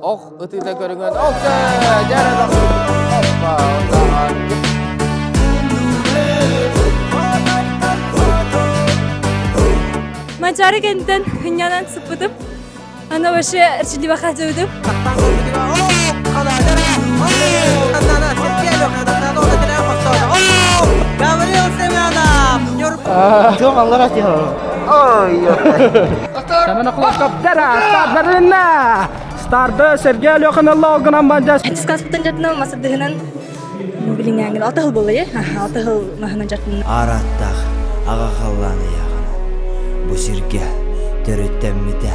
Ok ıtıda görüngen. Okta jarada. Hoppa. Maçarı kentten hınyanan sıpıdım. Ana başı erçili bakat ödüm. Çok Allah razı olsun. Sama nakhlaqab dara start berlinna. Starda Sergey Lokhanallah ognan banjas. Çıkas bıtan jatına masa dıhınan. Bilin yangın 6 yıl bolu ya. 6 yıl mahana jatına. Arattaq ağa xallаны яғын. Bu sirke törüttemmide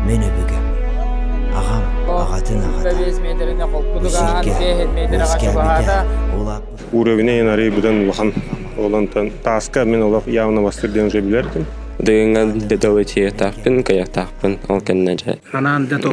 meni bügüm. Ağam ağatın ağata. Bebeğiz meydana Bu kolkudugan sirke sehen meydana özgəmide kaçıbahada. olap. Уровень янары бұдан лахан олантан таска мен олап явно бастырден же билердим. Dengan dedawati takpin kayak takpin alkan naja. Hanan da to.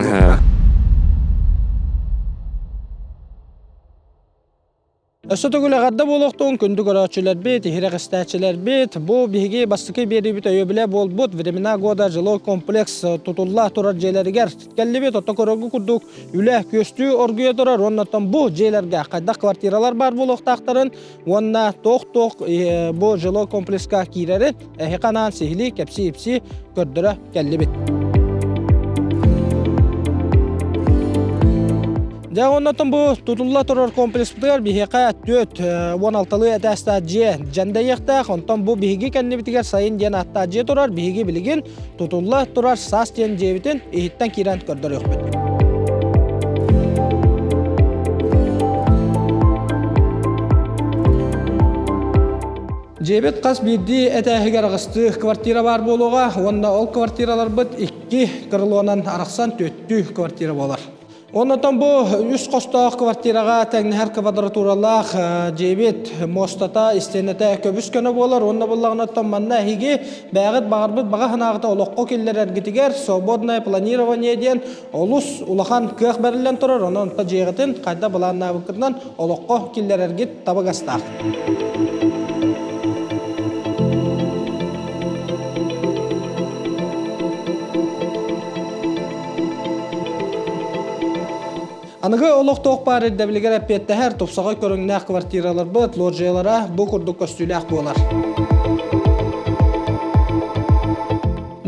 Ösötөгүлө гадда болохтон күндү көрөчүлөр бет, хирагыстачылар бет, бу биги бастыкы бери бит өйбүлө болбут, времена года жилой комплекс тутулла турар жээлергер келлебет отокорогу курдук, үлө көстүү оргуя турар, оннотон бу жээлерге кайда квартиралар бар болохтактарын, онна ток бу жилой комплекска кирери, хеканан сихли кепси көрдөрө келлебет. Жагоннотон бу тутулла турар комплекс бутар бихека 4-16 этаста же жандайыкта, онтон бу биги кеннебитигер сайын ден атта же турар биги билигин тутулла турар сас ден жебитин ихиттен кирен көрдөр өкпөт. Жебет қас бидди этәһигер агысты квартира бар болуга, онда ол квартиралар бит 2 кырлонан араксан 4 квартира болар. Оннотон бу 3 косток квартирага тәңнәһәр квадратуралах жебет мостата истенете көбүскөнө болар. Онда буллагынаттан манна хиги бәгыт багырбыт бага ханагыта олоқко келлерер гитигер свободное планирование ден олус улахан кых берилен турар. Онон та жегытын кайда буланна букынан олоқко келлерер гит табагастак. Аныгы олох тоқ бар eddebilger әппетті әр топсаға көріңнәқ квартиралар бұд, лоджиялара бұ күрдік көстіләқ болар.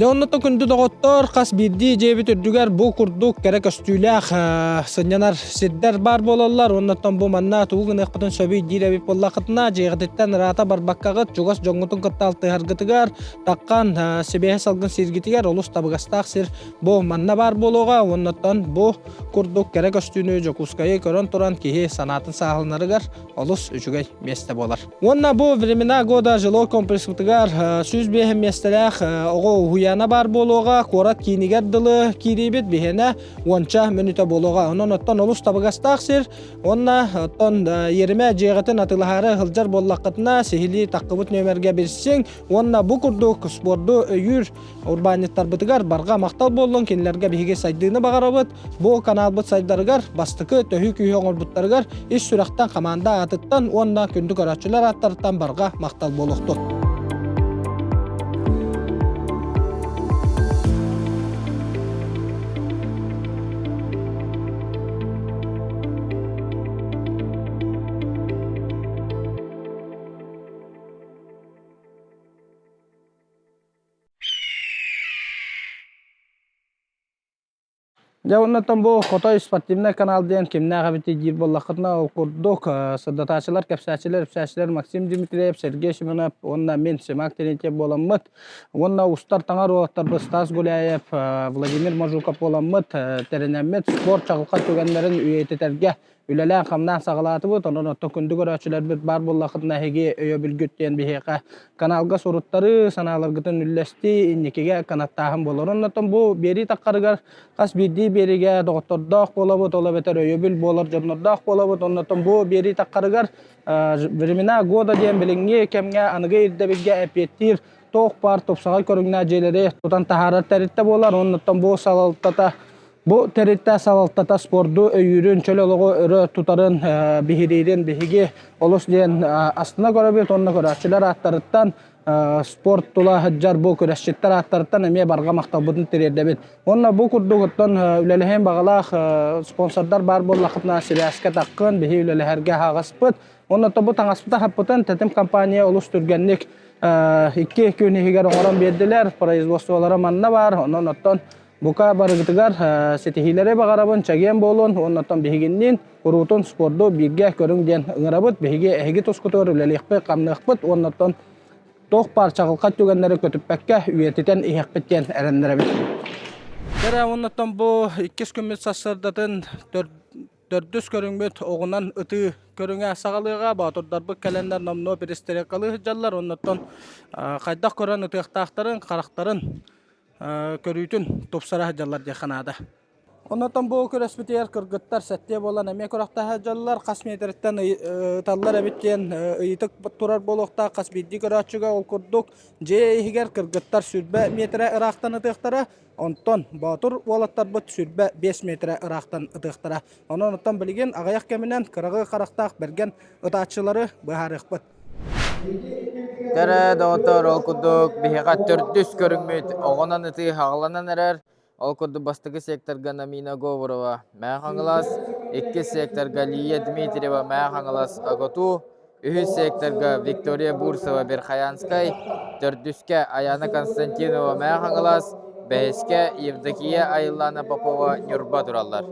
Леоннотто күнді доғыттар қас бидді жебет үрдігер бұ күрдік кәрі көстіләқ сынянар сиддер бар болалар. Оннаттан бұ манна туғын әқпітін сөбей дейрәбіп боллақытына жеғдеттен рата барбаққағыт жоғас жоңғытын қытталты харгытыгар таққан себеге салғын сиргітігер олыс табығастақ сир бұ манна бар болуға. Оннаттан бұ күрдік кәрі көстіліні жоқускайы көрін тұран кейі санатын сағылынарығар олыс үчігай месте болар. Онна бұ времена года жилой комплекстігер сүз бейхім местеләқ оғы уяна бар болуға, корат кейінігер дылы кейрейбет бейхіне онча мүніті болуға. Онын оттан олыс табығастақ сир, онна оттан еріме жеғетін атылағары ғылжар боллаққытына сехили таққыбыт нөмерге берсең, онна бұ күрдік спорду өйір урбаниттар бұтығар барға мақтал болуын кенілерге бейге сайдыны бағарабыт, бұ каналбыт сайдарыгар бастықы төхі күйі оңырбыттарыгар еш сүрақтан қаманда атыттан онна күнді көрәтшілер аттарыттан барға мақтал болуқты. Жауыннаттан бұл Қотай спортивный канал дейін кеміне ғабеті жер болақытына ол құрдық сырдаташылар, кәпсәшілер Максим Дмитриев, Сергей Шимонов, онна мен Семак Терентьев боламыд. Онна ұстар таңар оғаттарды Стас Гуляев, Владимир Мажуков боламыд, Теренемет спорт чағылқа төгендерін үйететерге үлелән қамнан сағалаты бұд. Онын отты күнді көрәтшілер бір бар болақытына хеге өйе білгіттен бейеқа каналға соруттары саналарғытын үлләсті иннекеге канаттағын болар. Оннаттан бұл бері таққарығар қас бірді бериге доғыттордақ болабыд, ола бетер өйе біл болар жоннордақ болабыд. Оннаттан бұл бері таққарығар времена года дейін біліңге кемге анығы ирдебілге әпеттір тоқ бар топсаға көріңна желері тұтан тахарар тәрітті болар. Оннаттан бұл салалтата Bu terette salaltata spordu öýürün çölologu örü tutarın bihirinin bihiги olus diyen astına göre bir tonuna göre açılar attarıttan спорт тула хаджар бу көрәшчеттер аттарттан эме барга мактабытын тирердебит. Онна бу курдугуттан үлелехен багалах спонсордар бар боллакытна сирияска таккын бихи үлелехерге хагаспыт. Онна тобу таңаспыта хаппытан тетим компания улус түргенник 2 күн егер оңорон бердилер, производстволары манна бар. Онон оттон бука барыгытыгар сетихилере багарабын чаген болун, оннотон бихигиннин урутун спорду бирге көрүң ден ыңырабыт, бихиге эһиги тускутор үлелехпе камныхпыт, оннотон тоқ парчағылқа түгенлері көтіппәкке үйететен иһекпеттен әрендіребет. Дәрі оннаттан бұл 2 күммет сасырдатын төрдүс көріңбет оғынан үті көріңе сағалыға батырдар бұл кәлендер намно перестере қалы жаллар, оннаттан қайдақ көрін үтіқтақтарын, қарақтарын көрүйтін топсара жаллар деханада. Оннотон бу көрөспүтер кыргыттар сәтте болан эме көрөктө жаллар кас метрден таллар эбиттен ыйтык турар болохта кас бидди көрөчүгө ол курдук же эгер кыргыттар сүрбө метр ырактан ытыктара онтон батур болаттар бут сүрбө 5 метр ырактан ытыктара. Онтон билген агаяк кеминен кыргы карактак берген ытачылары баарыкпыт. Тәрә доктор ол курдук бихига төрдүс көрүңмөт огонан ыты хагаланан эрер. Ол курду бастыгы секторга Намина Говорова мәхаңылас, 2 секторга Лия Дмитриева мәхаңылас Аготу, 3 секторга Виктория Бурсова Берхаянскай, 4-ке Аяна Константинова мәхаңылас, 5-ке Евдокия Айлана Попова Нюрба тураллар.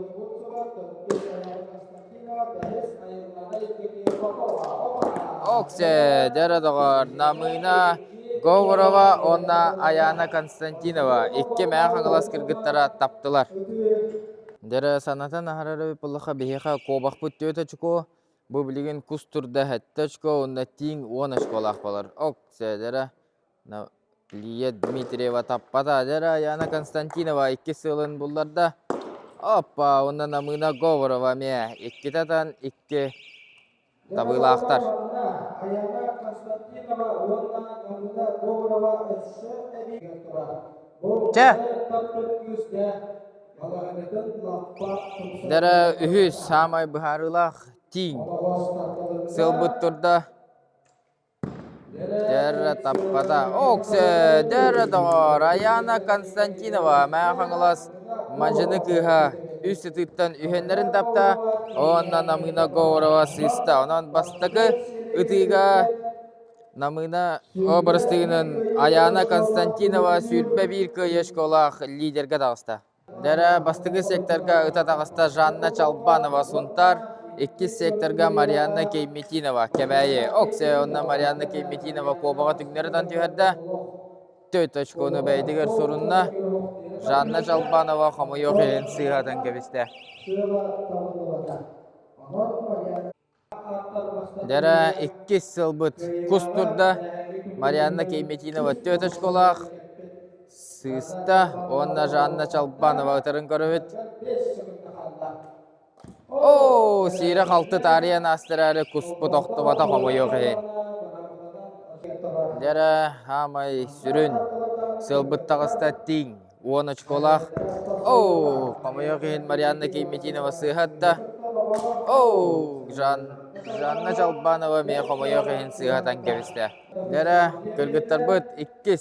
Оксе, дәрәдағар Намина Говорова, онна Аяна Константинова. 2 мәхаңылас кыргыттара таптылар. Дәрі санатан ахарары бұлыға бейхеға қобақ бұтты өті чуко. Бұл білген күс тұрда әтті чуко, онна тиң 10 школақ болар. Оксе, дәрі Лия Дмитриева таппата. Дәрі Аяна Константинова 2 сылын бұлларда. Опа, онна Намина Говорова ме. 2 татан 2 табылақтар. Че? Дәрі үхіз самай бұхарылақ тиң. Сылбыт тұрда. Дәрі таппада. Оксе, дәрі дұғыр. Аяна Константинова мәхаңылас мажыны кыға үсті тұттан үйенлерін тапта. Онна Намина Говорова сыста. Онан бастықы үтіға Намина обрастығының Аяна Константинова сүрбе бір көйеш колақ лидерге дағыста. Дәрі бастығы секторға ұта дағыста Жанна Чалбанова сұнтар, 2 секторға Марианна Кейметинова кәбәйі. Оксе, онна Марианна Кейметинова қобаға түгнерден түйерді. 4 очконы бәйдігер сұрынна Жанна Чалбанова қамы йоқ елін сыйғадан кәбісті. Дәрі 2 сылбыт күс тұрда Марианна Кейметинова 4 очколақ сыста, онна Жанна Чалбанова ұтырын көрөвіт. О, сирі қалты тариян астырары күс бұт оқтыбата қамы йоқ елін. Дәрі хамай сүрін сылбыт тағыста тиң 10 очколақ. О, қамы йоқ елін Марианна Кейметинова сыйғатта. О, Жанна Чалбанова мен қомайық ең сыйғатан кебісті. Дәрі көлгіттар бұд 2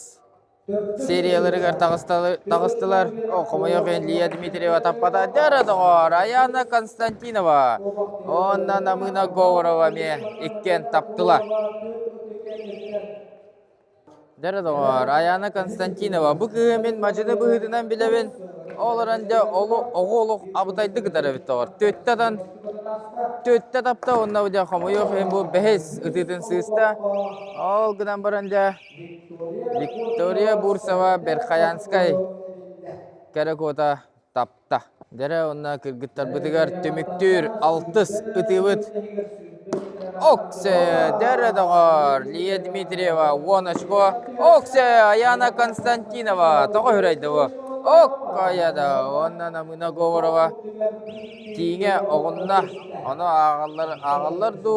серияларығар тағыстылар. О, қомайық ең Лия Дмитриева таппада. Дәрі дұғыр Аяна Константинова. Онна Намина Говорова мен 2 таптылар. Дәрі дұғыр Аяна Константинова. Бұғы мен мажыны бұғыдынан білебін. Оларанда оғылық абытайды қыдары бітті бар. 4 тапта онна бұда қамайық ең бұл бәхес үтетін сыйыста. Ол қыдан баранда Виктория Бурсова Берхаянскай кәрекота тапта. Дәрі онна кіргіттар бұтығар төміктір 6 үті бұт. Оксе, дәрі дұғыр Лия Дмитриева 10 очко. Оксе, Аяна Константинова тоғы хүрайды бұл. Оккаяда, онна Намина Говорова тиңе оғынна, оны ағалар ду,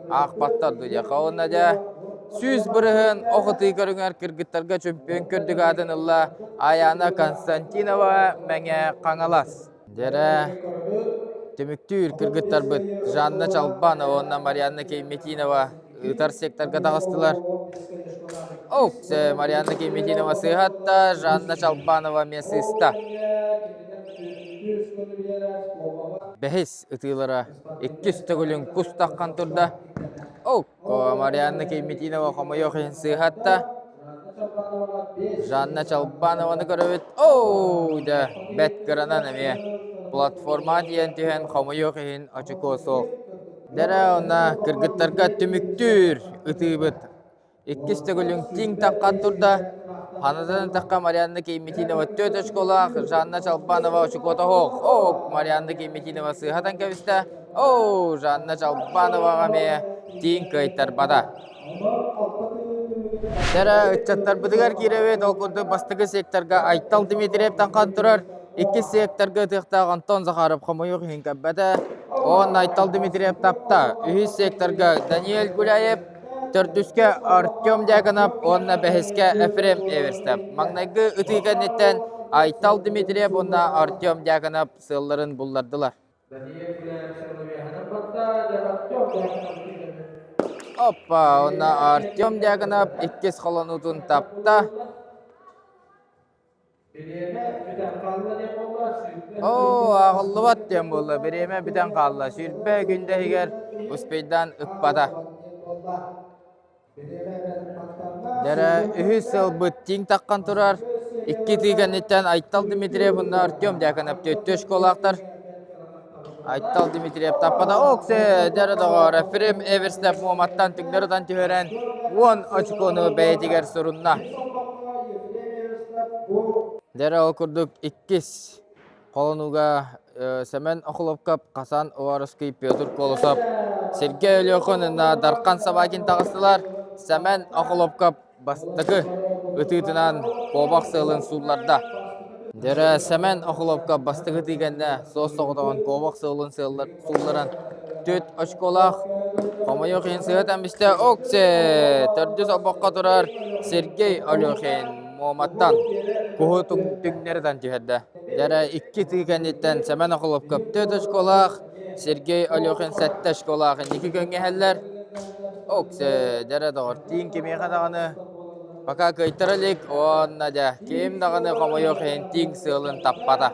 ақпаттар ду. Онна да сүз бірігін оғыты көріңер кіргіттарға чөмпен көрдіг адын ұлла Аяна Константинова мәңе қаңалас. Дәрі төміктір кіргіттар бұд Жанна Чалбанова, онна Марианна Кейметинова ұтар секторға тағыстылар. Оксе Марьяна Кимитинова сыгатта, Жанна Чалбанова месыста. Бәхис ытылара 200 төгүлүн кус таккан турда. Марьяна Кимитинова хомойохин сыгатта. Жанна Чалбанованы көрөбүт. Да бет кыранан эме платформа диен түйен хомойохин очукосо. Дәрә онна кыргыттарга түмүктүр ытыбыт. 200 төгүлүн тиң таккан турда. Ханадан такка Марьяна Кимитинова 4 школа, Жанна Чалбанова очукота хок. Марьяна Кимитинова сыгатан кебисте. Жанна Чалбанова гаме тиң кайттар бада. Дәрә үтчаттар быдыгар киребет, окурды бастыгы секторга Айтал Дмитриев таккан турар. 2 секторга тыктаган Антон Захаров хомойох хинкаббата. Он Айтал Дмитриев тапта. 3 секторга Даниэль Гуляев, 4-түскә Артем Дьяконов, онна бәхескә Эфрем Эверстеп. Маңнайгы ытыганеттен Айтал Дмитриев, онна Артем Дьяконов сылларын буллардылар. Онна Артем Дьяконов 2 холонутун тапта. Ағыллыбат дем болды. Береме бітен қалла. Сүрбе күнде егер ұспейдан ұппада. Дәрі үхі сыл бұт тиң таққан тұрар. 2 түйгенеттен Айтал Дмитриев, бұнда Артем Дьяконов 4 школақтар. Айтал Дмитриев таппада. Оксе дәрі дұғар. Эфрем Эверстеп Муаматтан түгдерден түйерен 10 очконы бәйетігер сұрынна. Дәрі оқырдық 2 қолынуға Семен Охлопкап, Қасан Оварыский, Петр Колосов, Сергей Өлехон, Дарқан Сабакин тағыстылар. Семен Охлопкап бастығы үтітінен қобақ сылын суларда. Дәрі Семен Охлопкап бастығы дегенде соз соғытаған қобақ сылын суларын 4 очколақ. Қомайық ең сығытан бісті Оксе 400 обаққа тұрар Сергей Өлехон. Муаматтан куху түгнерден түйеді. Дәрі 2 түйгенеттен Семен Охлопкап 4 школақ, Сергей Өлехон 7 школақ 2 көнге әллер. Оксе дәрі дағыр тиін кемей қадағаны бақа көйтірілік, онна да кем дағаны Қомайохен тиін сылын таппада.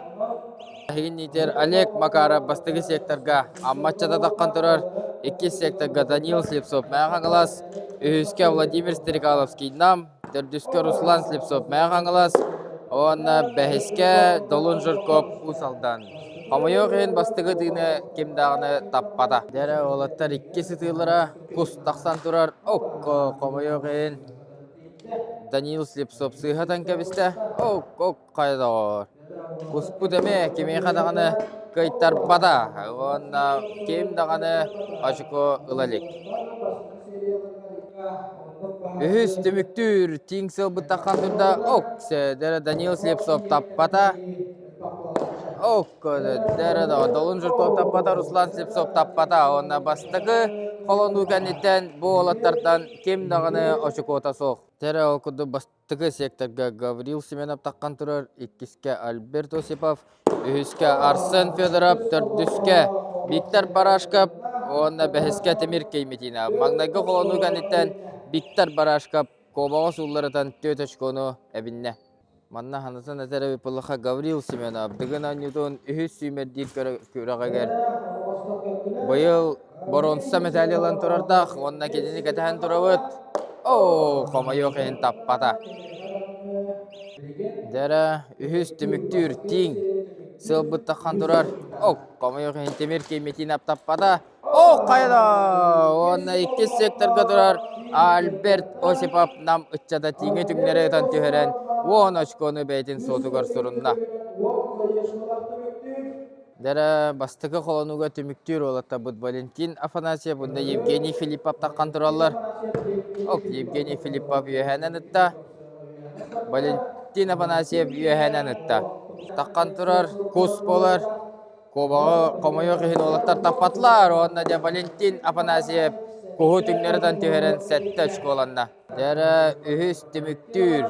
Хеген нетер Олег Макаров бастығы секторға амматчада таққан тұрар 2 секторға Данил Слепцов мәғаңылас, Үхіске Владимир Стерикаловский нам, 4-түскә Руслан Слепцов мәғаңылас, онна бәхеске Долун Жыркоп усалдан. Қомайохен бастығы дүйіні кемдағыны таппада. Дәрі олаттар 2 сытылыра құс тақсан тұрар. Қомайохен Данил Слепцов сыйғатан кәбісті. Қайдағыр. Құспу деме кемей қадағыны көйттар бада. Онна кемдағыны ашықо ұлалек. Үхіс түміктүр тиң сыл бұттаққан тұрда. Дәрі Данил Слепцов таппата. Дәрі Долун Жыркоп таппата, Руслан Слепцов таппата. Онна бастығы қолону кәнеттен бұл олаттардан кемдағыны ашықота соқ. Дәрі оқыды бастығы секторға Гаврил Семенов таққан тұрар. 2-ке Альберт Осипов, 3-ке Арсен Федоров, 4-ке Виктор Барашков, онна бәхеске Темир Кейметина. Маңнайғы қолону кәнеттен Виктор Барашков кобаға сулларытан 4 очкону әбінне. Манна ханасан әтәрі бұлыға Гаврил Семенов. Дығын анютон үхіс сүймердейін көріғагер. Бұйыл боронса металилан тұрардақ, онна кедені кәтәхін тұрауыт. Қомайоқ ең таппата. Дәрі үхіс түміктүр тиң сыл бұттаққан тұрар. Қомайоқ ең Темир Кейметин таппата. Қайда! Онна 2 секторға тұрар. Альберт Осипов нам ұтчада тиңі түңнері өтін түйерен 10 очконы бәйтін сотуғар сұрында. Дәрі бастығы қолануға түміктүр олатта бұд Валентин Афанасьев, бұнда Евгений Филиппов таққан тұралар. Евгений Филиппов үйәхәнен ұтта. Валентин Афанасьев үйәхәнен ұтта. Таққан тұрар көс болар. Кобаға қомайық үйін олаттар таппатлар. Онна да Валентин Афанасьев Куху түңнерден түйерен 7 очколанна. Дәрі үхіс түміктүр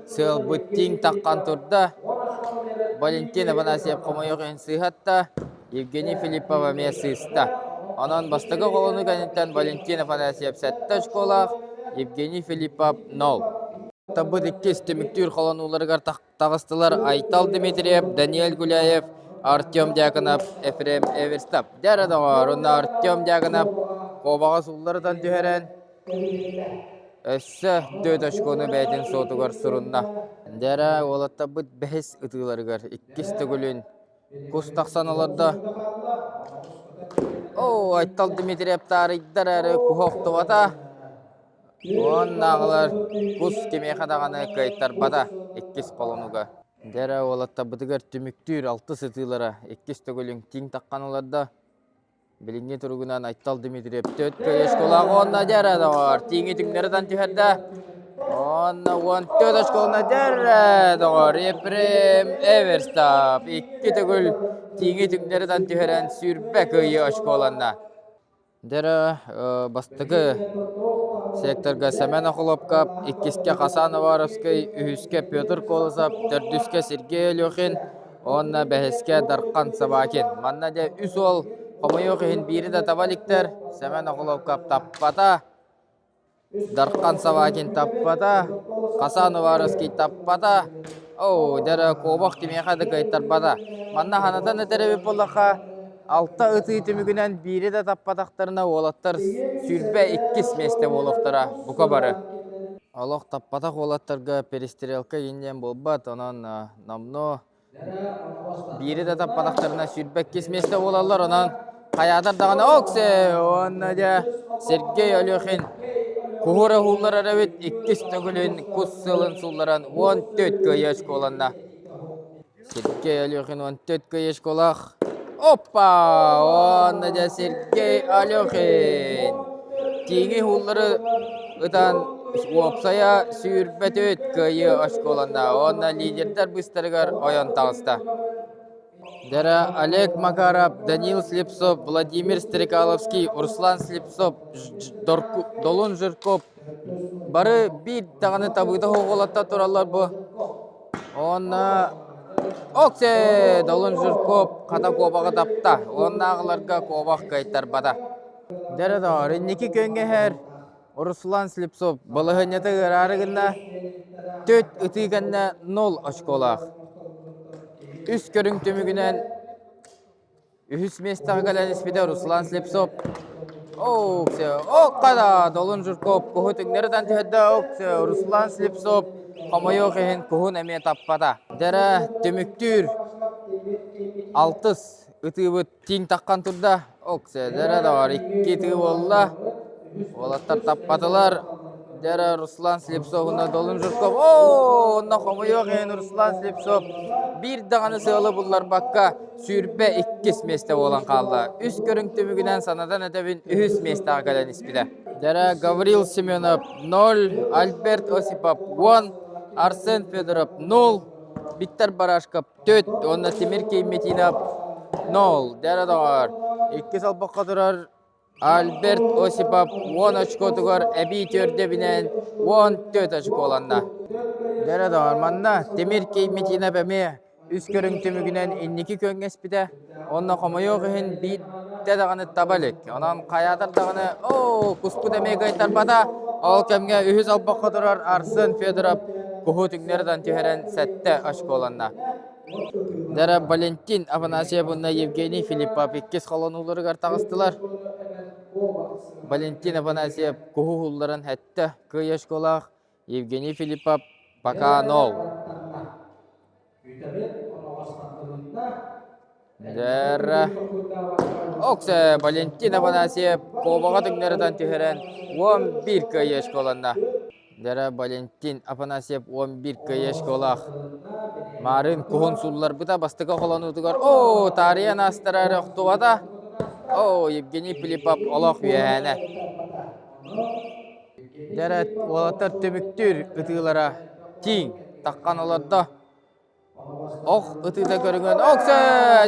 сыл бұттиң таққан тұрда. Валентин Афанасьев Қомайық үйін сыйхатта. Евгений Филиппова мен сыйста. Анан бастығы қолыны кәнеттен Валентин Афанасьев 7 очколақ. Евгений Филиппов 0. Табыт 2 темиктүр холонуларыгар тагыстылар Айтал Дмитриев, Даниэль Гуляев, Артем Дьяконов, Ефрем Эверстап. Дәрі дағар, онна Артем Дьяконов қобаға суллардан түйерен өссі 4 очконы бәйтін сотугар сұрынна. Дәрі олатта бұд бәхес ұтыларыгар 2 түгілін күс тақсаналарда. Айтал Дмитриев тарыйдар әрі күхоқты бата. Оннағылар күс кеме қадағаны кайттар бата 2 қолынуға. Дәрі олатта бұдығар түміктүр 6 сытылара 2 түгілін тиң таққануларда. Білінге тұрғынан Айтал Дмитриев 4 көйеш қолағы онна дәрі дағар. Тиңі түңдерден түйерді. Онна 14 ашқолына дәрі дағар. Ефрем Эверстап 2 түгіл тиңі түңдерден түйерен сүрбә көйі ашқолына. Дәрі бастығы секторға Сәмен Ақылопкап, 2-ке Хасан Аваровский, 3-ке Петр Колосап, 4-ке Сергей Алёхин, онна бәхеске Дарқан Сабакин. Манна де үс ол, Қомайоқин бири да табаликтер, Сәмен Ақылопкап таппата, Дарқан Сабакин таппата, Хасан Аваровский таппата, дәрі қобақ демеқады қайттар бата. Манна ханатан әтәрі болақа, 6 ыты түмігінен бири да таппатақтарына олаттар сүрбә 2 месте олықтара бұқа бары. Олық таппатақ олаттарға перестрелка енден болбат, онан намно бири да таппатақтарына сүрбә 2 месте олалар, онан қаядар дағаны оқсы, онна де Сергей Алёхин Кухура хуллар арабет 2 түгілін күс сылын сулларан 14 көйеш қоланна. Сергей Алёхин 14 көйеш қолақ. Опа! Онна да Сергей Алёхин. Тиңи хуллары ыдан опсая сүрбәт өт көйі ашқоланда. Онна лидердар бұстарығар ойын тағыста. Дәрі Олег Макаров, Данил Слепцов, Владимир Стрекаловский, Руслан Слепцов, Долун Жирков. Бары бір тағаны табыда хоғылатта тұралар бұ. Онна Оксе, Долун Жирков қада қобаға тапта. Оннағыларға қобақ қайттар бада. Дәрі дағар, 2 көнге әр Руслан Слепцов балығынеті ғарарығында 4 ұтығында 0 ашқолақ. Үс көрің түмігінен үхіс местағы қалан іспеде Руслан Слепцов. Оксе, қада Долун Жирков көхітіңдерден түйеді. Оксе, Руслан Слепцов Қомайоқ ехін көхін әме таппада. Дәрі түміктүр 6 ұтығы тиң таққан тұрда. Оксе, дәрі дағар 2 тұғы болла. Олаттар таппадылар. Дәрі Руслан Слепцов, ұнна Долун Жирков. Онна Қомайоқ ехін Руслан Слепцов. Bir dağını sığılı bullar bakka sürbe 2 mesте olan қалды. Üst көрің түмігінен санадан әдәбін 3 месте ағадан іспеді. Дәрі Гаврил Семенов 0, Альберт Осипов 1, Арсен Федоров 0, Виктор Барашков 4, онна Тимир Кейметинов 0. Дәрі дағар 2 салбаққа тұрар Альберт Осипов 10 очко тұғар әбей төрдебінен 14 очко оланна. Дәрі дағар манна Тимир Кейметинов әме Үс көрің түмігінен 2 көн еспіде. Онна Қомайоқ ехін бейді дағаны табалек. Онан қаядар дағаны, күспі дәмей қайтар бада. Ол кәмге үйіз албаққа тұрар Арсен Федоров күху түңнерден түйерен сәтті ашқы оланна. Дәрі Валентин Афанасьев бұнна Евгений Филиппов 2 қоланулары қартағыстылар. Валентин Афанасьев күху ғулларын әтті көй ашқы олақ. Евгений Филиппов пока 0. Дәрі Оксе Валентин Афанасьев қобаға түңнерден түйерен 11 көйеш қоланна. Дәрі Валентин Афанасьев 11 көйеш қолақ. Марын күхін сұлылар бұта бастыға қолану тұғар. Тариян астырары ұқтуғада. Евгений Филиппов олақ үйәне. Дәрі олаттар төміктір ұтығылара тиң таққан оларда. Ұтыда көріңген. Оксе,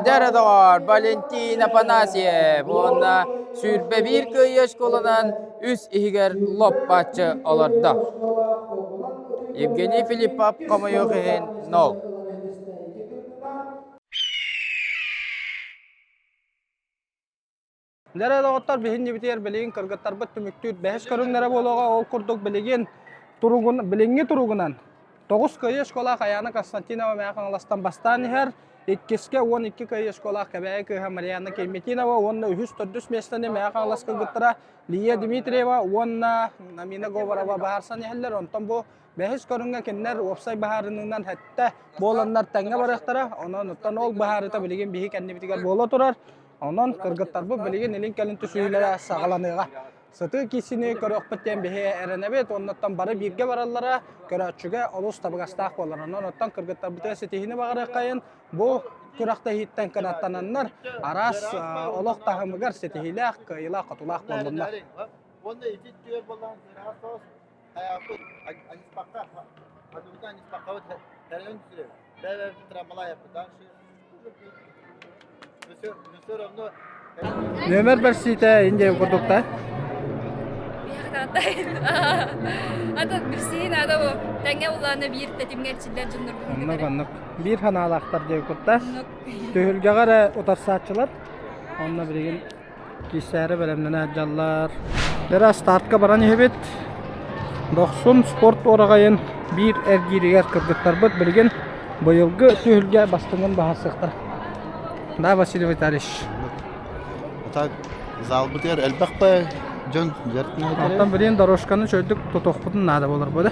дәрі дағар, Валентин Афанасьев. Онна сүрбе 1 көйеш қолынан үс игер лоп бачы оларда. Евгений Филиппов Қомайоқ ехін 0. Dere doqottar bihin biter bilin kırgıttar bit tümüktüt behes körünlere bologa ol kurduk bilgin turugun bilingi turugunan. 9 köy eskola Ayana Konstantinova Mekanlastan bastan her ikkiske 12 köy eskola Kabaya köy Mariana Kemitinova onna ühüs tördüs mestane Mekanlas kırgıttara Liya Dimitrieva onna Namina Govarova baharsan heller ondan bu behes körünge kenner opsay baharından hatta bolanlar tanga baraktara ona nottan ol baharita bilgin bihi kendi bitigar bolo turar. Ondan kırgıttar bu bilgin elin kalıntu suylara sağlanıga. Satı kisini körökpeten bihe erenebet ondan barı birge barallara köröçüge olus tabagastaq bolar. Ondan kırgıttar bu setihini bagara kayın bu kurakta hitten kanattananlar aras oloq tahımıgar setihiler kıyla qatulaq bolunlar. Onda iti diyor bolan rasos hayatı anispaqa adudan anispaqa terön sürüyor. Beraber tramala yapıdan Nusur onu Nömer bir site ince kurdukta. Ata birsihin ada bu. Tenge ulana bir tetim gerçiler cundur. Onnak bir hanalaqtar diye kutta. Töhülge gara otarsaatçılar. Onna birigin kişileri belemlene jallar. Biraz startka baran hebet. 90 sport oragayın bir ergiriger kırgıttar bıt birigin bıyılgı töhülge bastığın bahasıqtar. Da Vasilij Vitalich. tak zal biter elbaqpa John Jertna Alttan birigin daroşkanı çöydük totoqpudun nada bolar böyle.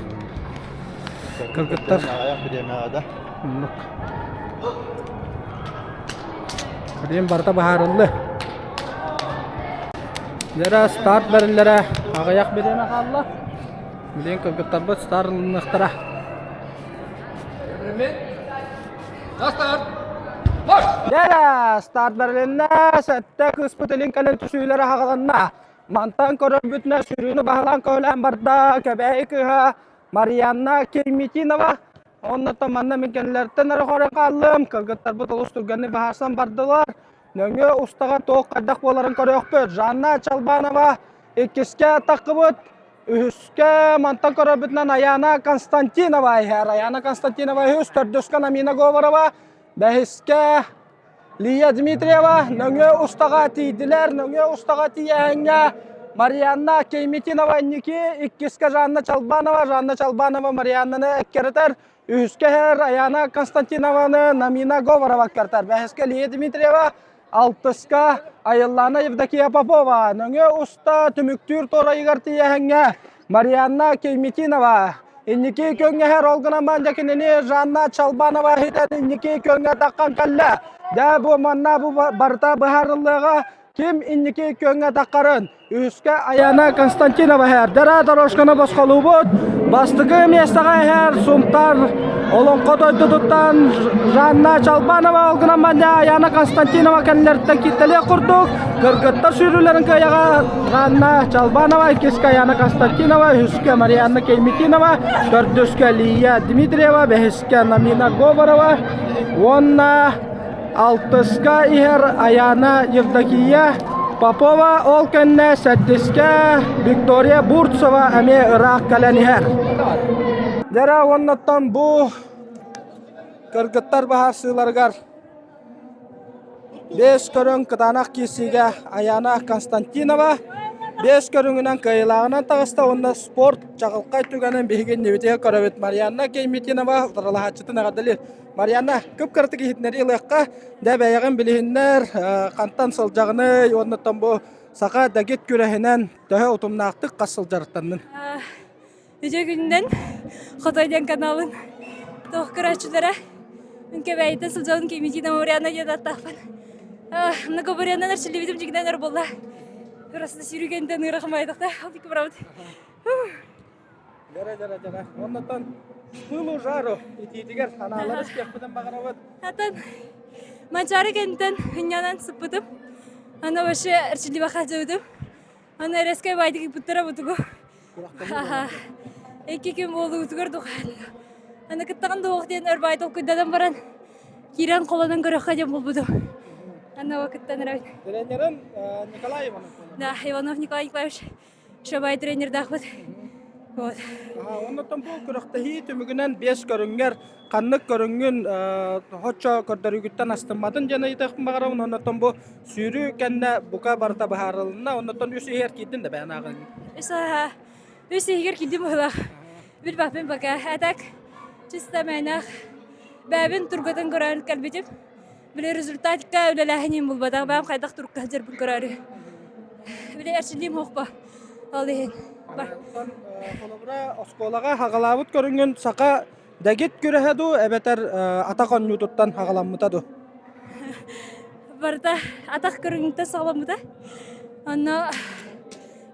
Kırgıttar. ayak bidemada. Birigin barda baharıllı. Jara start berilere agayak birine kalla. Bilen kırgıttar bıt starlınıqtara. Jara start berilene sette kıspıtılın kalın tüsüylere haqalanna. Mantan korobütne sürünü bahlan koylan barda köbeği kıha Mariana Kemitinova. Ondan manna mekenlerden arı kallım. Kırgıttar bıt oluşturganı baharsan bardılar. Nöngö ustaga toq qaddaq boların körökpöt. Janna Çalbanova ikkiske taqıbıt. Ühüske mantan korobütnen Ayana Konstantinova her. Ayana Konstantinova ühüs tördüske Namina Govarova. Behiske Liya Dimitrieva. Nöngö ustaga tiydiler. Nöngö ustaga tiyahenge. Mariana Kemitinova inniki ikkiske Janna Çalbanova. Janna Çalbanova Mariana'nı ekkerter. Ühüske her Ayana Konstantinova'nı Namina Govarova kerter. Behiske Liya Dimitrieva. Altıska Ayıllana Evdakiya Popova. Nöngö usta tümüktür torayıgar tiyahenge. Mariana Kemitinova. İnniki köngü her olguna manjakinini Janna Çalbanova hiten inniki köngü takkan kalla. Da bu manna bu barda baharıllığa kim inniki köngü takkarın. Üske Ayana Konstantinova her. Dara daroşkana basqalı bud. Bastıgı mestaga her sumtar. Olon kodoydu tuttan Janna Çalbanova olguna manja Ayana Konstantinova kenlerden kitleli kurduk. Kırgıttar sürülerin kayaga Janna Çalbanova, ikiske Ayana Konstantinova, üske Mariana Kemitinova, dördüske Liya Dimitrieva, behiske Namina Govarova, onna altıska iher Ayana Evdakiya Popova, olkenne seddiske Victoria Burtsova, eme Irak kaleniher. Jara onnattan bu kırgıttar baharsılargar beş körün kıtanak kisiga Ayana Konstantinova beş körüngünen kıyılağынан tağısta onda sport çağılqay tügenen bihigen nebiteye köröbet Mariana Kemitinova utaralıhaçıtın ağadalir. Mariana köp kırtık ihitneri ilıqqa da bəyəğin bilihinler qantan sılcağını onnattan bu sağa dagit kürehinen döhe utumnaqtık qasılcarıttanın. Yüce günden Xotoydan kanalın tohkıraçılara Ünkebayda Sılcağın Kemitinova Mariana Yadattaqpan. Много вариантов телевизор жигнен арболла. Просто сүйрегенден ырахмайдық та. Бик правда. Жара. Оннотон пылу жару ититигер аналар испекпеден багарабыт. Атан манчары кенттен хынянан сыппытым. Ана башы эрчили баха жөөдүм. Ана эреске байдыгы буттара бутугу. Эки ким болу утугардук. Ана кыттаган доғден өрбайдыл күддәден баран. Кирен қоладан көрөккө жем болбуду. Ана вакыттан райт. Тренерин Николай Иванов. Да, Иванов Николай Николаевич. Шабай тренер дахбыт. Вот. Оннотон бу көрөктөһи түмүгүнен 5 көрүнгөр, каннык көрүнгүн хоччо көрдөрүгүттен астымматын жана итекпин багарабын. Оннотон бу сүүрү кенне бука барта баһарылына, оннотон үс эһер кидин да бәнагын. Иса үсигер кидим була. Бир бапен бака атак. Чисто менах. Бабин тургатын көрөн калбитип. Биле результатка үлеләһинин булбада бам кайдак турка жербин көрөрү. Биле арчилим хокпа. Алын. Бар. Колобра осколага хагалабыт көрүнгөн сака дагит көрөһөдү, эбетер атакон ютуттан хагаламмытаду. Барда атак көрүнгөндө сагаламыда. Анна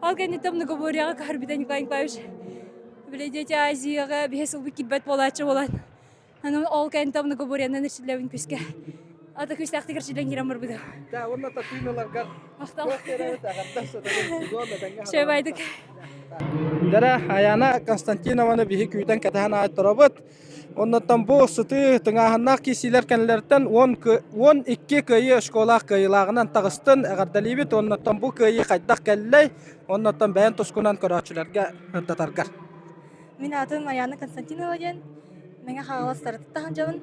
алгенитем наговоряга карбитен кайнкайш. Биле дети Азияга бесел бикибет болачы болат. Аны ол кентем наговорянан ишилебин күскө. Ата күстәхти кирчилен гирам бар буда. Да, онната түйнөлөргө Мактал. агартасы да. Шебайдык. Дара Аяна Константинованы биһи күйтен катахан айттырабыт. Оннаттан бу сыты тыңаһаннак кисилер кенлерден 12 кыйы школа кыйлагынан тагыстын агардалибит. Оннаттан бу кыйы кайдак келлей. Оннаттан бәйен тускунан көрөчүләргә хаттатаргар. Мен атым Аяна Константинова ден. Менә хагалас тараттан жабын.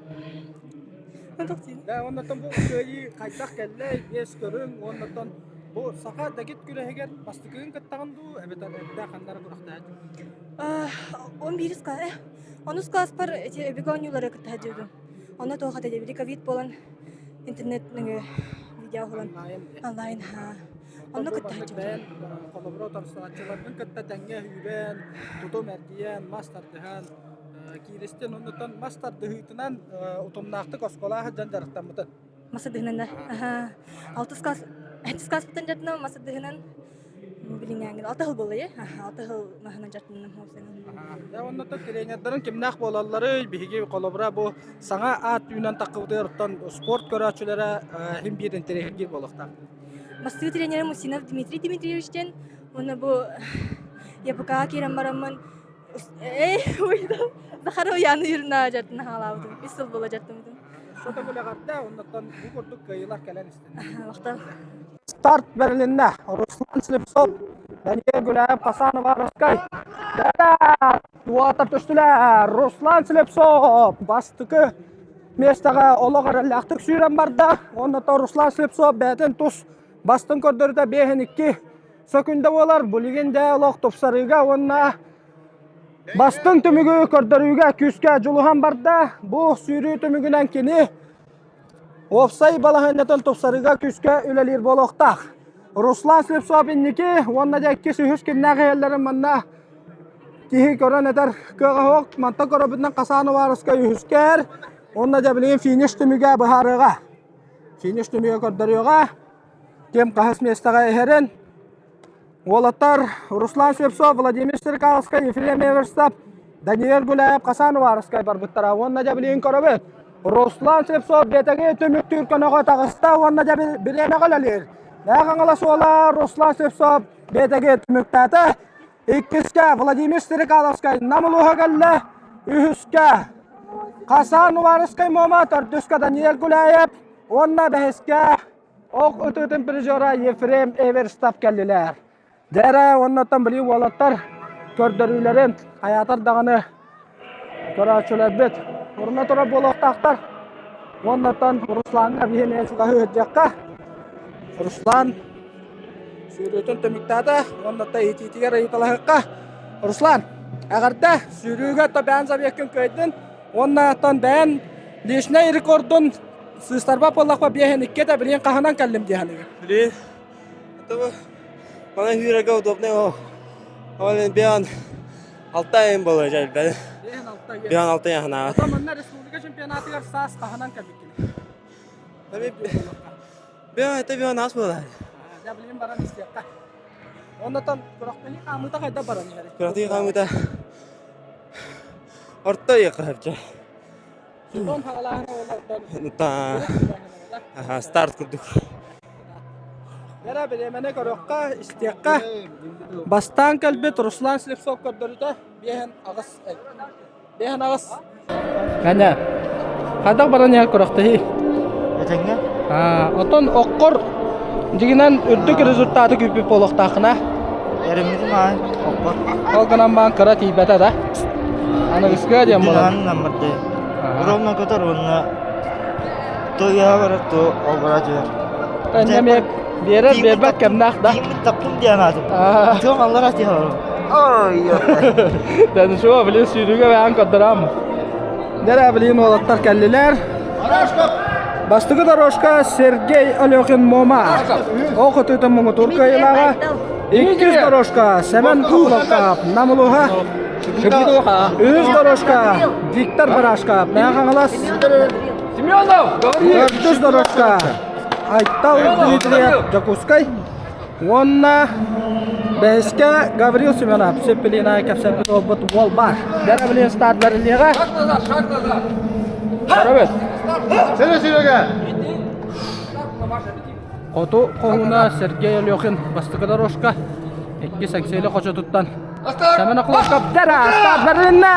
Да, оннаттан бу кыйы кайдак келлей, ес көрүң, оннаттан бу сака дагит күрәһегер бастыгын каттаганду, эбетер да ханнар бурактаа. 11 класс. 10 класс бар эти бегонюлары кытадыды. Аны тоха деди ковид болан интернет нәгә видео болан онлайн ха. Аны кытадыды. Колобро тарсалачыларның кытта тәңгә хүрән, туту мәрдиян, мастер дәһән, киристен оннаттан мастер дәһитенән утымнакты косколаһы jandartамыты. Масадыгынан. Аха. 6 класс. 6 класс бүтән жатна масадыгынан билингән. 6 ел булды я. Аха, 6 ел махана жатнан хәвсен. Я оннаттан тренердәрен кимнак болаллары биһиге колобра бу саңа ат юнан такыдыртан спорт көрәчүләре һәм бирен тренер булыкта. Мастер тренер Мусинов Дмитрий Дмитриевичтен оны бу ЯПК кирамарамын. Ойда. Захаров яны юрна жатна халавды. Исыл була жаттым. Шота булагарда оннаттан бу көрдүк кыйлар калан истен. Вакыт. Старт Берлинне Руслан Слепцов, Даниэль Гуляев, Хасанова, Раскай. Да, туата төштүләр. Руслан Слепцов бастыкы местага ологар лактык сүйрән барда. Оннаттан Руслан Слепцов бәтен тус бастын көрдөрдө 5-2 секунда болар. Булигенде олог топсарыга онна бастын түмүгү көрдөрүүгө күскө жулухан барда. Бу сүйрүү түмүгүнөн кини Офсай балаханнатан топсарыга күскө үлелер болохтак. Руслан Слепцов инники, онна жакки сүйүс кимнәгы елләрен манна кихи көрөн этер кыгык манта көрөбүннән Касанова Раска үскер. Онна жабылын финиш түмүгө бахарыга. Финиш түмүгө көрдөрүүгө кем кахас местага эхерен. Олаттар Руслан Слепцов, Владимир Стеркаловский, Ефрем Эверстап, Даниэль Гуляев, Касанова Раска барбыттара. Онна жабылын көрөбүт. Руслан Слепцов бетеге төмүк түркөнөгө тагыста онна да биреме калалер. Нагаңала сола Руслан Слепцов бетеге төмүктәте. Иккискә Владимир Стеркаловский намылуга галле. Үһүскә Касанова Раскай Моматор төскә Даниэль Гуляев. Онна бәһескә ок өтөтен призера Ефрем Эверстап келлеләр. Дәре оннан били волаттар көрдөрүләрен аятар даганы көрәчүләр бит. Урна тора болохтактар. Оннан Русланга биһене суга хөҗәккә. Руслан сүйрөтөн төмүктәдә, оннан ититигә рәйталакка. Руслан, әгәрдә сүйрүгә табан забеккән көйдән, оннан бән лишнәй рекордын сыстарба поллакка биһене кете билен каханан каллым дигәнеге. Блин. Это mana hürega удобный о. Олен бян алтайым было жаль, да. Бян алтай хана. Атаманна республика чемпионатыгар сас каханан калбиккен. Бян это бян ас было. Я билем баран истекка. Оннан курактыны камыта кайда баран яре. Курактыны камыта. Орта якырча. Сон хагалахына олардан. Та. Ага, старт курдук. Бера билемене корокка истекка. Бастан калбет Руслан Слепцов көрдөрүтө бehen агыс. Бehen агыс. Кана. Кайда баран яр корокты? Этеңге? Отон оккор дигинен үрдүк результаты күпүп болохтакына. erimizin ay okkur. Olganan ban kara tibete da. Ana iska diyen bolan. Dilan namırdı. Romna kadar onunla to ya var to obracı. Kanya me birer bebek kemnak da. Kimin taptım diyen adım. Çok Allah razı olsun. Oy yok. Dan şu bilin sürüge ve an kadram. Nere bilin olatlar kelliler. Bastıgı Doroşka Sergey Alyokhin Moma. Oku tütün mungu Turkayilaga. 200 Doroşka Semen Kukulokap Namuluha. 100 Doroşka Viktor Barashka Meğangalas. 400 Doroşka Aytal Dmitriyev Jakuskay. Wonna Beska Gavril Simonov Sepelina Kapsapit Obut Volbar. Dere bilin start beriliga. Evet. Oto kohuna Sergey Alyokhin bastıgı Doroşka 280 koça tuttan. Semen Akulokap dera start berinna.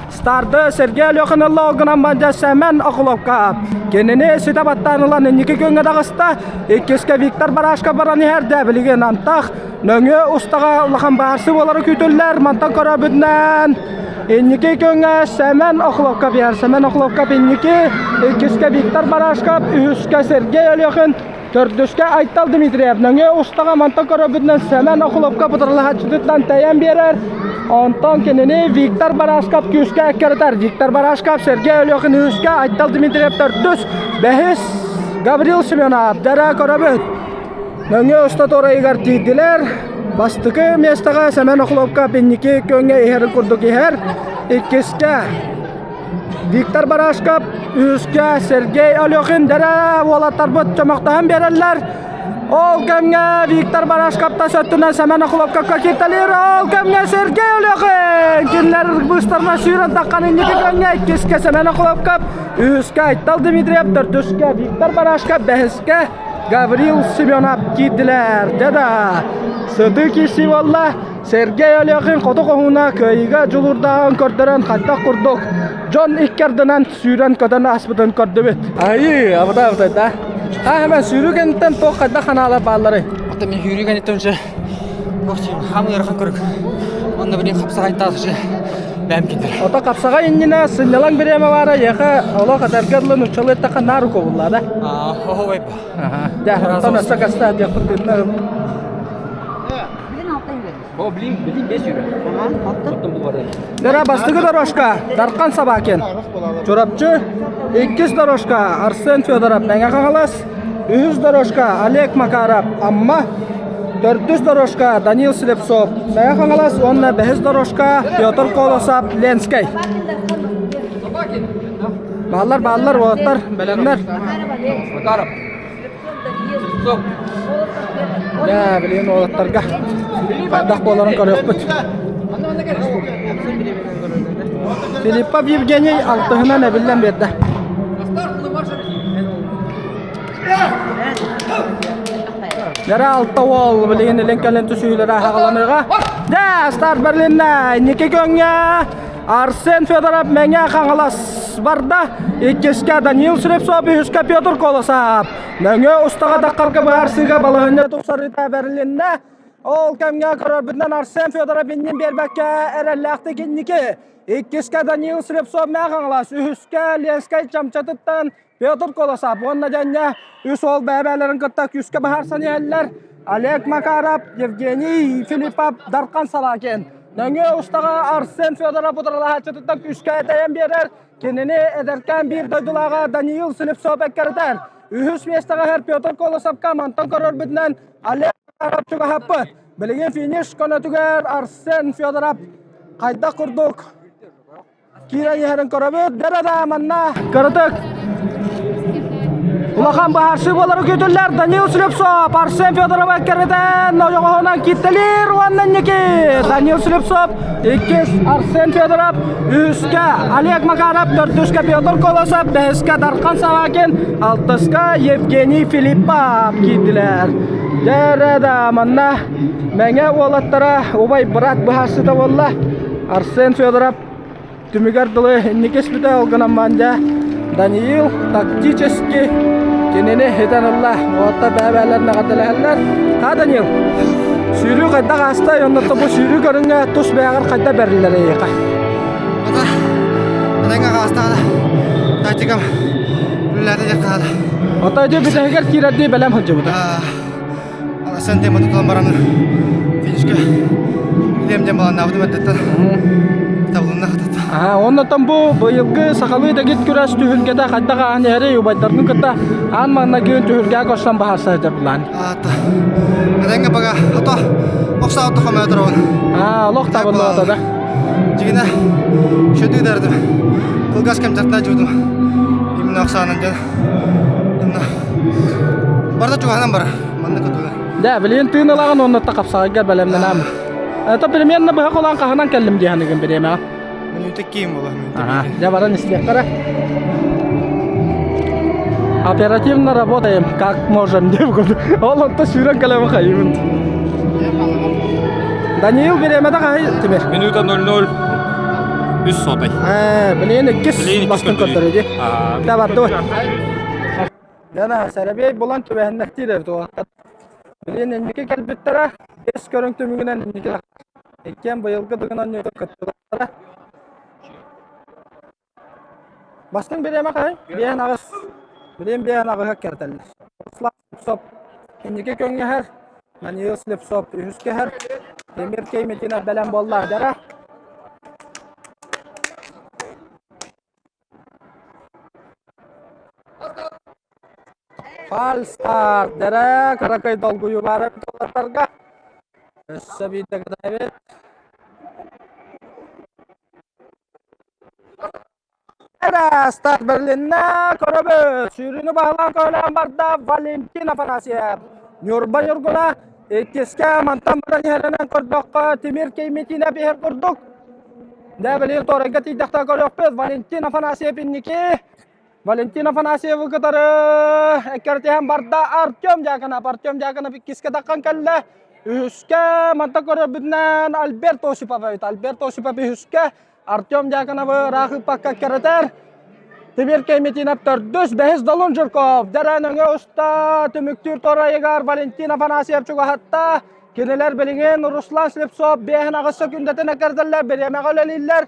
Startı Sergey Alyokhin Allah ognan banja Semen Akulokap. Kenini sita battanılan iki günge dağısta. İkiske Viktor Barashka barani herde bilgen antaq. Nöngü ustaga lakan barsı boları kütüller mantan korabüdnen. İnniki günge Semen Akulokap yer. Semen Akulokap inniki. İkiske Viktor Barashka. Üske Sergey Alyokhin. Dördüske Aytal Dmitriyev. Nöngü ustaga mantan korabüdnen Semen Akulokap ıdırlahatçıdıtlan tayan birer. Ondan kenini Viktor Barashkap küske ekkerter. Viktor Barashkap Sergey Alyokhin üske Aytal Dmitriyev 400. Behis Gavril Simonov dara korabüd. Nöngü usta torayı gartiydiler. Bastıkı mestaga Semen Akulokap inniki könge iher kurduk iher. İkiske Viktor Barashkap üske Sergey Alyokhin dara volatar bot çamaktahan bererler. Ol kemge Viktor Barashkap'ta söttünen Semen Akulokap'a kittelir. Ol kemge Sergey Alyokhin. Kinler bıstarma suyran takkan inniki könge ikiske Semen Akulokap. Üske Aytal Dmitriyev 400'ke Viktor Barashkap behiske Gavril Simonov gittiler. Deda Sıdıki Sivolla Sergey Alyokhin kodu kohuna köyüge julurdan körderen hatta kurduk. John ikkerdinan suyran köden asbıdan kördübüt. Ayy abada da. Hemen sürügenden tok kadda kanala bağları. Ата мен yürüyen önce Бохчим хамы ярхан көрік. Онда бірін қапсаға айтасы бәмкендер. Ota kapsaga inine sınyalan bir yeme var ya. Ola kadar gırlın uçalı ettiğin naru kovulla da. Ого байпа. Dah, tam asa kasta dia putihna. О, блин, 5 euro. Attım bu arada. Dera bastıgı Doroşka, Darkan Sabakin. Çorapçı 200 Doroşka, Arsen Fyodorov, Menga Kangalas. 100 Doroşka, Oleg Makarov, amma 400 Doroşka, Daniil Slepsov, Menga Kangalas. Onna 5 Doroşka, Pyotr Kolosov, Lenskay. Bağlar, oğutlar, belenler. Makarov. Sok. Ya, bilin oğutlarga. Kaddak boların karayok bit. Filipov Yevgeniy altıhına ne bilden berdi. Nere altı ol bilin elenkelen tüsüylere haqalanırga. Da, start Berlin'ne, Niki Gönge, Arsen Fyodorov Menga Kangalas barda. İkiske Daniil Slepsov, üske Pyotr Kolosov. Nöngü ustaga dakkarga bağırsıga balığınca tuksarıda Berlin'ne. Ol kemge korabünden Arsen Fyodorov innin berbekke erellakti kinniki. İkiske Daniil Slepsov Mengalas, üske Lenskay çamçatıttan Pyotr Kolosov. Onna janya üs ol bäbälerin kıttak üske baharsan yeller. Oleg Makarov, Yevgeniy Filipov, Darkan Sabakin. Nöngü ustaga Arsen Fyodorov udralahatçıtıttan üske eteyen berer. Kendini ederken bir doydulaga Daniil Slepsov ekkerter. Ühüs mestaga her Pyotr Kolosovka mantan korabünden Oleg Makarov çuga happı. Bilgin finish konatugar Arsen Fyodorov. Kayda kurduk. Kira yerin korabüt. Derada manna kırdık. Ulakan baharsı boları kötüller. Daniil Slepsov, Arsen Fyodorov ekkerden. Oyoğunan kittelir. Ondan yeki. Daniil Slepsov, 200 Arsen Fyodorov, 100'ke Oleg Makarov, 400'ke Pyotr Kolosov, 5'ke Darkan Sabakin, 6'ke Yevgeniy Filipov gittiler. Derede manna menge oğlatlara obay bırak baharsı da valla. Arsen Fyodorov tümüger dılı nikes bite olganan manja. Daniil taktiçeski kenene heden Allah. Oğatta bäbälerine katılırlar. Ha Daniil. Sürü kayda kasta yonnatta bu sürü görünge tus beğer kayda berilere yaka. Ata, adanga kastana. Tacikam. Lülerde yakaladı. Otayca bir teher kiradi belem hıcı bu da. Sen de mutlu olmaranı. Finişke. Gidelim balan nabdı meddetten. Tabulunda katattı. Aha, ondan bu yılgı sakalı da git küras tühülgede kayda kaan yere yubaydarının kıta. An manna gün tühülgede koşsan bahasa eder bulan. Ata. Adanga baga. Ata. Oksa ata kamaya durun. Ha, loh tabullu oda da. Jigina. Şöyle derdim. Kılgas kemçatına cudum. İmna oksanın can. Barda çuhanan var. Manna kutuga. Da, bilin tığın alağın ondan da kapsağa gel belemden am. Ta premierine bu hakolan kahanan kellim diye hanıgın bir yemeğe. Benim tekiyim ola. Aha, ya baran istihdara. Оперативно работаем, как можем, деп коду. Ол онта сүйрен калемы кайымын. Даниил беремеде кай Тимер. Минута 00. Üst sotay. Билен иккис бастын көтөрөдү. Да барды. Жана Сарабей булан төбәһеннәктир бу вакыт. Билен эмнеке келбеттера, эс көрөңтөмүгүнөн эмнеке. Эккен быйылгы дыгынан өтөп көттүләр. Бастын береме кай? Бен агыс. Билен бен агыга кертелер. Слап соп. Эмнеке көңгө хер. Мани слеп соп үскө хер. Темир кейметине белем боллар жара. Falstar, dere karakay dolguyu barep tolarga. Sabita kadayet. Era start Berlin'e korabe sürünü bağlan koylan barda Valentin Afanasyev. Yorba yorguna ekiske mantam barani heranan kordokka Timir keymetine biher kordok. Da Berlin toragati dakta koryokpez Valentin Afanasyev inniki. Valentin Afanasyev kıtarı ekertihem barda Artyom jakana kiske takkan kelle. Üske mantak korabidnen Alberto Sipapay üske. Artyom jakana bu rakı pakka kereter. Timir keymetine tördüs behes dalon Jurkov. Derenöngö usta tümüktür torayegar Valentin Afanasyev çuga hatta. Kineler bilingen Ruslan Slipsov behen ağısı kündetine kerderler. Bereme galeliller.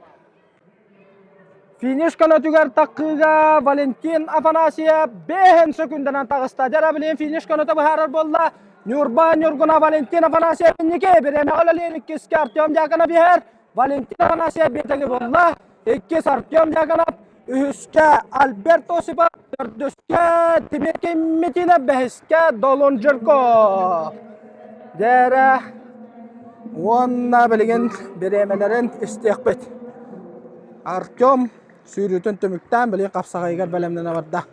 Finish kana tüger takıga Valentin Afanasyev behen sekündenen tağısta. Jara bilin finish kana da baharar bolla. Nurban Yurguna Valentin Afanasyev nike bereme galelin ikiske Artyom jakana biher. Valentin Afanasyev betegi bolla. İkis Artyom jakana. Üske Alberto Sipap. Dördüske Timir keymetine behiske Dolon Jurkov. Jara onna bilingen beremelerin istekbet. Artyom sürütün tümükten bilin kapsağaygar belemden varda.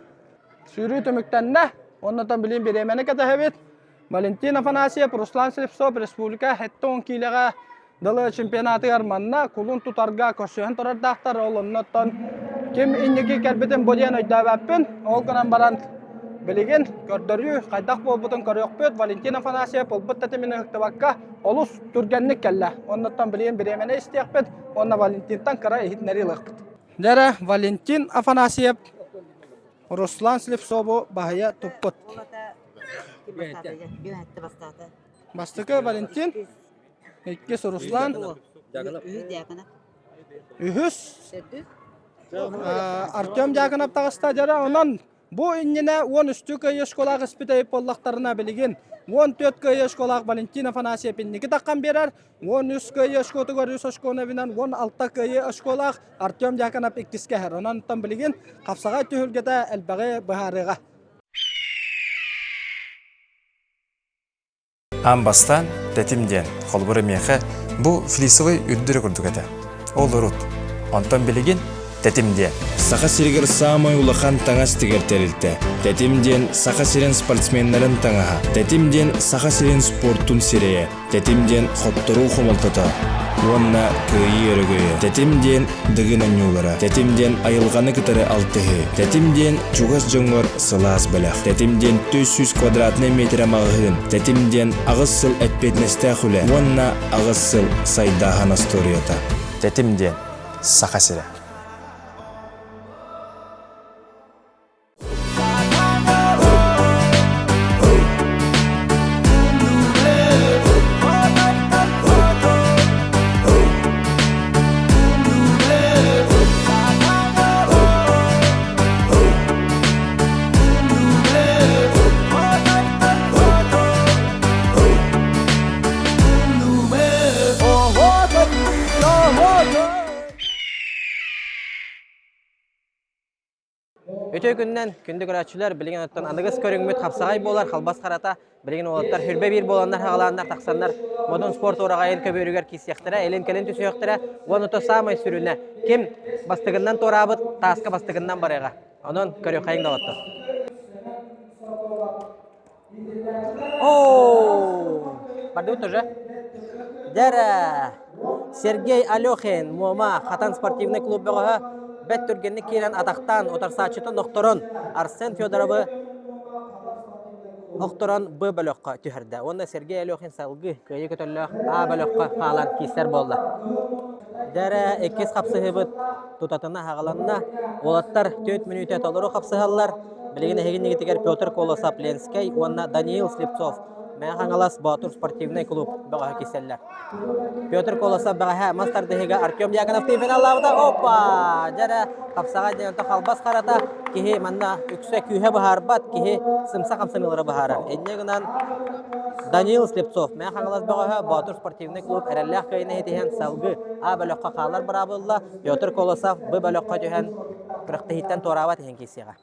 Sürü tümükten ne? Ondan bilin beremene kadar Valentin Afanasyev Ruslan Slipsov Respublika hetton kilega dalı çempionatı yarmanna kulun tutarga koşuyan torar dahtar olundan kim inneki kelbeten boyan ödavapın ol kanan baran bilgin gördürü kaydak bolbutun körüyokpöt Valentin Afanasyev bolbut tetemine hıktavakka olus turgenlik kelle ondan bilin beremene isteyakpet onna Valentin'tan kara ehitneri lıkpıt. Dere Valentin Afanasyev Ruslan Slipsov'u bahaya tupput. Bastıkı Valentin İkisi Ruslan Ühüs Artyom jakana tağısta jara onan bu innine 10 üstü köy şkolak ispitayıp bollaklarına bilgin 14 köy şkolak Valentin Afanasyev inniki takkan berer 13 köy şkotu görüş şkona binan 16 köy şkolak Artyom jakana ikiske her onan tam bilgin kapsaga tühülgede elbage baharıga. Амбастан тетимден холбуры меха бу флисовый үддүрү курдук эте. Ол урут. Онтон билигин тетимден. Саха сиригер самый улахан таңас тигертерилте. Тетимден саха сирен спортсменнерин таңаха. Тетимден саха сирен спортун сирее. Тетимден хоттору хомолтота. Онна кыйы өрөгөйө. Тетимден дыгынан юлара. Тетимден айылганы кытары алтыхы. Тетимден чугас жоңгор сылаас белек. Тетимден 400 квадратный метр амагын. Тетимден агыс сыл этпетнесте хуле. Онна агыс сыл сайдахан асториота. Тетимден саха сире. Өтө күннен күндү көрәчүләр билеген оттан аныгыз көрүңмөт хапсагай болар халбас карата билеген олаттар хүрбе бир боланнар хагаланнар таксаннар модон спорт орагайын көбөрүгөр кисяктыра элен келен түсөктөрө онуто самай сүрүнө ким бастыгындан торабыт таска бастыгындан барыга онон көрө кайын да отто. О! Пардон тоже. Дара Сергей Алёхин мома Хатан спортивный клубга бет түргенне кирен атактан отарсачыты нокторон Арсен Федоровы нокторон Б бөлөккө түһәрдә. Онда Сергей Алёхин салгы көйе көтөллө А бөлөккө калан кисер болду. Дара экес капсыгыбыт тутатына хагаланна олаттар 4 минут толору капсыгаллар. Билегине хегинне тигер Петр Колосапленский, онна Даниил Слепцов. Мен хангалас Батур спортивный клуб бага киселлер. Петр Колосов бага мастер деге Артем Яганов финалларда опа! Жара капсага дегенде халбас карата кихи манна үксө күйе бахарбат кихи сымса камсымылары бахара. Эннегенен Даниил Слепцов. Мен хангалас бага Батур спортивный клуб эреллах кайны хетен салгы А бөлөккө калар барабылла. Петр Колосов Б бөлөккө төһен кырыктыһиттен торават һен кисега.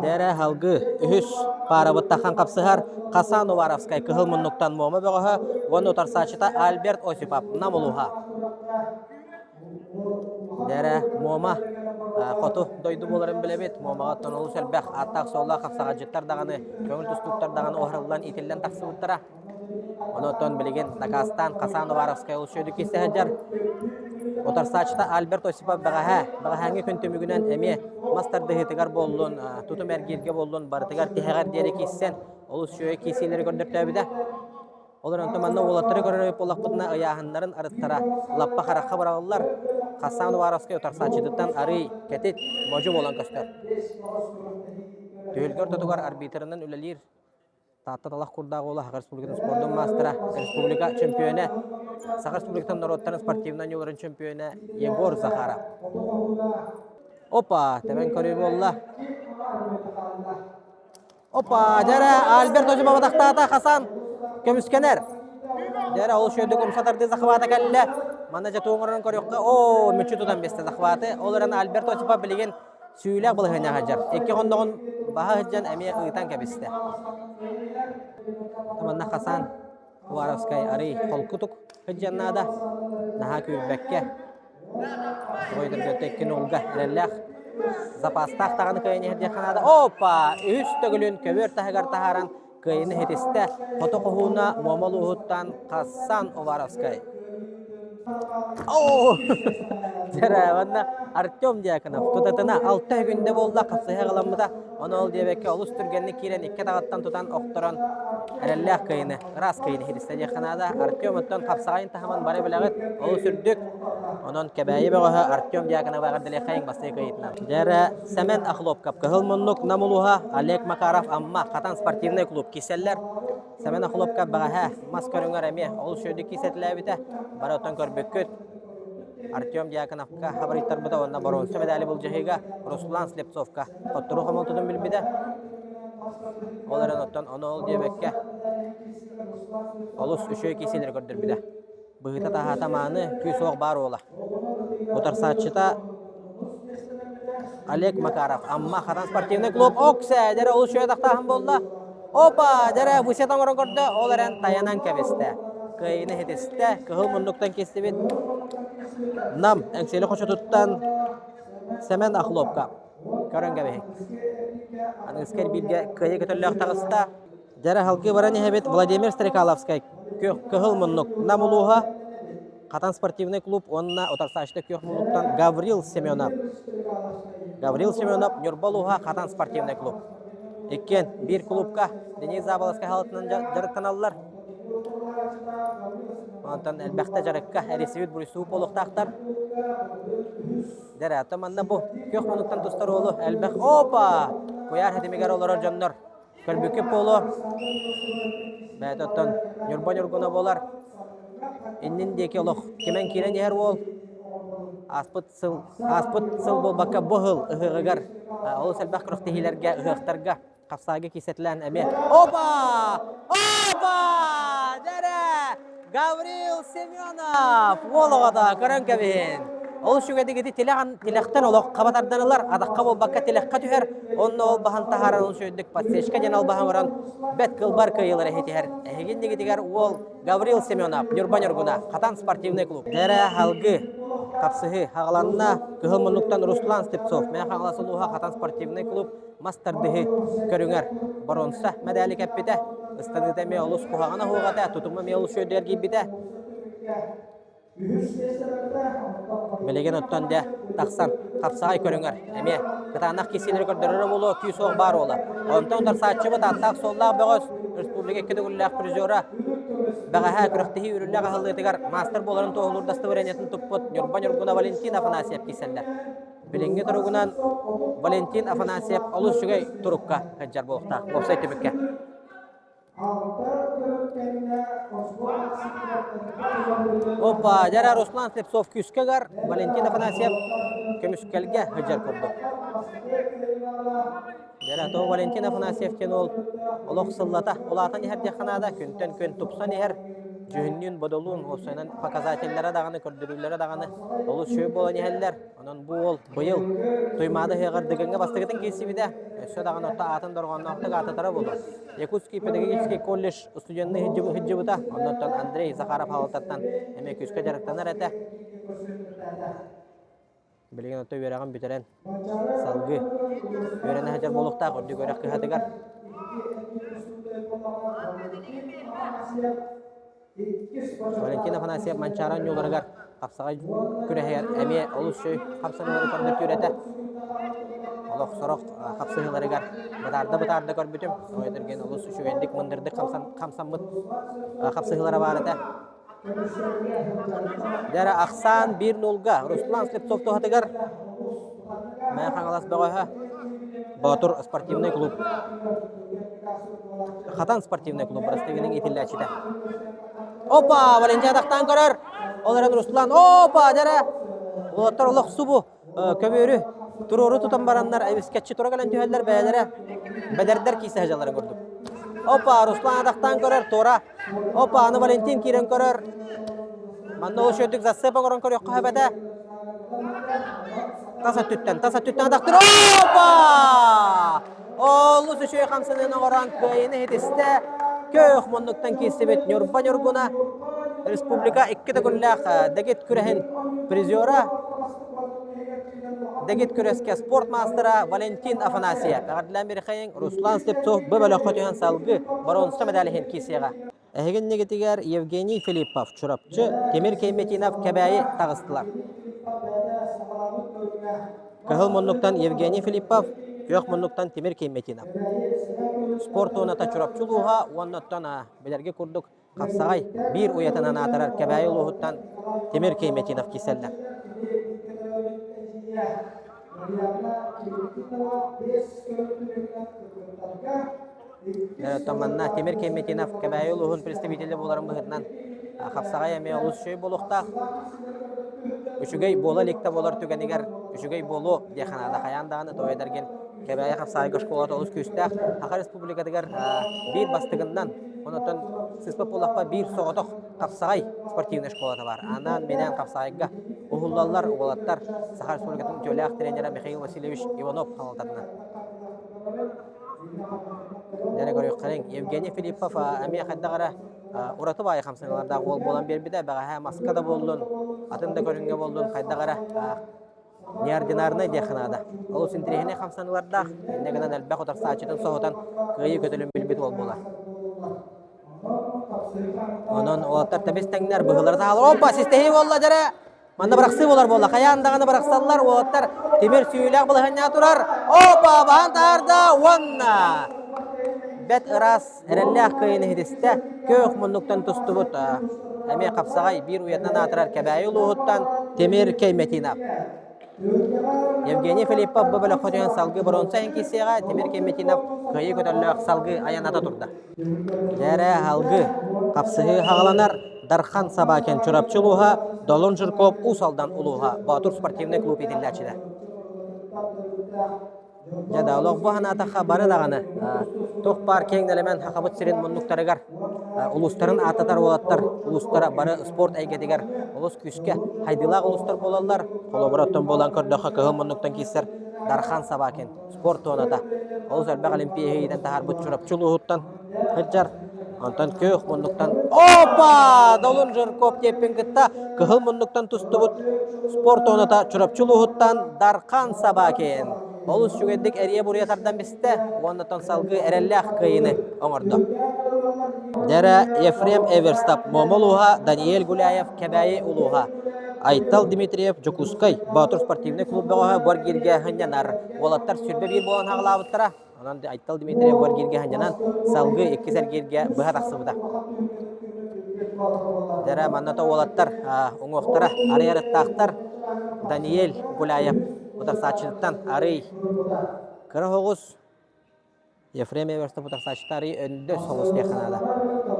Дәре халгы үһүс парабыттахан капсыгар Хасан Уваровскай кыгыл муннуктан мома бөгөһө, он утарсачыта Альберт Осипов намулуха. Дәре мома фото дойду боларын билебет, момага тонолу сәлбәх аттак солла капсага жыттар даганы, көңүл тустуктар даганы оһраллан итилден таксыбыттара. Онотон билеген Дагестан Хасан Уваровскай ул шөйдү кисәһәҗәр. Утарсачыта Альберт Осипов багаһаңы күнтөмүгүнән эме мастер дehetigar болдун, тутум эргирге болдун, бартыгар тихәгәр дире киссен, ул шөй кисиләре көрдөртәбидә. Олар антаманна улаттары көрөрөп болакпытна аяһыннарын арыттара, лаппа харакка баралар. Хасан Уваровскай утарсачыттан ары кетет, можу болан көстөр. Төлгөр тотугар арбитрынан үлелир. Татталах курдагы ола Хагар Республикатын спорттун мастера, республика чемпионы, Сахар Республикатын народтарын спортивнан юларын чемпионы Егор Захаров. Опа, темен көрүп болла. Опа, жара Альберт Осипов тактата Хасан көмүскенер. Жара ол шөйдү комсатарды захвата келле. Мана жатуңурун көрөккө, о, мүчүтүдан бесте захваты. Олараны Альберт Осипов билеген сүйүлөк булган хажар. Эки кондогон баха хыджан эме ыйтан кебисте. Таманна Хасан Уваровскай ари холкутук хыджаннада наха күрбекке. Ойдыр теккен олга реллах. Запастах таганы кайны хыджаннада. Опа, үс төгүлүн көбөр тагар тахаран кайны хетисте. Фотокохуна момолуһуттан Хасан Уваровскай. О! Жара ванна Артем Дьяконов тутатына 6 күндө болду капсыга каламда. Оны ол дебекке олус түргенни кирен 2 тагаттан тутан окторон эреллах кайны, рас кайны хидисте жаханада Артем оттон капсагайын тахаман бары билагыт, ол сүрдүк. Онон кебайы бөгөһө Артем Дьяконов агырдыле кайын басты кайытна. Жара Семен Ахлопкап кыгылмуннук намулуха Олег Макаров амма Хатан спортивный клуб киселлер. Семен Ахлопкап багаһа мас көрүңөр эме, ол шөйдү кисетлебите. Бары оттон көрбөккөт. Артем Дьяконовка хабариттар буда онна бронза медали бул жаһига Руслан Слепцовка оттуру хамалтыдан билбиде. Оларын оттон онол дебекке. Олус үшөй кеселер көрдөрбүдө. Быгыта тахата маны күсөк бар ола. Отарсачыта Олег Макаров амма Хатан спортивный клуб окса дара ол шөй тактахан болду. Опа, дара бусетан орон көрдө, оларын таянан кебесте. Кайны хетесте, кыгыл мундуктан кестебет. Нам әңселі қоша тұттан Семен Ахлопка көрінгі бәйін. Аңызкер білге көйе көтілі ақтағыста жәрі халқы бараны әбет Владимир Стрекаловскай көхіл мұннық намылуға Хатан спортивный клуб онына отарсашты көх мұннықтан Гаврил Семенов. Гаврил Семенов Нюрбалуға Хатан спортивный клуб. Еккен бір клубқа Денис Забаласкай халатынан жарықтан алылар. Онтан әлбәқті жарыққа әресевет бұрысуы болуқтақтар. Дәрі атаманна бұл көк мұнықтан тұстар олу әлбәқ. Опа! Көяр әдемегер олар жонлар. Көлбөкеп болу. Бәйт оттан нүрба-нүргуна болар. Иннен деке олық. Кемен керен ер ол. Аспыт сыл бол баққа бұғыл ұғығығар. Олы сәлбәқ күріқтігілерге ұғықтарға. Қапсаға кесетілен әме. Опа! Опа! Дәрі! Гаврил Семенов! Олығада көрін кәбейін. Ол шүгедигити телехтен олох кабатарданылар адакка болбакка телехка түһер. Онно ол бахан тахаран ол шөйдік пассешка жанал бахан оран бет кылбар кыйылар эхетихер. Эхегендигитигер ол Гаврил Семенов, Нюрбан-Нюргуна, Катан спортивный клуб. Дәрә халгы капсыһы хагаланна кыһылмынлыктан Руслан Степцов. Мен хагаласылуха Катан спортивный клуб мастардыһы көрүңәр. Боронса мәдәли кәппите. Ыстадыда ме олус кухагана хугата, тутума ме олус шөйдер гибите. Белеген оттан да тақсан қапсағай көріңер. Әме, кытанақ кеселер көрдірері болу, күй соғы бар ола. Онтан ұдар саатчыбы таттақ соллағы бұғыз республика кедігілләқ призера бағаға күріқтіхи үрілләға ғылдығытығар мастер боларын тоғылырдасты варенетін тұппыт Нюрбан-Нюргуна Валентин Афанасьев кеселдер. Беленге тұрғынан Валентин Афанасьев олыс жүгей тұрыққа қаджар болуқтақ. Опсай түбікке. Опа, жара Руслан Степцов күскегар, Валентин Афанасьев көмүскелге хыжар көрді. Жара то Валентин Афанасьев кен ол олықсыллата, олатын ехер деханада күнтен күн тупсан ехер жүхіннен бодолуын, осайнан показателлері дағаны, көрдірулері дағаны, олыс шөй болан ехелер. Онан бұл ол бұйыл тұймады хеғар дігінге бастығытын кесі біде. Өсі дағын отта атын дұрғанын оқтық атытары болды. Якутский педагогический колледж студентны хиджі бұта. Оннан Андрей Захаров халықтаттан әме күске жарықтанар әті. Білген отта өреген бүтерен салғы. Өрені хәжар болуқта көрді көрек күйәдігар. Валентин Афанасьев манчаран yollargar kapsağa küreher eme olus şöy kapsaları körüp türete. Allah soraq kapsaları gar badarda kör bütün oydergen olus şu endik mındırdı kamsamıt kapsaları var ete. Dara Aksan 1-0'ga Ruslan Stepcov to'xtagar. Men xangalas bo'g'oha Batur спортивный клуб. Катан спортивный клуб Ростовның итилләчидә. Опа, Валентин Адактан көрөр. Олар Руслан. Опа, дара. Олар субу көбөрү туруру тутан бараннар айбискетчи тура гелен төһәлләр бәяләре. Бәдәрдәр кисе хаҗалары күрдүк. Опа, Руслан Адактан көрөр тора. Опа, аны Валентин кирен көрөр. Манда ул шөтүк засыпа көрөн көрөк кабада. Таса түттен Адактан. Опа! Олус шөй хамсынын оран көйне хетисте. Көөх моннуктан кесебет Нюрбан-Нюргуна республика 2 төгүлләх дегет күрәһен призера дегет күрәскә спорт мастера Валентин Афанасьев. Гадлан Берхайын Руслан Степцов бәбәлә хатыян салгы баронсы медален кесега. Әһеген негетигәр Евгений Филиппов чурапчы Темир Кейметинов кәбәйе тагыстылар. Кыһыл моннуктан Евгений Филиппов, көөх моннуктан Темир Кейметинов. Спорт оната чурапчылуға, оннаттан белерге күрдік қапсағай бір уятынан атарар кәбәйі ұлығыттан Темир Кейметинов кеселді. Таманна Темир Кейметинов кәбәйі ұлығын представителі боларын бұғытынан қапсағай әме ұлыс шөй болуқта. Үшігей бола лекта болар түгенігер, үшігей болу деханада қаяндағаны тойдарген кәбәйі қапсағайға школаты олыс көстәқ. Хақа республикадығар бір бастығыннан, онытын сыспап болақпа бір соғытық қапсағай спортивный школаты бар. Анан менен қапсағайға ұғыллалар, ұғылаттар Саха республикатын төләқ тренері Михаил Васильевич Иванов қалалтарына. Дәрі көрек қарен, Евгений Филиппов әме қайдағара Ураты бай хамсаналарда гол болан бербиде бага маскада болдун, атында көрүнгө болдун, кайдагара неординарный деханада. Ол синтрихине хамсаналарда негенен албак отар саачытын соотан кыйы көтөлүн билбит бол болар. Онон олаттар табес теңнер быгыларда алар. Опа, систеги болла жара. Манда бараксы болар болла. Каяндаганы бараксаллар, олаттар темир сүйүлөк булганга турар. Опа, бантарда вонна. Бет ырас әрәлләқ кыйыны хидисте көөх мұнлықтан тұстыбыт әме қапсағай бір уятнан атырар кәбәйі ұлығыттан Темир Кейметинов. Евгений Филиппов бұбілі қотуян салғы бұрынса әңкесеға Темир Кейметинов күйі көтерліқ салғы аянада тұрды. Дәрі халғы қапсығы хағаланар Дархан Сабакен чурапчылуға Долон Жырков Усалдан ұлуға Батур спортивный клуб етілдәчіді. Жада олық бұған атақа бары дағаны Тоқ бар кең элемен хакабыт сирен моннуктарыгар улустарын ататар болаттар, улустара бары спорт әйгедигер улус күскә хайдылак улустар болалар. Колобораттан болан көрдөккө кыгыл моннуктан кисер Дархан Сабакин спорт тоната. Улус әлбәк олимпияден тахар бут чурап чулуһуттан хыджар. Антон көк моннуктан опа! Долун жыр коп теппен кытта кыгыл моннуктан тустубут спорт тоната чурап чулуһуттан Дархан Сабакин. Олус жүгендік әрие бұриятардан бісті, оннатон салғы әрәлләқ күйіні оңырды. Дәрі Ефрем Эверстап, Момолуға, Даниэль Гуляев, Кәбәйі Улуға. Айтал Дмитриев, Жокускай, Батур спортивный клуббаға Боргирге ханянар. Олаттар сүрбе бір болан хағылабыттара. Онан Айтал Дмитриев Боргирге ханянан салғы 2 сәргерге бұға тақсыбыда. Дәрі манната олаттар, оңуқтара, арыярыттақтар, Даниэль Гуляев. Бұтар сачылыттан арый кыры хоғыз Ефрем Эверсті бұтар сачылыттан арый өнді соғыз бейханада.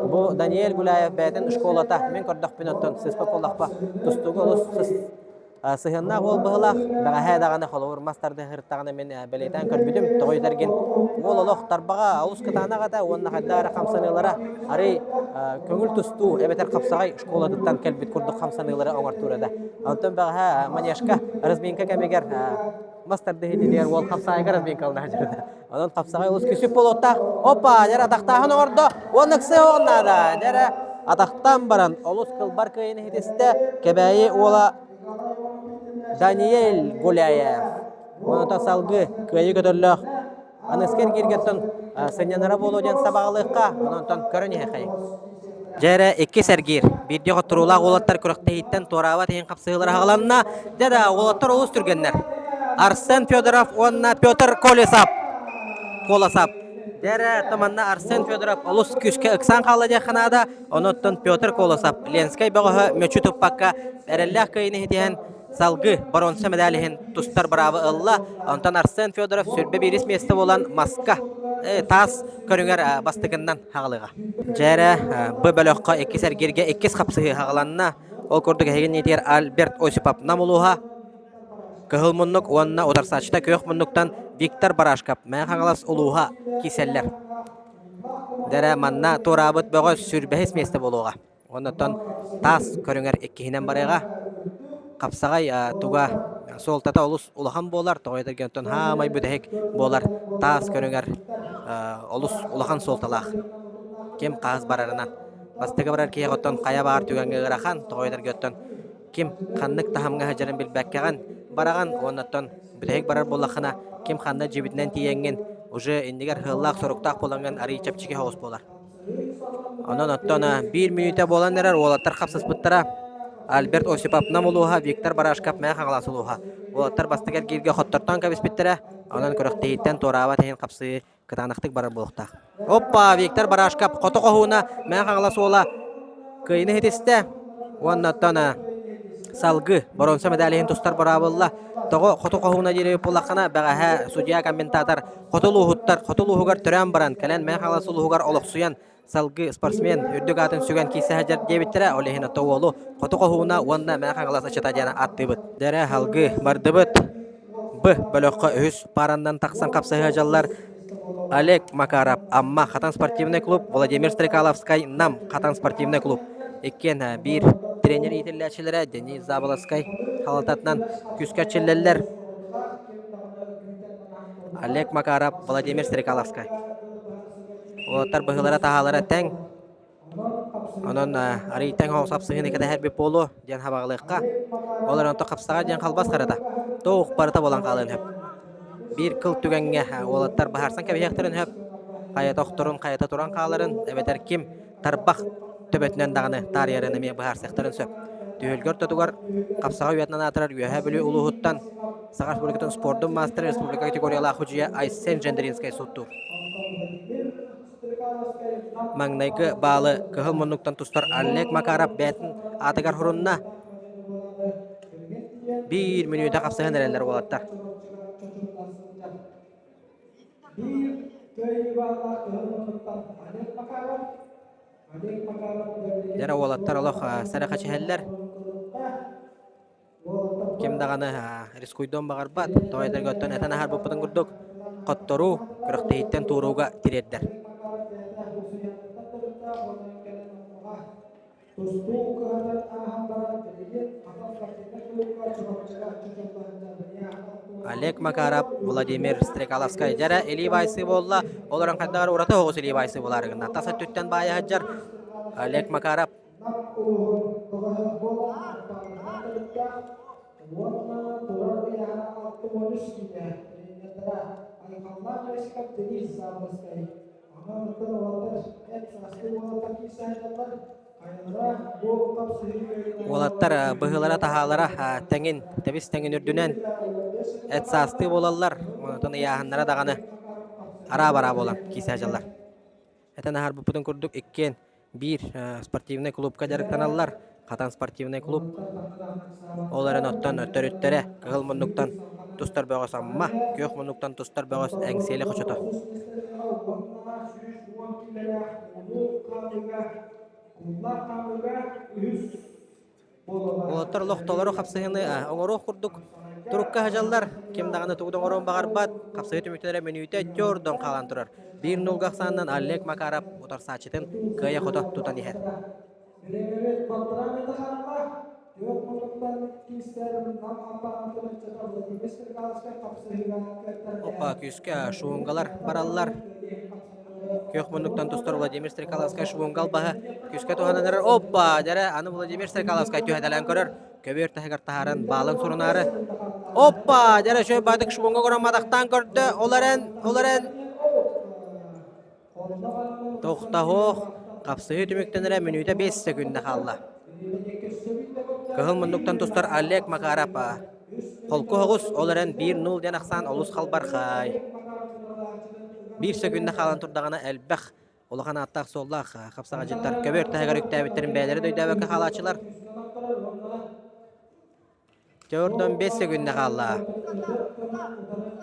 Бұ Даниэль Гуляев бәдін школата мен көрдіқ пен өттін сыспа қолақпа тұстуғы ұлыс сыхынна қол бұғылақ бәға әдағаны қолуыр мастарды ғырттағаны мен бәлейтен көрбідім тұғойдәрген ол олық тарбаға ұлыс кытағына қата онына қайдағары қамсанылары арый көңіл тұсту әбетер қапсағай школадыттан кәлбет күрді қамсанылары оңартурады. Антон бәға манешка разминка кәмегер мастарды хедилер ол қапсағайға разминка алына жүрді. Онын қапсағай ұлыс күсіп бол оттақ. Опа, дәрі атақтағын орды, онықсы оңнады. Дәрі атақтан баран ұлыс қылбар көйіні хедесті кәбәйі ола Даниэль Гуляев. Оны салғы көйі көтірліқ. Аныскен кергеттін сынянара болуден сабағылыққа, онын көріне қай. Жәрі 2 сәргер, бірде құттырулақ олаттар күріқті еттен торава тейін қапсығылар ағыланына, дәді олаттар олыс түргенлер. Арсен Федоров, онына Петр Колесап. Дәрі тұманна Арсен Федоров олыс күшке ұқсан қалы дәқанада, оныттын Петр Колесап. Ленскай бағығы мөчі тұппаққа әрілләқ көйіні хетеген салғы баронсы медаліхін тұстар бравы ұлла, онтан Арсен Федоров сүрбе берес месті болан маска тас көріңер бастығынан хағылыға. Жәрі бұ бөліққа 2 сәргерге 2 қапсығы хағыланына, ол көрдігі хеген етер Альберт Осипап намылуға, кығыл мұннық онына отырсачыта көк мұннықтан Виктор Барашкап мән хағылас ұлуға киселлер. Дәрі манна торабыт бұғы сүрбәхес месті болуға. Оннаттан тас көріңер 2-нен барыға. Қапсағай туға солтата олыс улахан болар, тоғайдырген түн хамай бүдәйік болар, тас көріңер олыс улахан солталақ. Кем қағыз барарынан. Бастығы барар кей ғоттан қая бағар түгенге ғырахан, тоғайдырген түн. Кем қаннық тахамға хажарын білбәккеған бараған, онаттан бүдәйік барар болақына, кем қанна жебітінен тиенген, уже ендігер ғыллақ сұрықтақ боланған арый чапчеге хоғыз болар. Онан оттан 1 минута болан әрер, олаттар қапсыз бұттара. Альберт Осипап намылуға, Виктор Барашкап мән қағыласылуға. Олаттар бастығар келге хоттартан кәбіс біттірі, онан көріқтейттен торава тәйін қапсы кытанықтық барар болуқтақ. Опа, Виктор Барашкап қоты қоғуына мән қағыласуыла көйіні хетесті. Оннаттан салғы боронса медалиhin тұстар барабылла. Тоғы қоты қоғуына дерей болақына бәғаға судья комментатор қотылуғығар түрән баран, кәлен мән қағыласылуғығар олықсуян салғы спортсмен үрдік атын сүген кейсі хәжар дебіттірі олейхіна тоғылу қоты қоғуына онна мән қағылас ашыта дияна атты бұд. Дәрі халғы барды бұд. Бұ бөліққа үз парандан тақсан қапсы хәжалар Олег Макаров, Амма Хатан спортивный клуб, Владимир Стрекаловскай, Нам Хатан спортивный клуб. Еккен бір тренер етіләшілері Денис Заболоскай халататынан күскәтшілелер Олег Макаров, Владимир Стрекаловскай. Олар бұғылара тағалара тәң. Онын арый тәң хоғсап сығын екеді әрбі болу ден хабағылыққа. Олар онты қапсаға ден қалбас қарада. Тоғық барыта болан қалын хөп. Bir kıl tügenge олаттар бағарсан кәбейектірін хөп. Қайата оқтырын, қайата тұран қаларын. Әбетер кем тарбақ төбетінен дағыны тарьерін әме бағарсақтырын сөп. Түйілгөр тұтығар қапсаға үйетінен атырар үйәе білі ұлығыттан. Сағаш бөлігітін спордың мастер республика категориялы құжия Айсен Жендеринскай сұтту. Маңнайғы балы кығыл мұнықтан тұстар Олег Макаров бәтін атығар хұрынна 1 минута қапсаған әрелер олаттар. Дәрі олаттар олық сәрі қачы әлілер. Кем дағаны рискуйдон бағар бат. Тоғайдар көттен әтін ағар бұппытын күрдік. коттору көрөктейттен туруга тиреддер. Олег Макаров, Владимир Стрекаловскай жара Эливайсы болла. Оларан кайдагар урата огус Эливайсы боларыгына. Таса түттен бая хаджар Олег Макаров. Олаттар быһылара таһалара тәңин тебис тәңин үрдүнен эт састы болалар. Онтон яһаннара даганы ара бара болан кисәҗаллар. Этен һәр бупытын күрдүк иккен бир спортивный клубка жарыктаналар. Катан спортивный клуб. Оларын оттан өттөрүттөрө кыл мундуктан тустар бөгөс амма көк мундуктан тустар бөгөс әңсели кочото. Олаттар лохтолору капсыгыны оңорук курдук. Турукка хажаллар ким даганы тугдан орон багарбат капсыгы түмүктөрө менүйтө жордон калан турар. 1-0 гаксандан Олег Макаров утарсачытын кыя хото тутан ихер. Опа күскә шуңгалар бараллар. Кök мундуктан тустар Владимир Стрекаловскай шуңгал баһа күскә тухананар. Опа жара аны Владимир Стрекаловскай төһәдәлән көрөр. Көбөр тәһәгәр таһаран балын сурунары. Опа жара шөй бадык шуңга горон мадактан көрдө. Оларын Тохтахох капсыгы түмүктенере минута 5 секундда калды. Кыл мундуктан тустар Олег Макаров колку хогус оларын 1-0 ден аксан олус халбархай. 1 секундда калан турдагана элбэх улахан аттак соллах капсага жеттер көбөр тәгәр үктәбиттерин бәйләре дөйдәбәккә халачылар. 4-5 секундда калды.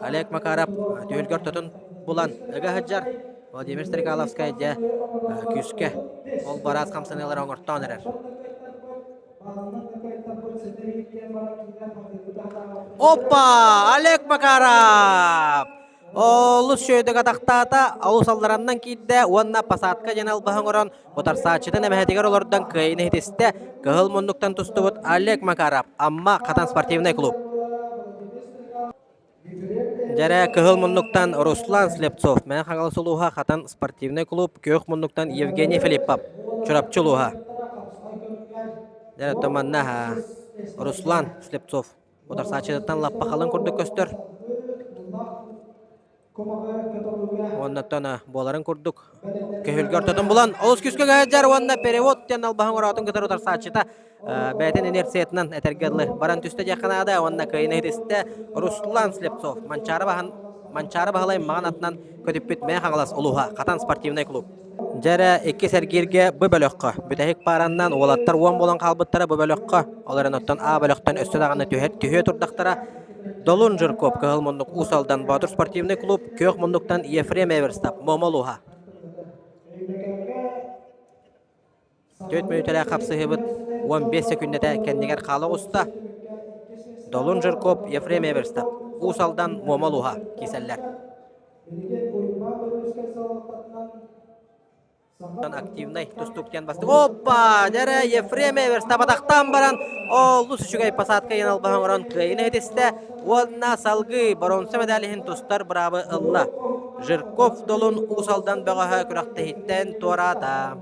Олег Макаров түлгөр тотун булан эге хаҗар Владимир Стрекаловскай да күскә ол барас камсаналар оңортан эрер. Опа! Олег Макаров! Олус шөйдөк атақтата, олус аллараннан кейді, онна пасатқа женал бағыңыран, отарсачытын әмәхетігер олардан кайыны хетесті, кығыл мұндықтан тұсты бұд Олег Макаров, амма Катан спортивный клуб. Жәрі кығыл мұндықтан Руслан Слепцов, мән қаңалы сұлуға Катан спортивный клуб, көк мұндықтан Евгений Филиппов, чұрапчылуға. Жәрі томанна Руслан Слепцов, отарсачытын лаппа қалын күрді көстір. Оннаттан боларын күрдік. Көхілгер тұтын бұлан. Олыс күске ғаджар, онна перевод тен албағын оратын күтір ұтар сачыта. Бәйтін инерциятынан әтергерлі. Баран түсті жақанада, онна кайын әйдесті Руслан Слепцов. Манчары бағылай маған атынан көтіп бүт мән қаңылас ұлуға. Катан спортивный клуб. Жәрі 2 сәргерге бұ бөліққа. Бүтәхік параннан олаттар 10 болан қалбыттары бұ бөліққа. Оларын оттан А бөліқтан өсті дағаны түйе тұрдақтара. Долун Жирков кығыл мұндық Усалдан Батыр спортивный клуб, көк мұндықтан Ефрем Эверстап, Момолуға. 4 минутелі қапсығы бұд 15 секундеті кәндегер қалы ұста. Долун Жирков, Ефрем Эверстап, Усалдан Момолуға кесәллер. Активный тустуктен басты. Опа! Жәрі Ефрем Эверстап атақтан баран. Олус үшігай пасатқа енал бағын оран кайыны хетесті. Онна салғы баронсы медалихин тустар бұрабы ылла. Жирков долун Усалдан бағаға күрақты хиттен торада.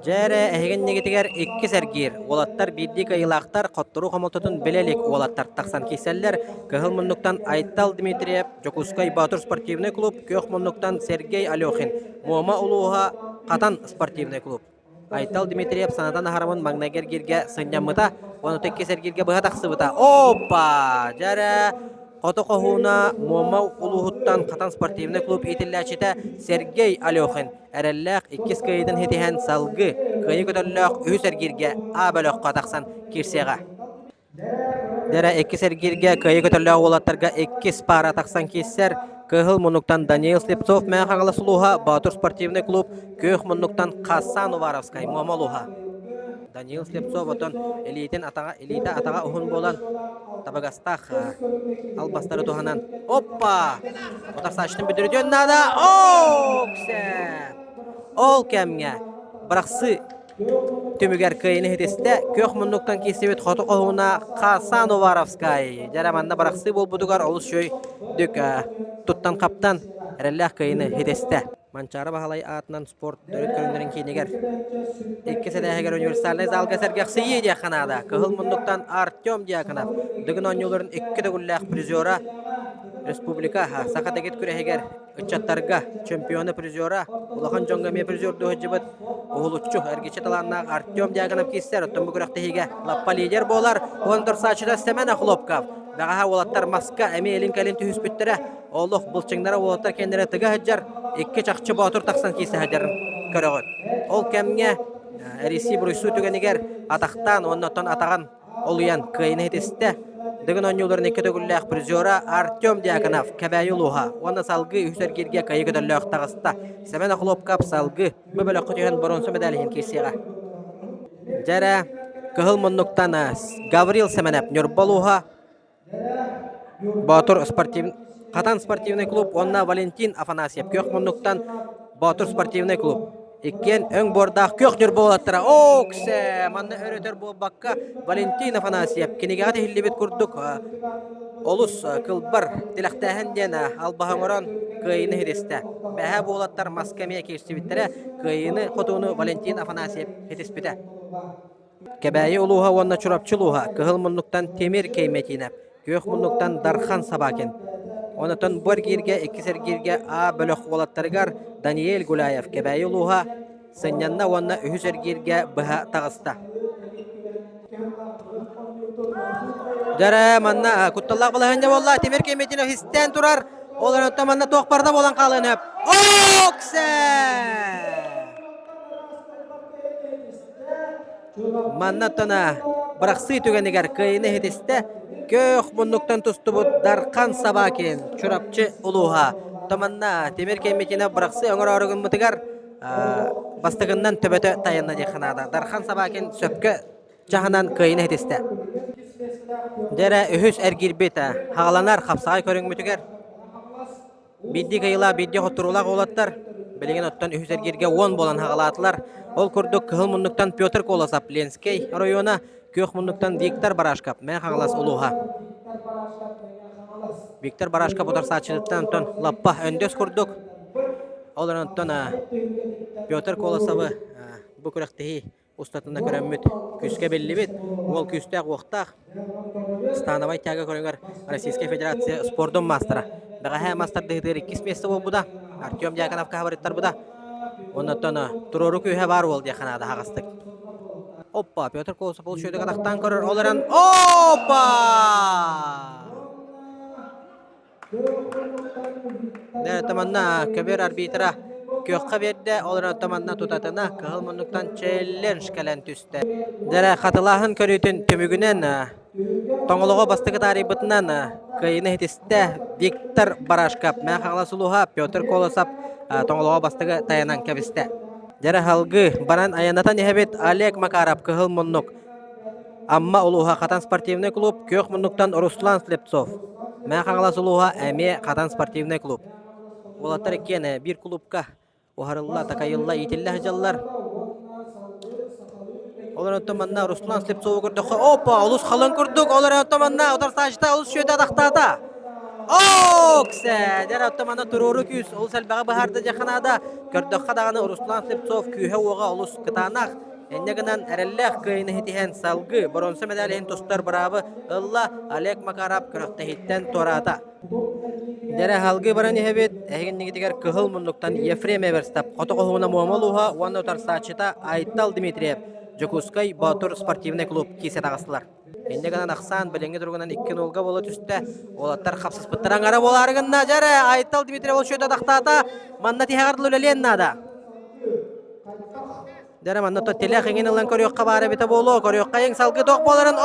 Жәрі әйген негетігер 2 сәргер. Олаттар бидді кайылақтар қоттыру қамылтытын білелік олаттар тақсан кесәллер. Кығыл мұндықтан Айтал Дмитриев, Жокускай Батыр спортивный клуб, көк мұндықтан Сергей Алехин, Мома Улуға Катан спортивный клуб. Айтал Дмитриев санатан ахарамын маңнагер герге сынjamыта, оны текке сәргерге бұға тақсыбыта. Опа! Жәрі қоты қоғуына Мома Улуғыттан Катан спортивный клуб етілләчеті Сергей Алехин. Әрәлләқ 2 кайыдын хетихән салғы, кайы көтәлләқ 3 сәргерге А-бөліққа тақсан кирсеға. Дәрі 2 сәргерге кайы көтәлләқ олаттарға 2 пара тақсан кессер, кығыл мұнықтан Даниил Слепцов мән қаңылы сұлуға Батыр спортивный клуб, көк мұнықтан Қасан Уваровскай, Момолуға. Даниил Слепцов отон элитен атаға ухун болан табагастах албастары туханан. Оппа! Отар сачтын бүдірден нада. Ол кәмге бірақсы түмігер кайыны хетесті көк мұндықтан кесебет қоты қоғуына Қасан Уваровскай. Жараманда бірақсы бол бұдығар олыс жөй дүк тұттан қаптан әрәлләқ кайыны хетесті. Манчары бағалай атынан спорт дөрет көріндерін кейінегер. Икки сәдәхегер универсальный залға сәргәқсі еді қанада. Кығыл мұндықтан Артем Дьяконов. Дүгін ойныларын икки дөгілләқ призера республика сақатагет күрәхегер үтчаттарға чемпионы призера улахан жоңгаме призер дөхжібіт оғылуччу әргече таланнақ Артем Дьяконов кейсер оттан бүкірәқтігеге лаппа лидер болар. Оғындыр сачыда Семена Хлопков. Бағаға олаттар маска әме елін кәлін түйіс бүттірі. Олық бұлчыңдары олаттар кендері тігі хәджар. Икки чақчы батыр тақсан кейсі хәджарын көріғыт. Ол кәмге әресі бұрыйсу түгенігер атақтан, оннаттан атаған олуян кайыны хетесті. Дығын ойныларын екі төгілләқ призера Артем Дьяконов кәбәйі ұлуға. Оны салғы үсергерге кайы көтілләқ тағыста. Семена Хлопкап салғы бүбілі құтыған бұрынсы медаліген кейсеға. Жәрі кығыл мұннықтан Гаврил Семенеп Нюрбалуға Қатан спортивный клуб, онна Валентин Афанасьев көк мұннықтан Батур спортивный клуб. Иккен өң бордақ көк жүр болаттыра. Кісі, манны өрөтер бол баққа Валентин Афанасьев. Кенегеға техілі бет күрдік. Олыс кылбар тіліқтәхін ден албағын оран күйіні хедесті. Бәхә болаттар маскамия кешсібіттері күйіні құтуыны Валентин Афанасьев хедеспіті. Кәбәйі ұлуға онна чұрапчылуға кығыл мұннықтан Темир Кейметинеп. Көк мұннықтан Дархан Сабакин. Онытын бір кирге, екісер кирге бөліқ олаттарығар Даниэль Гуляев кәбәйі ұлуға сынянна онна үхісер кирге бұға тағыста. Жәрі манна күтталлақ бұлағында болла Темир Кейметинев хистен тұрар. Олар өтті манна тоқпарда болан қалынып. Оксе! Манна тона бірақсы түгенігер күйіні хетесті көк мұндықтан тұсты бұд Дархан Сабакин чұрапчы ұлуға. Томанна Темир Кейметинев бірақсы өңір арығын мұтығар бастығынан төбеті тайынна деханада. Дархан Сабакин сөпкі жағынан күйіні хетесті. Дәрі үхіс әргірбет хағаланар қапсағай көрің мүтігер. Бидді кайыла, бидді құттырулақ олаттар. Білеген оттан үхіс әргірге 10 болан хағалатылар. Ол күрдік кығыл мұндықтан Петр Колосап Ленскей района, көк мұндықтан Виктор Барашкап мән қағалас ұлуға. Виктор Барашкап отар сатшылықтан оттан лаппа өндөс күрдік. Олар оттан Петр Колосавы бүкіріқтігі ұстатында көрәммет күске белі бет. Ол күстәқ оқтақ становай тәгі көріңер Российская Федерация спордың мастера. Баға мастер дегдер 2 месті ол бұда. Артем Дьяконов қабареттар бұда. Оннаттан тұрору күйе бар ол дияқанада хағыстық. Оппа, Петр Колосов ол шөйді қадақтан көрір. Оларан, оппа! Дәрі таманна көбер арбитра көққа берді. Оларан таманна тұтатына кығыл мұндықтан челленж кәлін түсті. Дәрі қатылағын көретін төмігінен тоңылығы бастығы тарибытынан күйіні хетесті Виктор Барашкап мән қағыласылуға Петр Колосов тоңылыға бастығы таянан кәбісті. Дәрі халғы баран аянатан ехебет Олег Макаров кығыл мұннық. Амма ұлуға Қатан спортивный клуб көк мұннықтан Руслан Слепцов. Мән қағыласылуға әме Қатан спортивный клуб. Олаттар екен бір клубқа оғарылла, тақайылла, етілі жаллар. Олар өттіманна Руслан Слепцовы көрдіқі. Опа, ұлыс қалын көрдік. Олар өттіманна ұтар сашыта ұлыс шөйді адақтада. Оксе! Дәрі өттіманна тұроры күйіс. Ол сәлбәғі бұхарды жақынада. Көрдіққа дағаны Руслан Слепцов күйі оға ұлыс қытанақ. Әннегінен әрелләқ күйіні хетіген салғы. Бұрынсы медаліген тұстар бұрабы ұлла Олег Макаров көріқті хеттен тората. Дәрі халғы баран ехебет, әйген негетігер кығыл мұндықтан Ефрем Эверстап. Қоты қоғуына мұамалуға, уанна ұтар сачыта Айтал Дмитриев. Жокускай Батур спортивный клуб кейсе тағыстылар. Әннегінен ақсан біліңге тұрғынан 2 нолға болы түсті. Олаттар қапсыз бұттыран ара боларығынна жәрі. Айтал Дмитриев ол шөйді дақтата. Манна тихағардылы өлелен нада. Дәрі манна тұт телек еңген ұлан көріоққа бары беті болу. Көріоққа ең салғы тоқ боларын.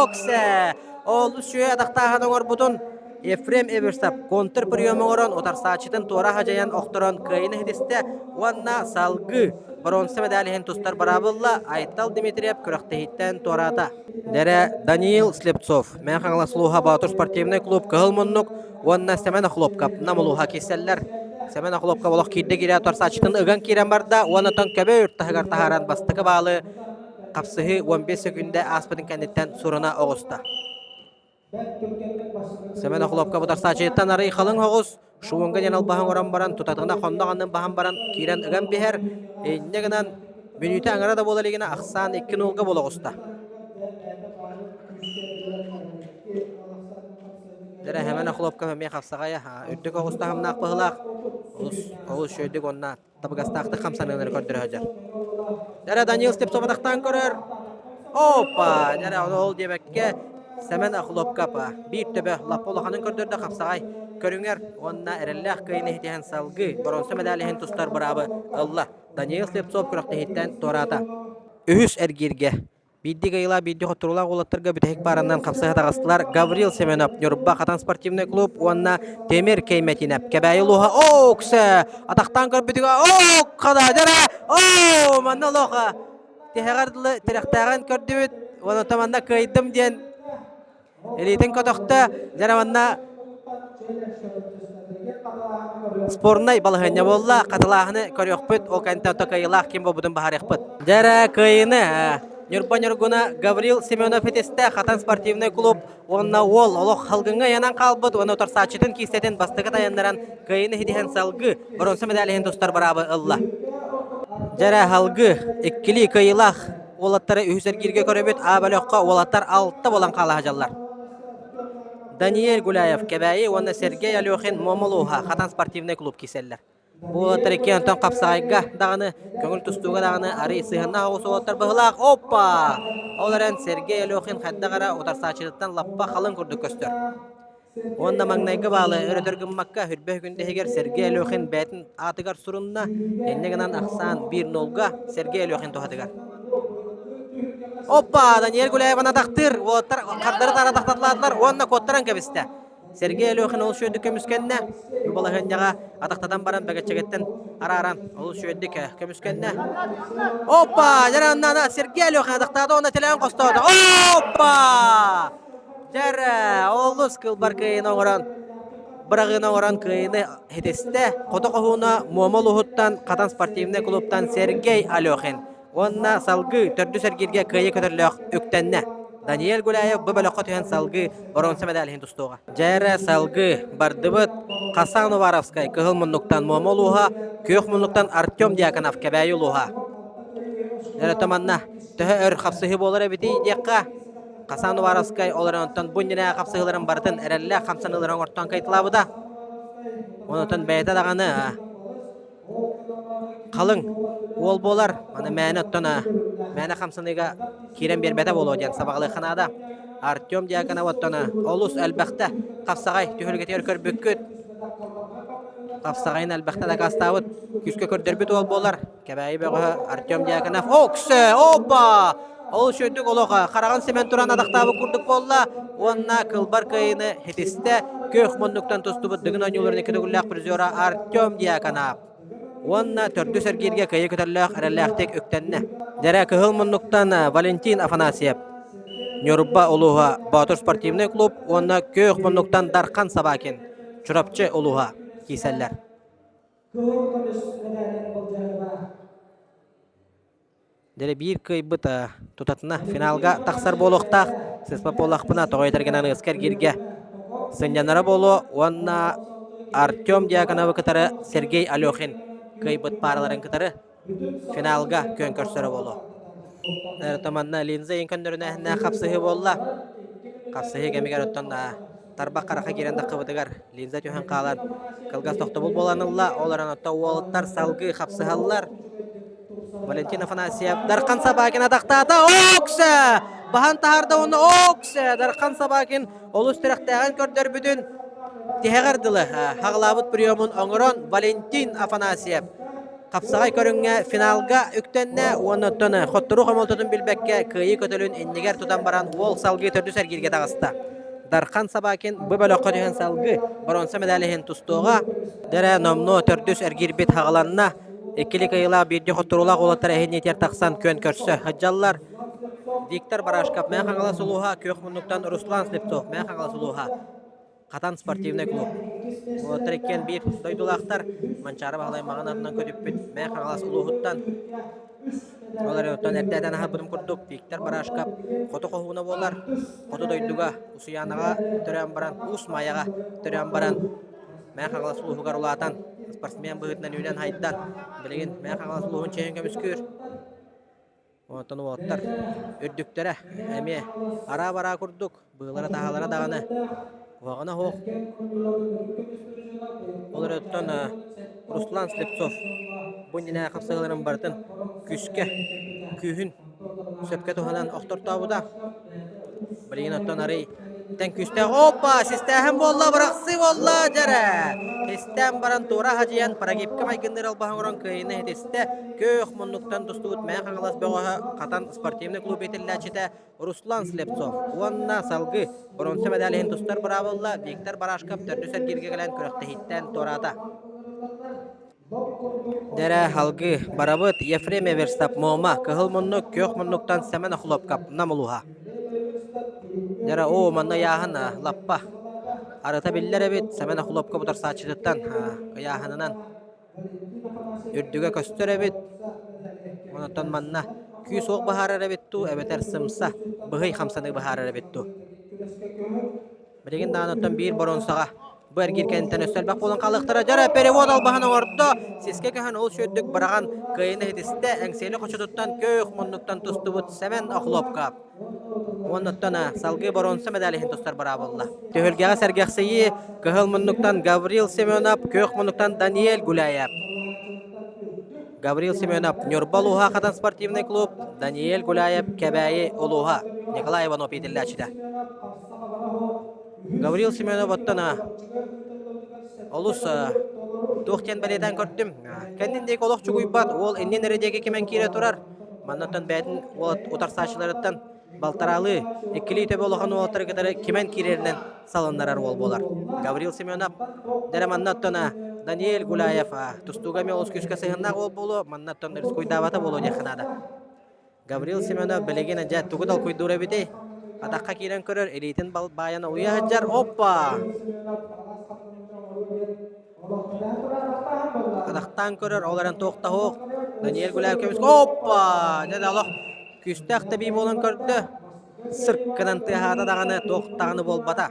Оксе! Ол шөй дақтағын оңыр бұтын Ефрем Эверстап контр приемоңорон отарсаачытын туора хажаян охторон кыйны хидисте уанна салгы бронза медалиһин тустар барабылла Айтал Дмитриев күрәхтәһиттән туарата. Дәре Даниил Слепцов, мен хаңласлуха Батур спортивный клуб кылмыннык уанна Семен Хлопкап намылуха киселләр. Семен Хлопкап олох кидде кире отарсаачытын ыган кирен барда уаннатан көбө үртәһәгәр таһаран бастыгы балы капсыһы 15 секундә аспытын кәннеттән сурына огыста. Семен Хлопка бутарсачыттан ары халың хоғыз, шуынға жанал баһан оран баран, тутатығына қондағанның баһан баран, кирен ыган бехер, негінен мүніті аңара да болалегіне ақсан 2 нолға бола ғыста. Дәрі Семен Хлопка мәме қапсағая, үрдік оғыста хамнақ бұғылақ, оғыз шөйдік онна табығастақты қамсанығыныр көрдірі өжер. Дәрі Даниил Слепцовадақтан көрір. Опа! Дәрі ол дебекке Семен Хлопкапа bir töbe lapolağının kördürde kapsağay körünger onna erellах kıyını hitihen salgı bronza medalihin tustar barabı Allah Daniil Slepcov küraktehitten torata ühüs ergirge biddi gayla biddi hoturulaq olattırga bütehik barandan kapsağay tağıstılar Gavril Semenov Nurba Katan Sportivный klub onna Temir Keymetinep kebayılığa oksa ataqtan körbütüge ok kada dere o manna loğa tehegardılı terektağın kördübüt onu tamanda kıydım diyen Eliten kotoqta jaramanna spornay balahanya bolla qatlahını köryoqput o kanta tokaylah kim bobudun baharıqput. Jara kıyını Nurba Nurguna Gavril Semenov eteste Katan Sportivный klub onna ol oloq halgınga yanan qalbut onu torsaçıtın kiseten bastığı tayandaran kıyını hidihen salgı bronza medalihin dostar barabı Allah. Jara halgı ikkili kıyılah olattara ühüser girge köröbüt abaloqqa olattar altta bolan qala hajallar. Daniel Gulayev kebayi ona Sergey Alyokhin Momoluha Katan Sportivный klub kiseller. Bu tarikki anton kapsağayga dağını köngül tustuğu dağını arı sığınna hoğusu otar bıhılaq. Hoppa! Olaran Sergey Alyokhin haddağara otarsaçılıktan lappa qalın kurduk köstür. Onda magnayga bağlı öretörgün makka hürbeh günde heger Sergey Alyokhin bätin atıgar surunna ennegenan aksan 1 nolga Sergey Alyokhin tohadıgar. Hoppa! Daniel Gulayev'ana taktır. Otar kadları tara taktatladılar. Onna kottaran kebiste. Sergey Alyokhin ol şöydük kömüskenne. Yubalahın yağa ataktadan baran begeçegetten araran ol şöydük kömüskenne. Hoppa! Jaranna Sergey Alyokhin ataktadı ona telefon kostodu. Hoppa! Jara olus kılbar kıyına oran. Bırağına oran kıyını hedeste. Kotokohuna Momoluhuttan Katan Sportivный klubtan Sergey Alyokhin. Onna salgı tördü sergirge kıyı kötürlük öktenne. Daniel Gulayev bu bölüqqa tühen salgı bronza medalihin tustuğa. Jara salgı bardıbıt Kasanovarovskay kıhılmınlıktan Momoluha, Köyükmünlüktan Artyom Diakonov kebayılığa. Jara tamanna tühe ör kapsıhı bolar ebiti diyekka. Kasanovarovskay olaranıttan bunyana kapsıhıların barıtın erelle kamsanıların ortadan kayıtılabı da. Onutun beyta dağını kalın ol bolar. Mana məni öttona, məni kamsanıga kiren bir bete bolu ojan sabaqlı xanada. Artyom Diakonov öttona, olus elbəxtə kapsağay tühülgeti örkör bükküt. Kapsağayın elbəxtə da kastavut, küskö kördürbüt ol bolar. Kebayi beğe Artyom Diakonov, okse, hoppa! Ol şöydük oloqa, qarağın semen turan adaqtabı kurduk bolla. Onna kılbar kıyını hetiste, Köyükmünlükten tustubut dıgın oynuların ikidugulaq prizora Artyom Diakonov. Onna tördü sergirge kıyı kötürlük erellektek öktenne. Dere kıhılmınlıktan Valentin Afanasyev. Nurba oluğa Batur Sportivный klub, onna Köyükmünlükten Darkan Sabakin. Çurapçı oluğa kiseller. Dere bir kıybıt tutatına finalga taksar boluqtaq. Sespa polaqpına toğaytargenan ıskar girge. Sınjanara bolu, onna Artyom Diakonov'u kıtarı Sergey Alyokhin. Kıybıt paraların kıtarı finalga könkörsörü bolu. Tamanna linza inkönörüne ne kapsıhı bolla. Kapsıhı gemigar ötten tarbaq qaraqa girende kıbıdıgar. Linza tühen qalan. Kılgas toqtabul bolanılla. Olaran otta oğultlar salgı kapsıhallar. Valentin Afanasyev Darkan Sabakin adaqtata oksa! Bahan taharda onu oksa! Darkan Sabakin olus tiraktağın kördür bütün tehegardılı. Hağlabıt priyomun onuron Valentin Afanasyev. Kapsağay körünge finalga öktenne onotunu xotturuq amoltutun bilbekke kıyı kötülün enniger tutan baran ol salgı tördü sergirge dağısta. Дархан Сабакин бу бөлөккө түһэн салгы бронза медалиһин тустууга дәрә номно төрдүс эргирбит хагаланна эккили кыйла бирди хотурулак улаттар эхинетер таксан көн көрсө хаджаллар Виктор Барашков мен хаңала сулуха көк мунуктан Руслан Слепцов мен хаңала сулуха Катан спортивный клуб. Вот трекен бир дойдулактар манчары баглай маган атынан көтүппүт мен хаңала сулухуттан олар оттан эрдәдән хабырым курдук Виктор Барашков фото кохуна болар фото дойдуга усуянага төрәм баран ус маяга төрәм баран мен хаңала сулухугар улатан спортсмен быгытнан үйден хайдан билеген мен хаңала сулухун чейин көмүскүр оттан оттар үрдүктөрө эми ара бара курдук быылара тахалара даганы вагана хох олар оттан Руслан Слепцов бундина капсыгаларын бартын күскө күйүн сөпкө туханан октортабуда билеген оттан арый тен күстө опа систем болла быраксы болла жара систем баран тура хажыян парагипке майгындыр албаһаңрон кыйны хетесте көөх муннуктан тустуут мен хаңалас бөгө Катан спортивный клуб этиллячите Руслан Слепцов уанна салгы бронза медалиһин тустар бравалла Виктор Барашков төрдүсөр кирге келен көрөктө хиттен тората Дәрә халгы барабыт Ефремов Верстап мома кыгыл муннук көөх муннуктан семен хлопкап намулуха Дәрә о манна яһана лаппа арата билләре бит семен хлопка бутар сачыттан яһанынан үрдүгө көстөрө бит онотон манна күй соқ бахарары битту эбетер сымса быгый хамсаны бахарары битту билеген данаттан бир боронсага бер киркентен өсөлбак болон калыктыра жара перевод албаһаны орто сиске кахан ол шөддүк бараган кыйны хитисте эңсели кочотуттан көөх муннуктан тустубут семен охлопка оннаттана салгы боронса медалиһин тустар бара болла төхөлгәгә сәргәхсәйи кыгыл муннуктан Гаврил Семенов көөх муннуктан Даниэль Гуляев Гаврил Семенов Нюрбалуха Катан спортивный клуб Даниэль Гуляев Кәбәйи Улуха Николай Иванов ителләчидә Гаврил Семенов оттана олус тохтен беледен көрдүм. Кендиндек олох чугуйбат, ол эннен эредеге кемен кире турар. Маннаттан бәдин ол утарсачыларыттан балтаралы эккили төбө олохан олоттар кедере кемен киреринен салындарар ол болар. Гаврил Семенов дере маннаттана Даниэль Гуляев тустуга ме олус күскө сыгыннак ол болу, маннаттан дөрүс куйдабата болу деханада. Гаврил Семенов белеген жа тугудал куйдура бите. Атакка кирен көрөр элитин баяна уя хаджар оппа. Атактан көрөр оларын тоқта хоқ. Даниэль Гуляев көмүс оппа. Деде алох күстәк таби болон көрдү. Сырккынан тыхада даганы тоқтаганы болбата.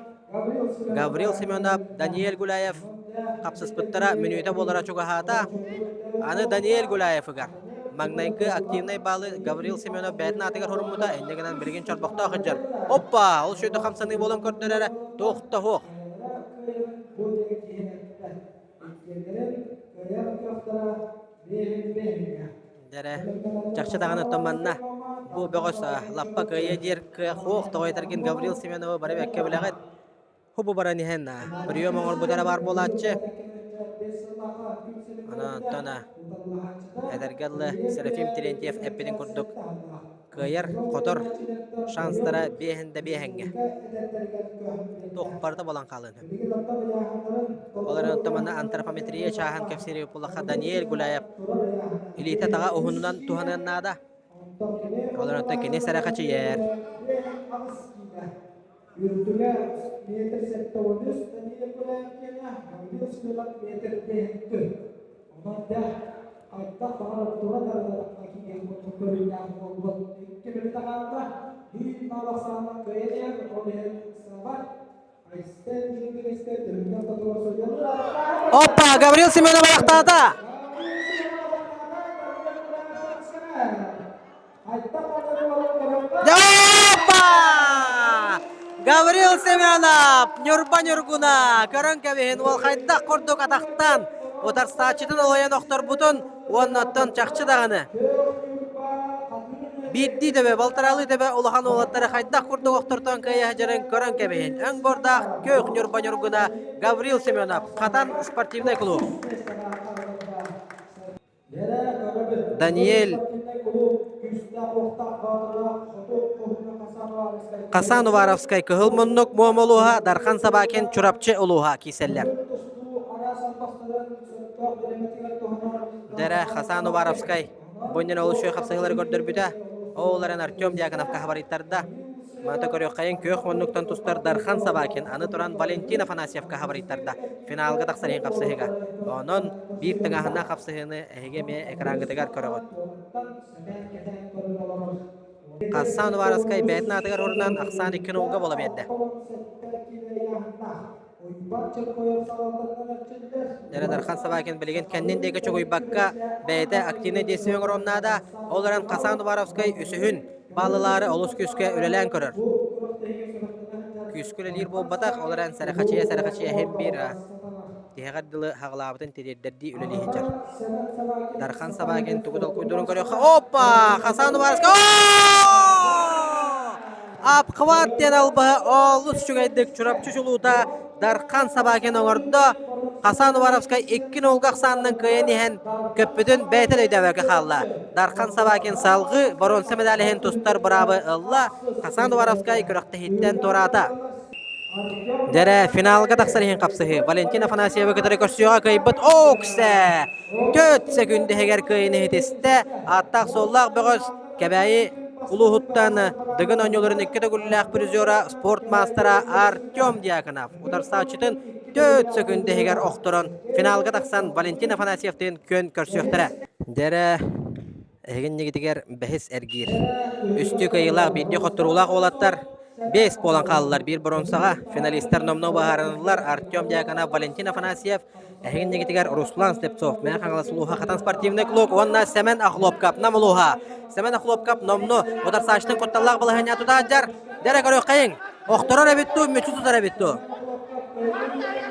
Гаврил Семенов, Даниэль Гуляев капсыз пыттара мүнүйтө болара чугахата. Аны Даниэль Гуляевга Магнайкы активный балы Гаврил Семенов бәдін атыгар хорумута эндегенен билген чарбақта ахыджар. Оппа! Ол шөйді қамсаны болын көрділері тоқта хоқ. Дәрі жақшы дағаны томанна бұл бөғыс лаппа көйе дер хоқ тағайтарген Гаврил Семенов бары бәкке біләғыд. Хубу бара нихен прием оңыр бұдары бар болатшы. Ана Эдергаллы Серафим Терентьев эппедин курдук. Кыйыр котор шанстара бехенде бехенге. Тоқпарда болан қалын. Оларын тамана антропометрия чахан кефсери пулаха Даниэль Гуляев. Илита тага ohunundan tuhanan nada. Оларын та кене сарақачы ер. Yürütüle metre sette olmuş, Daniel Gulaev'e metre değildi. Ondan da ayda para turada lagi yang berkuliah membuat keberitakanlah di bawah sana kayaknya oleh sahabat. Опа, Гаврил Семенов аяқтады. Опа! Гаврил Семенов, Нюрба-Нюргуна, көрін кәбейін ол қайдақ құрдық атақтан. Отар стачытын олайын оқтар бұтын, оннаттан чақчы дағыны. Бидді дебе, балтаралы дебе, олахан олаттары қайдақ құрдық оқтартан кәйе жарын көрін кәбейін. Өң бордақ, көк Нюрба-Нюргуна, Гаврил Семенов, Катан спортивный клуб. Даниэль Hasan Uvarovskay kıhıl munnuk muamuluha Darhan Sabaken çurapçı uluha kiseller. Dere Hasan Uvarovskay bunun oluşuyor kapsayıları gördür büte. Oğulların Artyom Diakonovka habarıytlarda. Mata Koryokkayın kök munnuktan tustar Darhan Sabaken anı turan Valentin Afanasyevka habarıytlarda. Finalga taksarıyın kapsayıga. Onun bir tığahına kapsayını ehegeme ekranga tegar koragot. Hasan Uvarovskay betna tegar orundan aksan 2 olga bola bedde. Dere Darhan Sabaken bilgen kendindeki çok uybakka beyte aktivne desiyon orunada olaran Hasan Uvarovskay üsühün balıları olus küske ürelen körür. Küskülelir bu batak olaran sarakaçıya hem bir diğerdilı hağlabıtın tedirderdi üleli hicar. Darhan Sabaken tuğudal kuydurun körüyor. Hoppa! Hasan Uvarovskay! Apkıvat den albığı olus çügeydik çurapçı çuluğda Darhan Sabaken oğurdu. Hasan Uvarovskay 2 olgaq sanının kıyenihen köpüdün beytel öydeveki xalla. Darhan Sabaken salgı baronsa medalihen tustar bravo Allah. Hasan Uvarovskay kürakta hitten torata. Dere finalga taksarihin kapsıhı. Valentin Afanasyev'e kadar koşuyor kaybıt. Okse! 4 sekündü heger kıyını hitiste. Attaq sollaq böğüz. Kebeyi Uluhuttan dıgın oyuncuların 2 de güllük prizora sport mastera Artyom Diakonov. Utar saçıtın 4 sekünde heger oktoron. Finalga taksan Valentin Afanasyev'den kön körsüyöktara. Dere Egen negitiger behis ergir. Üstü kıyılaq video xoturulaq olattar. 5 bolan qallılar bir bronsaga. Finalistler nomno baharanırlar. Artyom Diakonov, Valentin Afanasyev. Egen negitiger Ruslan Steptsov. Men qangalasuluha Katan Sportivny klub. Onna Semen Akhlopkap namuluha. Semen Akhlopkap nomno. Otar saçtın kottallaq balahanya tutajar. Dere görüyor kayın. Oktoror ebittu, meçu tutar ebittu.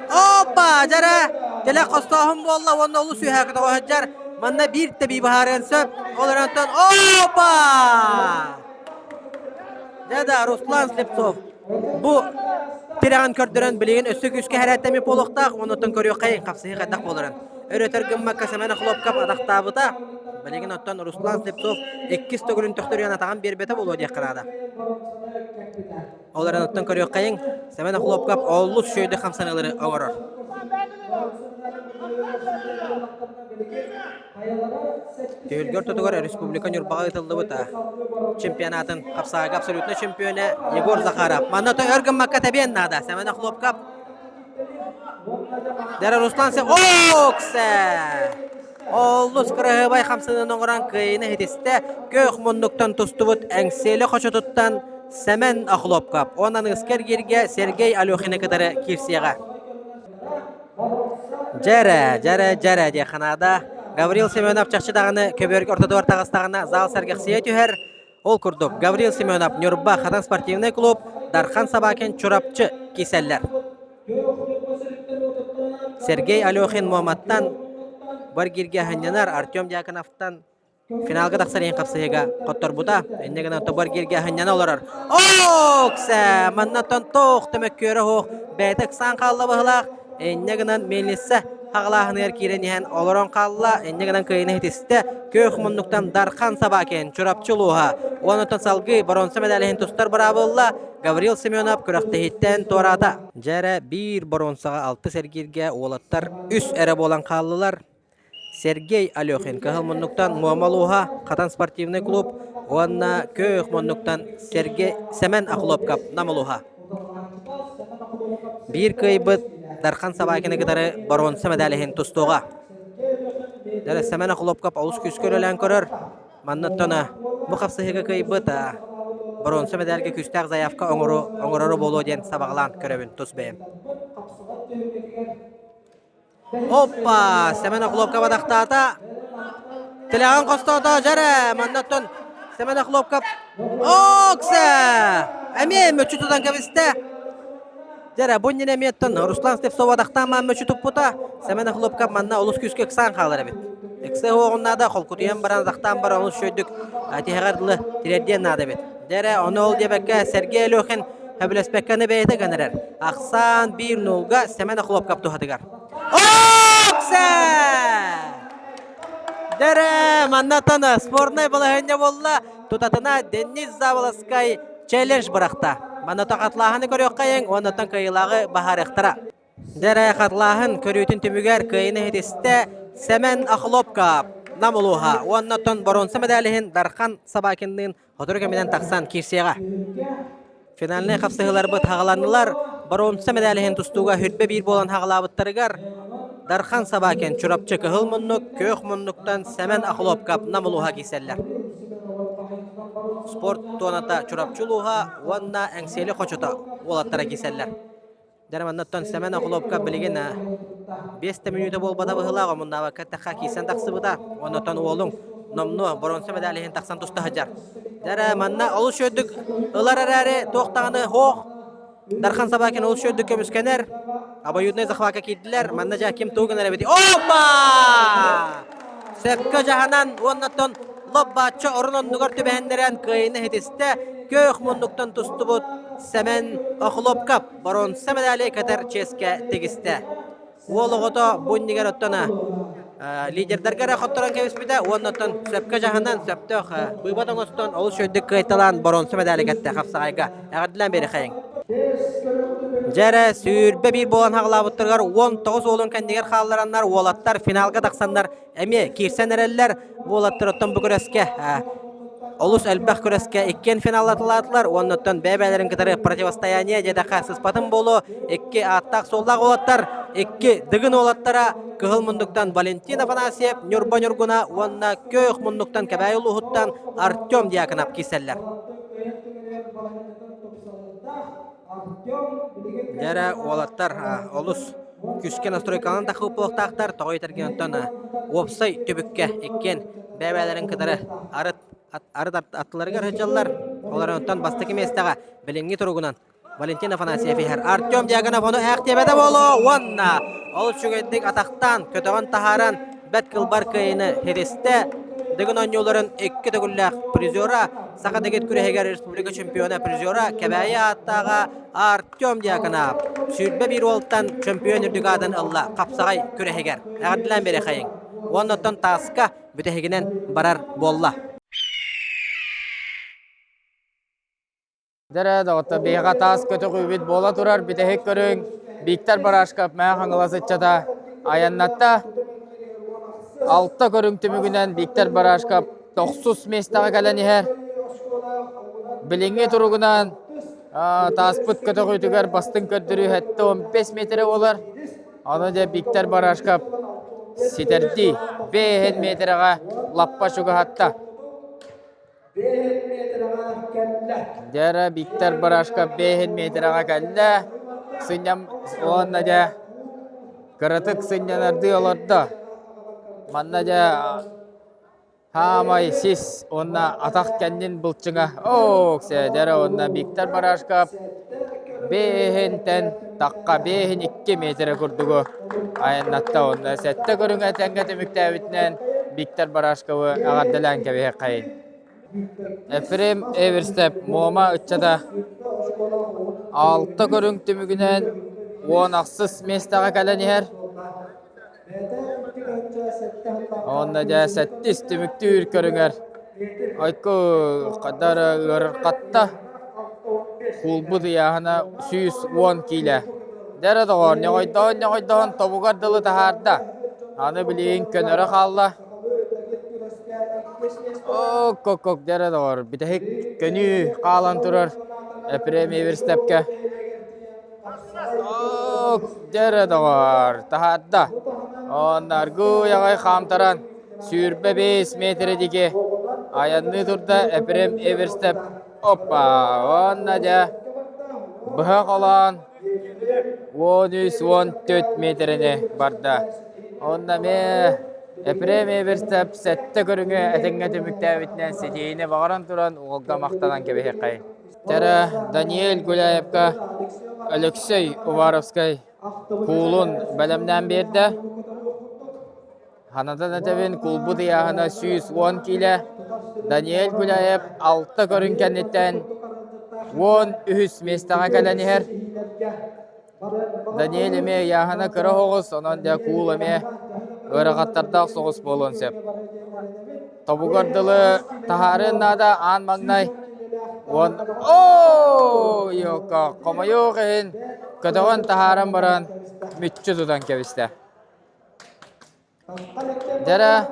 Hoppa jara. Tele qostahım bolla onna ulu suya hakda ohajar. Manna bir tabi baharan söp. Olarantan hoppa! Dada Ruslan Steptsov. Bu Tiran kördüren bilgin ösük üskü herettemi poluqtaq, onutun körüyor kayın kapsığı qaddaq boluran. Öreter gımmakka Semen Akhlopkap adaqtabıta. Bilgin ottan Ruslan Steptsov 2 stogülün töktürüyen atağın bir bete bolu diye qırada. Olaran ottan körüyor kayın Semen Akhlopkap oğlus şöyde kamsanıları oğurur. Tüylgör tutugar Respublikan Yurbağı ıtıldı bıta. Çempionatın kapsağı absolutna çempiyonu Yegor Zakharov. Mannato örgün makka tabiyen nada. Semen Akhlopkap. Dere Ruslan Sev. Okse! Oğlus kırıhıbay kamsının oğuran kıyını hitiste. Gök munduktan tustubut engseli koşututtan Semen Akhlopkap. Ondan ısker girge Sergey Alyokhin'e kadar kirsiyaga. Jere diye kanada. Gavril Semyonov çakçı dağını köbörük ortada var tağıstağına zal sergeksiye tüher. Ol kurduk. Gavril Semyonov Nürba Katan Sportivny klub. Darhan Sabaken çorapçı kiseller. Sergey Alyokhin Muhammad'dan bar girge hanyanar Artyom Diakonov'tan finalga taqsarın kapsayıga qottor buta. Ennegana tobar girge hanyana olarar. Okse! Mannatan toq temek köre hoq. Betek san qallı bıhlaq. Ennegana melisse Hağlahını erkirenihen oloron qalla, ennegedan kıyını hitiste, kök munduktan Darhan Sabaken, çorapçılığa, onuntan salgı, baronsa medalihin tustar bravolla, Gavril Semyonov kürakta hitten torata. Jere bir baronsaga 6 sergirge oğlattar, üs ere bolan qallılar, Sergey Alyokhin, kahıl munduktan muamaluha, Katan Sportivny klub, onna kök munduktan Semen Akhlopkap namaluha. Bir kıybıt, Darhan Sabaken'e gitarı baronsa medalihin tustuğa. Dere Semen Akhlopkap olus küskörölen körür. Mannattona bu kapsıhıga kıybıta. Baronsa medalga küstaq zayafka oңororo bolu den sabaglan köröbün tusbeyim. Hoppa! Semen Akhlopkap adaqtata. Tilagan qostota jere. Mannatton Semen Akhlopkap. Okse! Emin möçü tutan kaviste. Jere bunun emiyettin Ruslan Steptsov adaqtan man möçü tupputa. Semen Akhlopkap manna ulus küskö ksan qalır bit. Ekse oğunnada kolkutuyan baran adaqtan bar ulus şöydük. Atihagardılı tireddiyen nada bit. Jere onu ol debekke Sergey Alyokhin Habilespekkanı beyte ganarar. Aksan 1-0'ga Semen Akhlopkap tuhadigar. Okse! Dere mannatana spornay balahanya bolla тутатына Денис Заволоскай челлендж бырақта. Мана тақатлағаны көрек қайын, оннаттан кайылағы бағарықтыра. Дәрі қатлағын көретін түмігер кайыны хетесті Семен Ахлопка намылуға. Оннаттан боронсы медаліхін Дархан Сабакинның хотыр көмеден тақсан кирсеға. Финаліне қапсығылар бұд хағаланылар, боронсы медаліхін тұстуға хүрбе бір болан хағалабыттарығар. Дархан Сабакин чурапчы кығыл мұннық, көк мұннықтан Семен Ахлопка намылуға кейселлер. Спорт тоната чурапчылуға, онна әңселі қочыта олаттара кейселлер. Дәрманнаттан Семен Ахлопка білеген 5 минуты бол бада бұғылаға мұнна вақаттақа кейсен тақсы бұда. Оннаттан олың номну боронсы медаліхін тақсан тұсты хажар. Дәрманна олы шөдік ұлар әрәрі тоқтағаны хоқ. Дархан Сабакин олы шөдік көміскенер. Абайудный захвака кейділер. Манна жа кем туғын әрәбеті. Опа! Сөккі жағанан оннаттан лоббатчы орынын нүгір түбәндерен күйіні хетесті көк мұндықтан тұсты бұд Семен Ахлопкап боронсы медалі кәтір ческе тегісті. Ол ұғыты бұндегер оттана лидердергер ақтыран кәвіспеді, оннаттан сөпкі жағанан сөптіқ бұйбатың ұстан ол шөйдік кайталан боронсы медалі кәтті қапсағайға. Әғаділен бері қайын. Жәрі сүйірбе бір болан хағылабыттырғар 19 олын кәндегер қалаларанлар, олаттар финалға тақсандар, әме керсен әрелілер, олаттар оттан бұл көреске, олыс әлбәқ көреске еккен финалатылатылар, оннаттан бәбәлерін кітары противостояние жедақа сыспатын болу, екке аттақ соллақ олаттар, екке дығын олаттара, кығыл мұндықтан Валентин Афанасьев, Нюрба-Нюргуна, онна көйіқ мұндықтан кәбәйіл ұхыттан Артем диякынап кеселлер. Дәрі олаттар олыс күскен астройкалан тақып болықтақтар тоғай тәргенеттен опсай түбікке еккен бәбәлерін кідірі арыт аттыларығар хыджалар. Оларынықтан бастықы местаға біліңгі тұрғынан Валентин Афанасьев ехер. Артем диагынап оны әқтебеді болу. Онна олыс жүгендік атақтан көтіған тахаран бәт қылбар кайыны хересті. Дегін ойныларын 2 төгілләқ призера, сақа дегет күрегер республика чемпионы призера кәбәйі аттаға Артем диакынап. Сүрбе бір олттан чемпион үрдігадын ұлла қапсағай күрегер. Әғаділен бері қайын. Оннаттан тасқа бүтәхегінен барар болла. Дәрі дағытта бейға тас көті қүйбет бола тұрар бүтәхек көрің. Биктар барашқап мәң қаңыласы чата аяннатта. Алtta көрің түмігінен Биктар барашқап 90 местаға кәләні әр. Біліңе тұрғынан таспыт көті қөйтігер бастың көрдірі әтті 15 метрі олар. Аны де Биктар барашқап сетерді 5 метріға лаппа шуға хатта. Дәрі Биктар барашқап 5 метріға кәлі. Сыням оғанна де қырытық сынянарды оларда. Манна жа хамай сис онна атақ кәнден бұлчыңа. Оксе, дәрі онна Биктар барашқап бейхентен таққа бейхен 2 метрі күрдігі айыннатта онна. Сәтті көрің әтәңгі түмікті әвітінен Биктар барашқабы ағаддылан кәбе қайын. Эфрем Эверстеп мома ұтчада 6 көрің түмігінен 10 ақсыз местаға кәләні әр. Онда жа 7 түміктүр көріңер. Айко қадары ұрқатта құлбы дияғына 110 келі. Дәрі доғыр, неғойдауын тобуғардылы тахарда. Аны білейін көнірі қалла. Көк, дәрі доғыр. Бітәхек көні қалан тұрар. Эпрем Эверстепке. Дәрі доғыр, тахарда. Onlar güyağay xamtaran sürbe 5 metre dike ayanını turda Eprem Everstep hoppa onna ja bıhak olan 114 metrene barda onna me Eprem Everstep sette görünge etenge tümüktäbitnen seteyine bağıran turan oğulga maqtadan kebe qay. Tara Daniel Gulayevka Alexey Uvarovskay kulun bölümden berdi. Hanadan ötebin kulbu diyahına 110 kile. Daniel Gulayev 6 görünkennetten 13 mestağa kalani her. Daniel eme yahına kıra hoğuz, onan da kul eme ırağattarda soğuz bolun sep. Тобугардылы тахарын нада ан магнай. Вон о йока комайо ген көтөгөн тахарын баран мүтчү тудан кебисте. Дера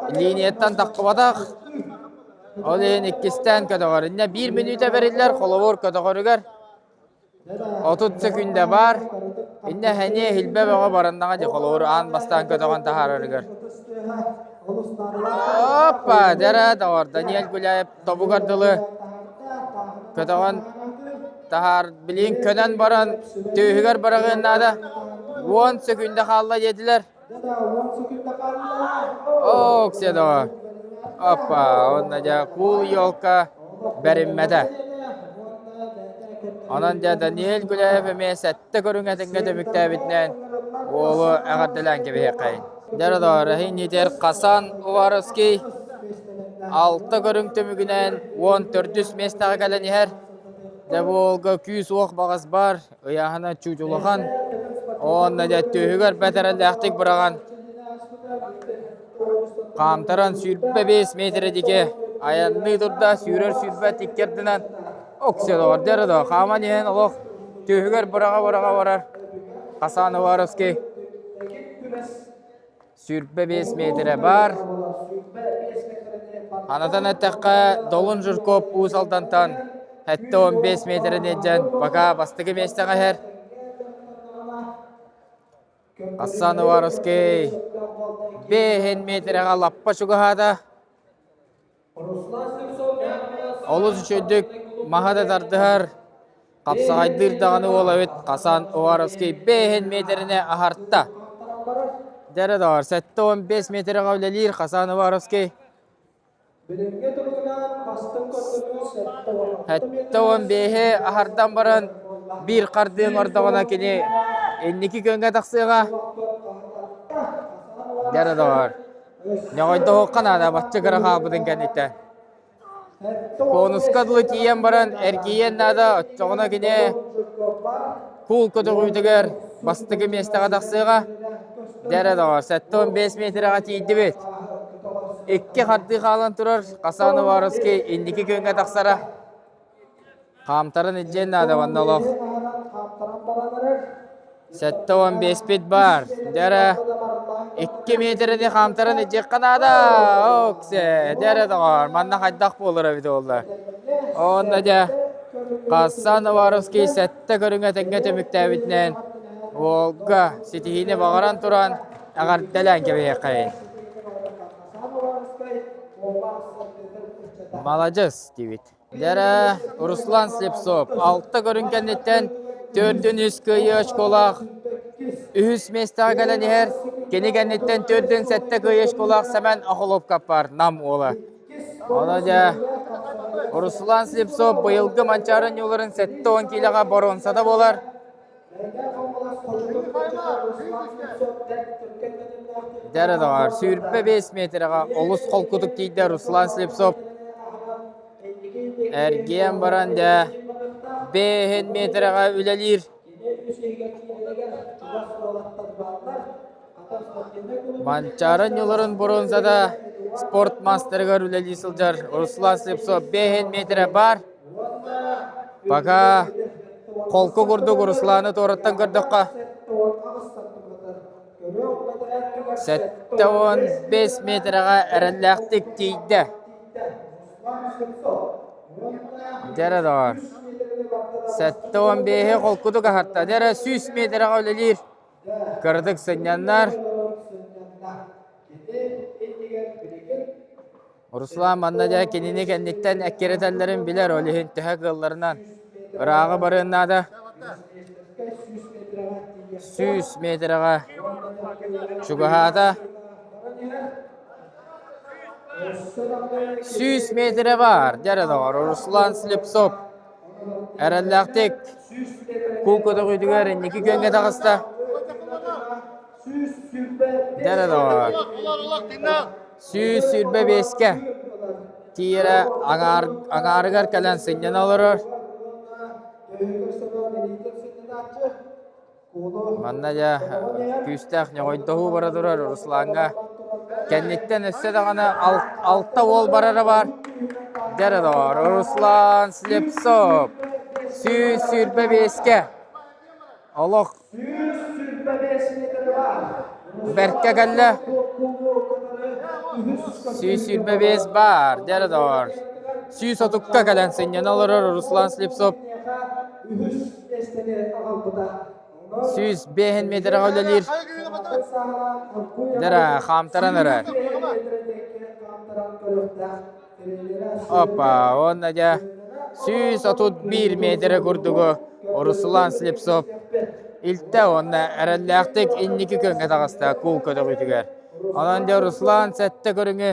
линияттан таққыбадақ. Ол ең иккістен көтөгөр. Инне 1 минута берилер, қоловор көтөгөрүгер. 30 секунда бар. Инне хәне хилбе бага барандаға де қоловор ан бастан көтөгөн тахарырыгер. Опа, дера дауар. Даниэль Гуляев тобугардылы көтөгөн тахар билин көнен баран түйігер барағын нада 10 секунда қалла еділер. О, кседо. Опа, онна жа кул елка бәріммәді. Онан жа Даниэль Гуляев әме сәтті көріңетіңге төмікті әбітінен олы әғардылан кебе қайын. Дәрді рахин етер Қасан Уваровский 6 көрің төмігінен 14 местағы кәлін ехер. Дәбі олғы күйіс оқ бағыз бар, ұяғына чүжулыған. Онна жа түйігер бәтәрәлі әқтік бұраған. Қамтаран сүйірбі 5 метрі деке. Аянны тұрда сүйрер сүйірбі теккердінен. Окседі бар, дәрді. Қаман ehen олық түйігер бұраға барар. Қасан Уваровский. Сүйірбі 5 метрі бар. Анатан әттәққа долын жүр көп ұсалтантан. Әтті 15 метрі неджен. Бақа бастығы местіға әр. Қасан Уваровский 5 метріға лаппа шуғағада. Олыз үшөйдік мағада тардығар. Қапсағайдыр дағаны олаует Қасан Уваровский 5 метріне ағартта. Дәрі дағар, сәтті 15 метріға өлелер Қасан Уваровский. Әтті 15-і ағардан баран бір қардың ордағына кене 52 көнге тақсыға. Дәрі дағар. Неғойды хоққан ада батчы қыраға бұдың кәнетті. Конускадылы тиен баран әргейен ада отчоғына кене кул көті қүйдігер бастығы местіға тақсыға. Дәрі дағар. Сәтті 15 метріға тейді бет. 2 қарды қалан тұрар Қасан Уваровский 52 көнге тақсара. Қамтарын үджен ада вандалық. Сәтті 15 бет бар. Дәрі 2 метріне қамтарын үджек қанада. Оксе, дәрі дағар. Манна қайдақ болыр әбіді олар. Онда жа Қасан Уваровский сәтті көріңе тәңге төмікті әбітінен Волга сетихіне бағаран тұран ағар дәлән кебе қайын. Малажыз, Девид. Дәрі Руслан Слепцов. 6 көрінгендеттен 4-ін үскі еш қолақ. Үхіс местағы кәлін ехер. Кенегендеттен 4-ін сәтті көйеш қолақ сәмен ақылып каппар. Нам олы. Оны да Руслан Слепцов бұйылғы манчарын елерін сәтті 10 келіға боронсада болар. Дәрі дағар. Сүйірпі 5 метріға олыс қол күдік дейді Руслан Слепцов. Әрген баранда 5 метріға үлелер. Манчарын елерін боронсада спорт мастергар үлелі сылжар. Руслан Слепцов 5 метрі бар. Бақа қолқы күрдік Русланы торыттан көрдіққа. Сәтті 15 метріға әрілләқтік дейді. Дәрі дағар. Сәтті 15-і қолқыдық ағартта. Дәрі 100 метріға өлелер. Кірдік сынянлар. Руслан маннада кеніне кәннеттен әккеретәлерін білер олеген түхі қылларынан. Ұрағы барыннада 100 метріға шуғағада. 100 метрі бар. Дәрі дағар. Руслан Слепцов. Әрәлләқтік. Кул көді қүйдігер 2 көнге тағыста. Дәрі дағар. 100 сүрбе 5-ке. Тиері аңарығар кәлін сынен алырыр. Манна жа күстәқ не қойдығы бара тұрар Русланға. Кеннеттен өссе дағаны алтта ол барары бар. Дәрі дор, Руслан Слепцов. Сүй сүрбе беске. Олық. Берке кәлі. Сүй сүрбе бес бар. Дәрі дор. Сүй сотукка кәлін сенен олырыр Руслан Слепцов. Сүйіз бейін метрі ғөлелер. Дәрі қамтыран ұрар. Опа, онна да сүйіз 31 метрі күрдігі Руслан Слепцов. Илтті онна әрәлләқтік иннекі көнге тағыста кул көді күтігер. Онан да Руслан сәтті көріңі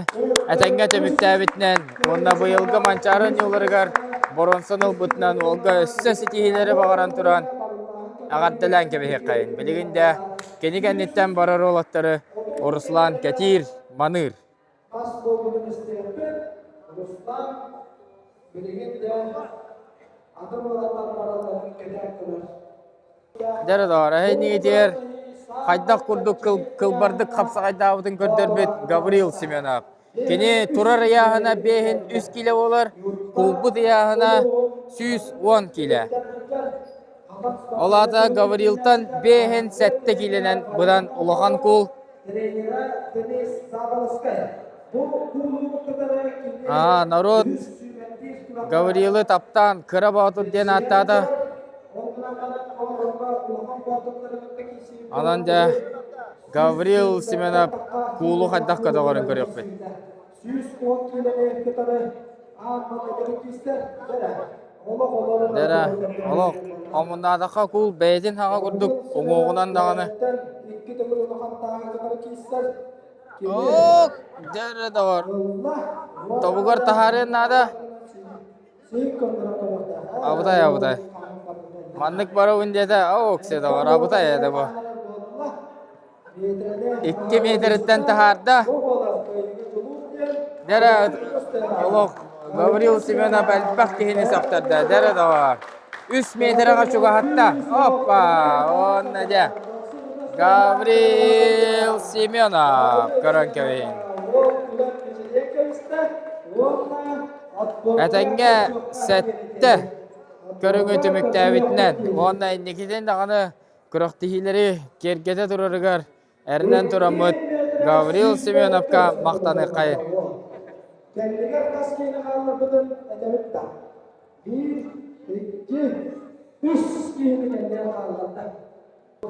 әтәңге төмікті әбітінен. Онна бұйылғы манчарын юлырығар. Боронсын ұлбытынан олға өссі сетихилері бағаран тұран. Ағаттылан кебе қайын. Білігінде кені кәнеттен барар олаттары Руслан Кәтир Маныр. Дәрі дауыр, әйні етер. Қайдақ күрдік қылбардық қапса қайдағытын көрдер бет Гаврил Семенов. Кені тұрар яғына бейін 3 келі олар, құлбыт яғына 110 келі. Олата Гаврилтан бейін сәтті келінен бұдан ұлыған құл. Народ Гаврилы таптан кыра батыр ден аттады. Анан да Гаврил Семенов кулу қайдақ катағарын көрек бет. Дәрі, олық, омындадаққа кул бәйден хаға күрдік, оңоғынан дағаны. Оқ, дәрі дағыр. Тобығар тахарен нада? Абытай. Мандық бары өндеді, оқсы дағыр, абытай еді бұл. 2 метрден тахарда. Дәрі, олық, Гаврил Семенов әлбәқ кейіні сақтарды. Дәрі дағыр. 3 метрға шуға хатта. Опа, онна де. Гаврил Семенов көрін көвейін. Әтәңге сәтті көріңі түмікті әбітінен. Онна иннекеден дағаны күріқтігілері кергеде тұрырығар. Әрінен тұрамыд Гаврил Семеновқа мақтаны қайын. Kendine kas kıyını ağırladın edemekte. 1, 2, 3 kıyını kendine ağırladın.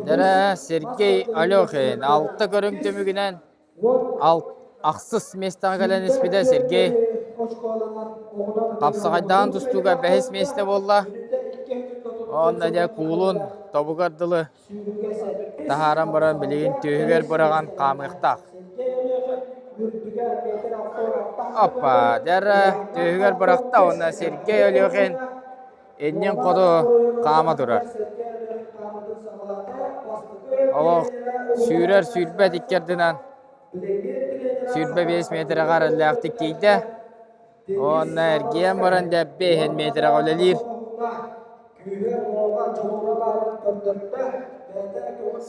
Дәрі Сергей Алёхин. 6 көрің төмігінен ақсыз местаға кәлін іспеді Сергей. Қапсағайдан тұстуға бәхес месті болла. Онда да кулун тобугардылы. Тахаран баран білеген түйігер бұраған қамықтақ. Опа, дәрі түйігер бұрақта. Онда Сергей Алёхин еннен қоды қама тұрар. Олық сүйрер сүйрбе диккердінен. Сүйрбе 5 метрі қарыллақтық кейді. Онна әргейен баран да 5 метрі қолелер.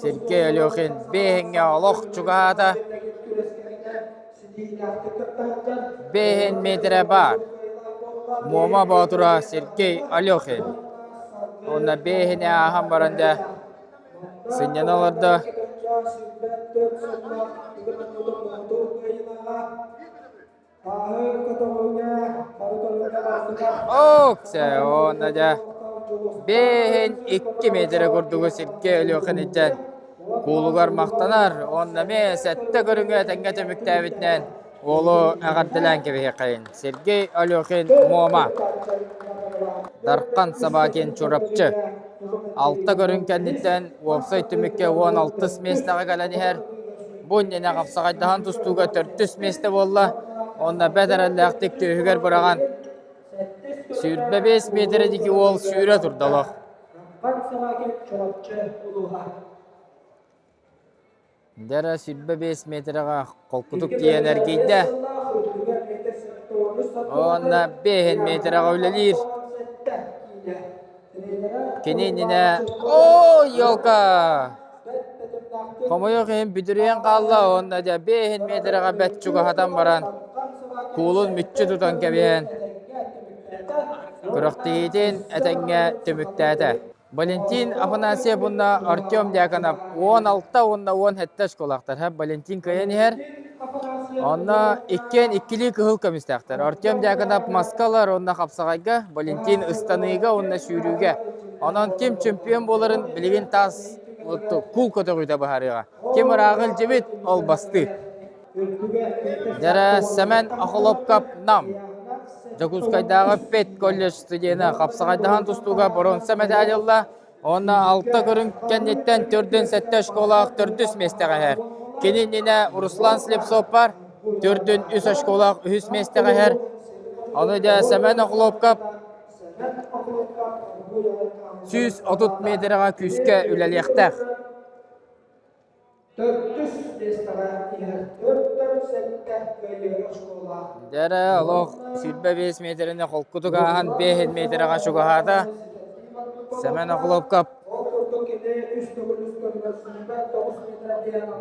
Сергей Алёхин 5-ге олық чуғада. 5 метрі бар. Мома батыра Сергей Алёхин. Онна 5-ге ағам баран да сенен оларды. Оксе, онна да 5-2 метрі көрдігі Сергей Алёхин еттен. Кулугар мақтанар, онна мен сәтті көріңі әтенге төмікті әбітінен. Олы әғарділән кебе қайын. Сергей Алёхин Мома. Дарқан Сабакен чурапчы. 6 көрін кәндеттен уапсай түмікке 16 местаға кәләні әр. Бұн ене қапсағайдаған тұстуға 400 месті болла. Онда бәдір әліқтік түйігер бұраған. Сүйірбе 5 метрдегі ол сүйірі тұрдалық. Дәрі сүйірбе 5 метрға қолқытық дейін әргейді. Онда 5 метрға өлелер. Кененіне... О, елка! Komuyuk hem büdürüyen kalla onda da 5 metrege bet çugahatan baran. Kulun mütçü tutan kebiyen. Kırıktiyitin etenge tümüktete. Valentin Afanasyev bunda Artyom Dyakonov 16 onda 10 hetteş kolaktar. Hep Valentin kayan her. Onda ikkili kıhıl kömüstektir. Artyom Dyakonov maskalar onda kapsagayga, Valentin ıstanıyga onda sürüge. Ondan kim çempiyon boların bilgin tas kul kotoğuyda baharıga. Kim rağıl cibit ol bastı. Dere Semen Akholopkap nam. Jakutskaydağı Pet Kollej stüdyena kapsagaydahan tustuga bronze medalyalla. Onda 6 körün kennetten 4'den 7 şkolak 400 mestege her. Keninine Ruslan Slepsov var. 4'den 3 şkolak 300 mestege her. Onu da Semen Akholopkap 130 metrege küske üleliyekter. 400 destara iher 400 köylü şkola. Dere aloq sülbe 5 metrine kolkutuk ahan 5 metrege şugahada. Semen Akholopkap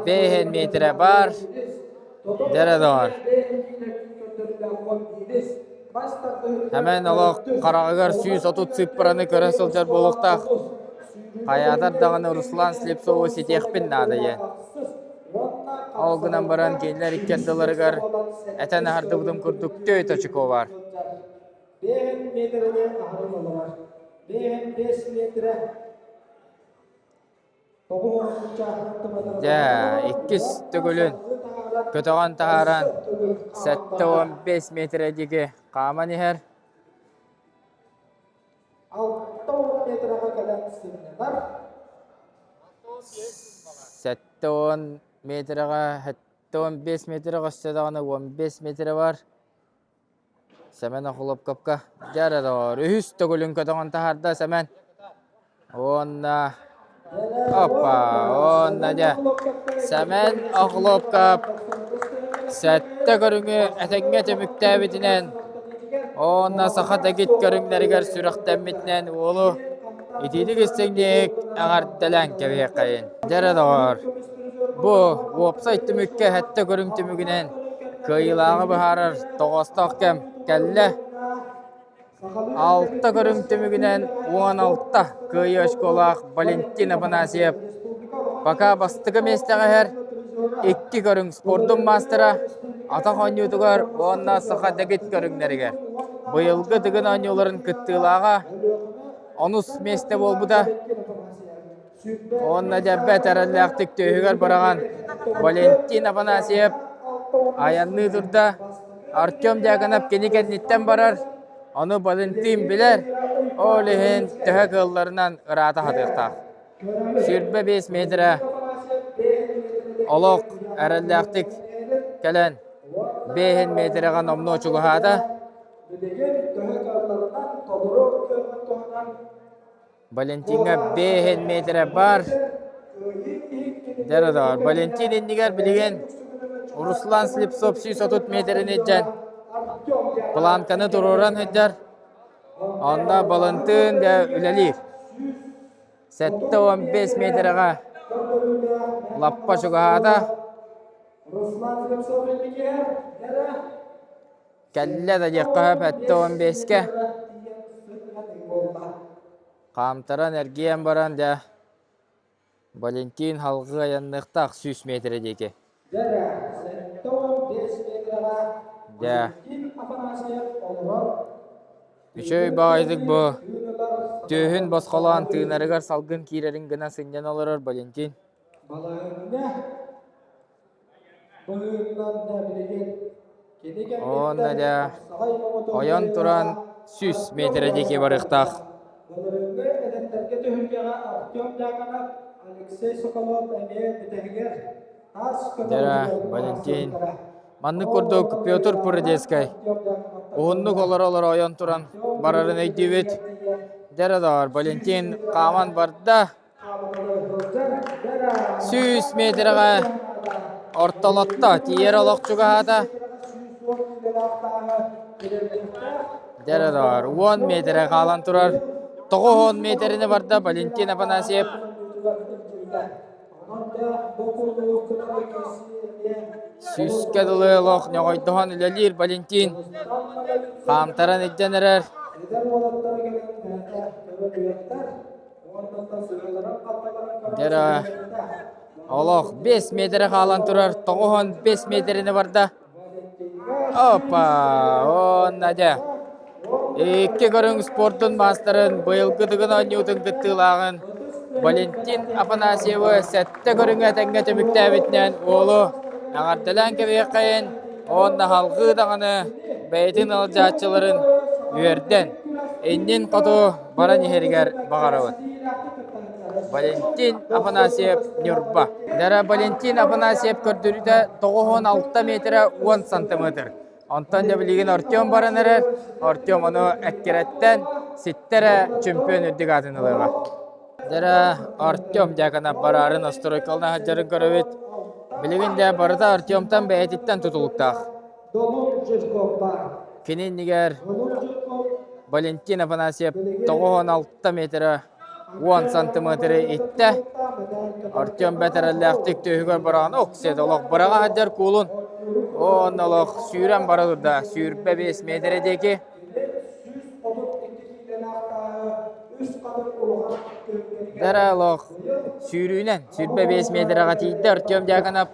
5 metre var. Dere doğar. Hemen aloq qarağıgar 130 sıpırını köre sılcar boluqtaq. Hayadar dağını Ruslan Slepsov'u sitekpin nadı yen. Algınan baran kendiler ikkendilarıgar eten hardı budum kurduk töy taçıko var. 5 metreye ahırın olur. 5 metre. Ja, ikkis tugulun. Kötüğün taharan 7-15 metredeki qaman her. 6 metreye kadar sınırı var. 7 metrege 15 metre qaçtadağını 15 metre var. Semen Akholopkapka jara doğru. Ühüs tugulun kötüğün taharda Semen. Onna hoppa, onna ja. Semen Akholopkap sette görüngü etenge tümüktäbitinen. Onna saxata git görünglerger sürüqtänmitinen oğlu itidik istendik agardalan kebek kayın. Jara doğru. Bu website tümükke hette görüng tümügünen kıyılağı baharar toğostak kem kelle. 6 görüng tümügünen 16 kıyı şkolak Valentin Afanasyev. Baka bastıgı mestege her 2 görüng sportun mastera ataq oynuyordugar onna saxata git görünglerger. Bu yılgı dıgın oynuyorların kıttığılağa 13 meste bolbu da. Onna jabbet erelleqtik töyüger baragan Valentin Afanasyev ayanlı durda Artyom Dyakonov kenikennitten barar. Onu Valentin biler. Olihin töhe kıllarından ırata hatıqtaq. Sürbe 5 metre oloq erelleqtik kelen 5 metrega nomno çuguhada. Valentin'e 5 metre var. Dere doğar. Valentin indiger biligen Ruslan Slepsov 130 metrenin jen. Plankanı dururan hüdder. Onda Valentin de ülelir. 7-15 metrega lappa şugahada. Kelle de jeqqahab 7-15'ke. Qamtaran ergiyen baran da Valentin halgı ayanlıqtaq 100 metredeki. Da. Üçöy bağıydık bu. Tühün basqalan tığınarıgar salgın kirerin gına sınyan olurur Valentin. Onda da oyan turan 100 metredeki barıqtaq. Dara Valentin. Manны kurduk Pyotr Purdeskay. Uğunluk olar oyan turan bararın eydibet. Dara da Valentin qaman barda. 100 metrege ortalatta tiyer oloq çugahada. Dara da 10 metre qalan turar. 10 metrini barda Valentin Afanasyev. Süske dılı olaq nöğoydoğan ilelir Valentin. Kamtaran edecenerer. Dere olaq 5 metre kalan turar. Toğuhun 5 metrini barda. Hoppa, onna da. İki görün sportun masterın bıyılgı dıgın oynuyudun gıttılağın. Valentin Afanasyevi sette görün etenge tümüktebitnen oğlu. Ağartılan kebeğen onna halgı dağını beytin alacakçıların üyerden. Ennen kodu baran iheriger bağırıvın. Valentin Afanasyev Nürba. Dara Valentin Afanasyev kördürü de 96 metre 10 santimetre. Ondan da bilgin Artyom baranırır. Artyom onu ekkeretten sittere çempiyon ödük adınılığa. Dara Artyom jakana bararın astroikalına haccarın körüvit. Bilgin de barıda Artyom'tan beyetitten tutuluktağ. Kinin niger Valentin Afanasyev 96 metre 10 santimetre itte. Artyom beterelleğtik tühüger barağını oksiyed olaq. Barağa haccar kulun. On olaq sürem baradır da. Sürbe 5 metredeki. Dara olaq sürünen. Sürbe 5 metrega tiydi. Artyom jakanap.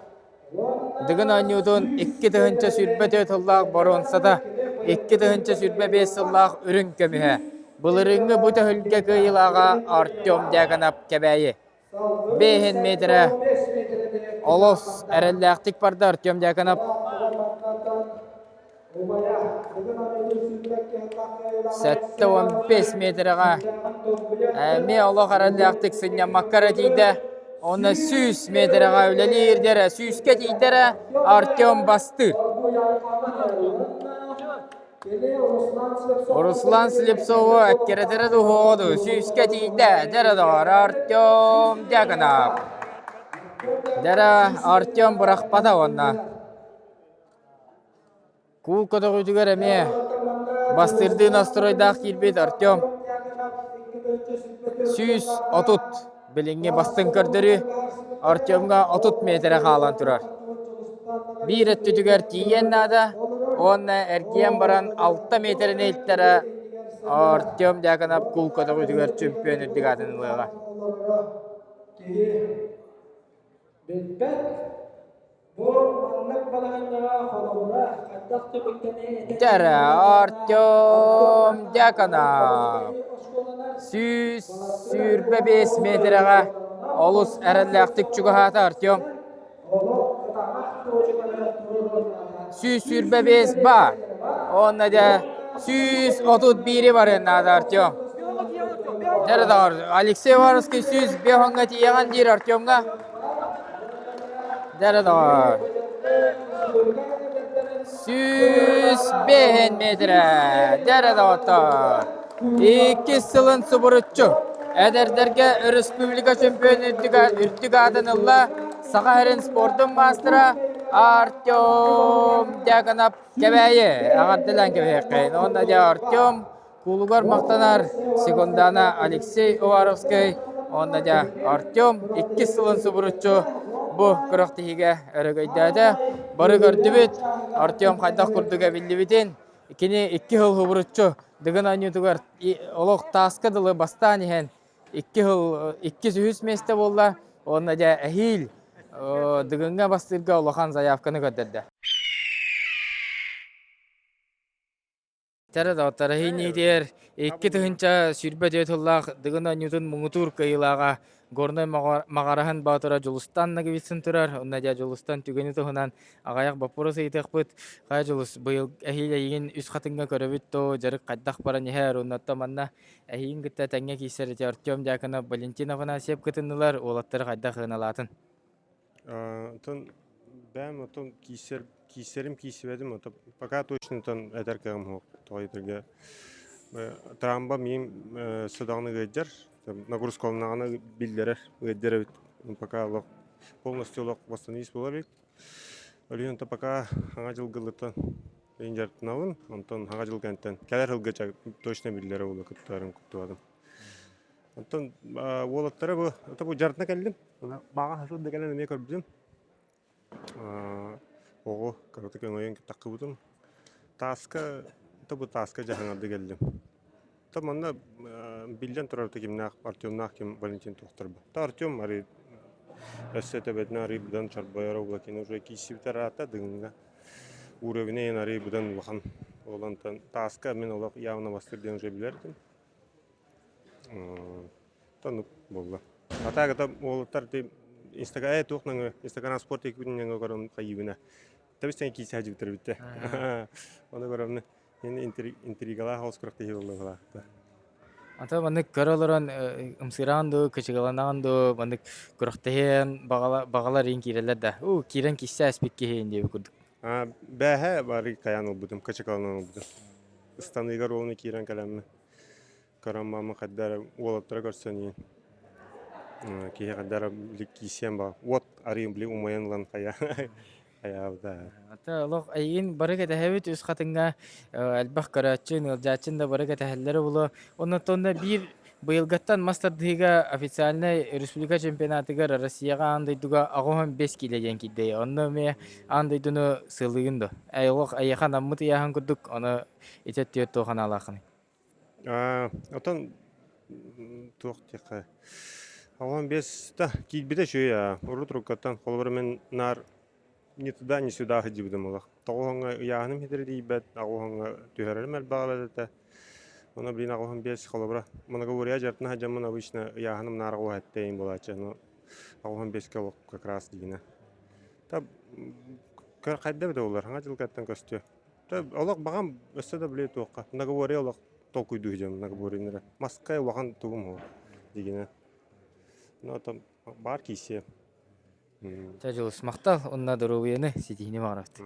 Dıgın oynuyudun 2 tıhınca sürbe 4 ıllaq baronsa da. 2 tıhınca sürbe 5 ıllaq ürün kömühe. Bılırıngı bu tühülge kıyılağa Artyom jakanap kebeyi. 5 metre olos erelleğtik barda Artyom jakanap. Sette 15 metrega. Me olaq erelleğtik sınyan makkara tiyde. Ona 100 metrega ölelir dere. 100'ke tiydere Artyom bastı. Ruslan Slipsov'u ekkeretere duhodu. 100'ke tiyde dere doğar Artyom jakanap. Dere Artyom bırakpada onna. Kul koda güdüger eme. Bastırdığın astroidağ kirbet Artyom. 130 bilinge bastın kördürü. Artyomga 30 metre kalan turar. Bir ettütüger tiyen nada. Onna erkeyen baran 6 metrene iltlere Artyom jakanap kul koda güdüger çempiyon ödük adınılığa. Dere Artyom jakanap. Sürbe 5 metrega olus erelleğtik çuguhata Artyom. Sürbe 5 bar. Onda da 131'i var ennada Artyom. Dere doğru. Alexey Varovskiy 100 behonga tiyegan dir Artyomga. Dere doğru. 105 metre. Dere doğru. 2 sılın suburutçu. Ederderge Respublika Şampiyonu Ürtük adınılla Sakaherin Sportun Mastıra Artyom jakanap kebeyi. Ağartılan kebeyi. Onda da Artyom kulugar maktanar. Sekundana Alexey Varovskiy. Onda da Artyom 2 sılın suburutçu. Bu kırıqtıhiga örgöydədə. Barı gördübüt. Artyom qaydak kurduga bildibitin. İkini 2 yıl huburutçu. Dıgın anyutugar olaq taska dılı bastan ihen 2 yıl 200 meste bolla. Onda da ehil dıgınga bastırga olaqan zayafkanı gödderdi. Tere dağıtara hini der 2 tıhınca sürbe dötüllaq dıgın anyutun muğutur kıyılağa Gornoy mağarahan batıra Julustanna gibitsin turar. Onda da Julustan tügeni tuhunan ağayak bapuru seytekbüt. Kaya Julus bıyıl ehiyle yiyin üst katınga köröbüt to jarık kaddaq baran yeher. Onnatta manna ehiyin gıtta tenge kiseri Artyom jakana Valentin Afanasyev kıtındılar. Olatları kaddaq hınalatın. Ben otun kiserim kisivedim. Пока точно тон эдеркем хок. Тойдырга. Трамба мим сыдағны гыджар. Нагрузка олнағаны билдерер. Гыджар бит. Пока лок полностью лок восстановись бола бит. Олион та пока аңа жыл гылыттан инжартынавын. Онтон аңа жыл кенттен. Келер хылгыча точно билдере болу кыттарын куттуадым. Онтон олаттары бу жартына келдим. Бага хасыл дегенен эме көрбүдүм. Оғы кырытык өңөйөн таққыбытым. Таска, табу таска жахаңарды келдим. Та манна билден турарты кимнах, Артемнах ким Валентин Тухтарба. Та Артем ари эссете бетна ари будан чарбайра улакин уже кисибтерата дыңга. Уровне ари будан улахан олантан таска мен олак явно бастырден уже билердим. Танып болла. Атага та олтар ти Instagram тухнаңы Instagram спорт экибинен көрөм кайыбына. Табыстан кисе хажы битер битте. Оны көрөм. Енді интригала хаус күрәкте болла. Ата мандык көрөлөрөн ымсыранды, кычыгалананды, мандык күрәктен багалар ин кирелер да. У кирен киссе аспект кеен деп күрдүк. Бәһә бары каяныл будым, кычыгаланыл будым. Станыгар оны кирен каламны. Караммамы каддар олаттыра көрсөни. Кие каддар кисем ба. Вот арым бли умаянлан кая. Ата лох айын барыга тәһәбит үз хатынга албах карачын, ылжачын да барыга тәһәлләре булы. Оннотонда бир быйылгаттан мастардыга официальный республика чемпионатыга Россияга андайдуга агоһан 5 килеген кидде. Онно ме андайдуну сылыгындо. Ай лох айхан аммыт яхан курдук, аны итет тиет тохан алахын. Отон туктыка. Агоһан 5 та кидбите шөя. Урут рукаттан колбармен нар ни туда, ни сюда ходил в домах. Того я не хитрый ребят, а он тюрер мельбал это. Он блин, он без холобра. Много говоря, жертвы на джаман обычно я не на рогу это им было, но он без кого как раз дина. Таб как это доллар, он отдел каттан костю. Таб Аллах багам өстөдө биле тока. Много говоря, Аллах толку идем, много говоря. Маска вахан тугум дигине. Но там бар кисе. Тәҗүлс мактал, онна дөрүгене ситине марафты.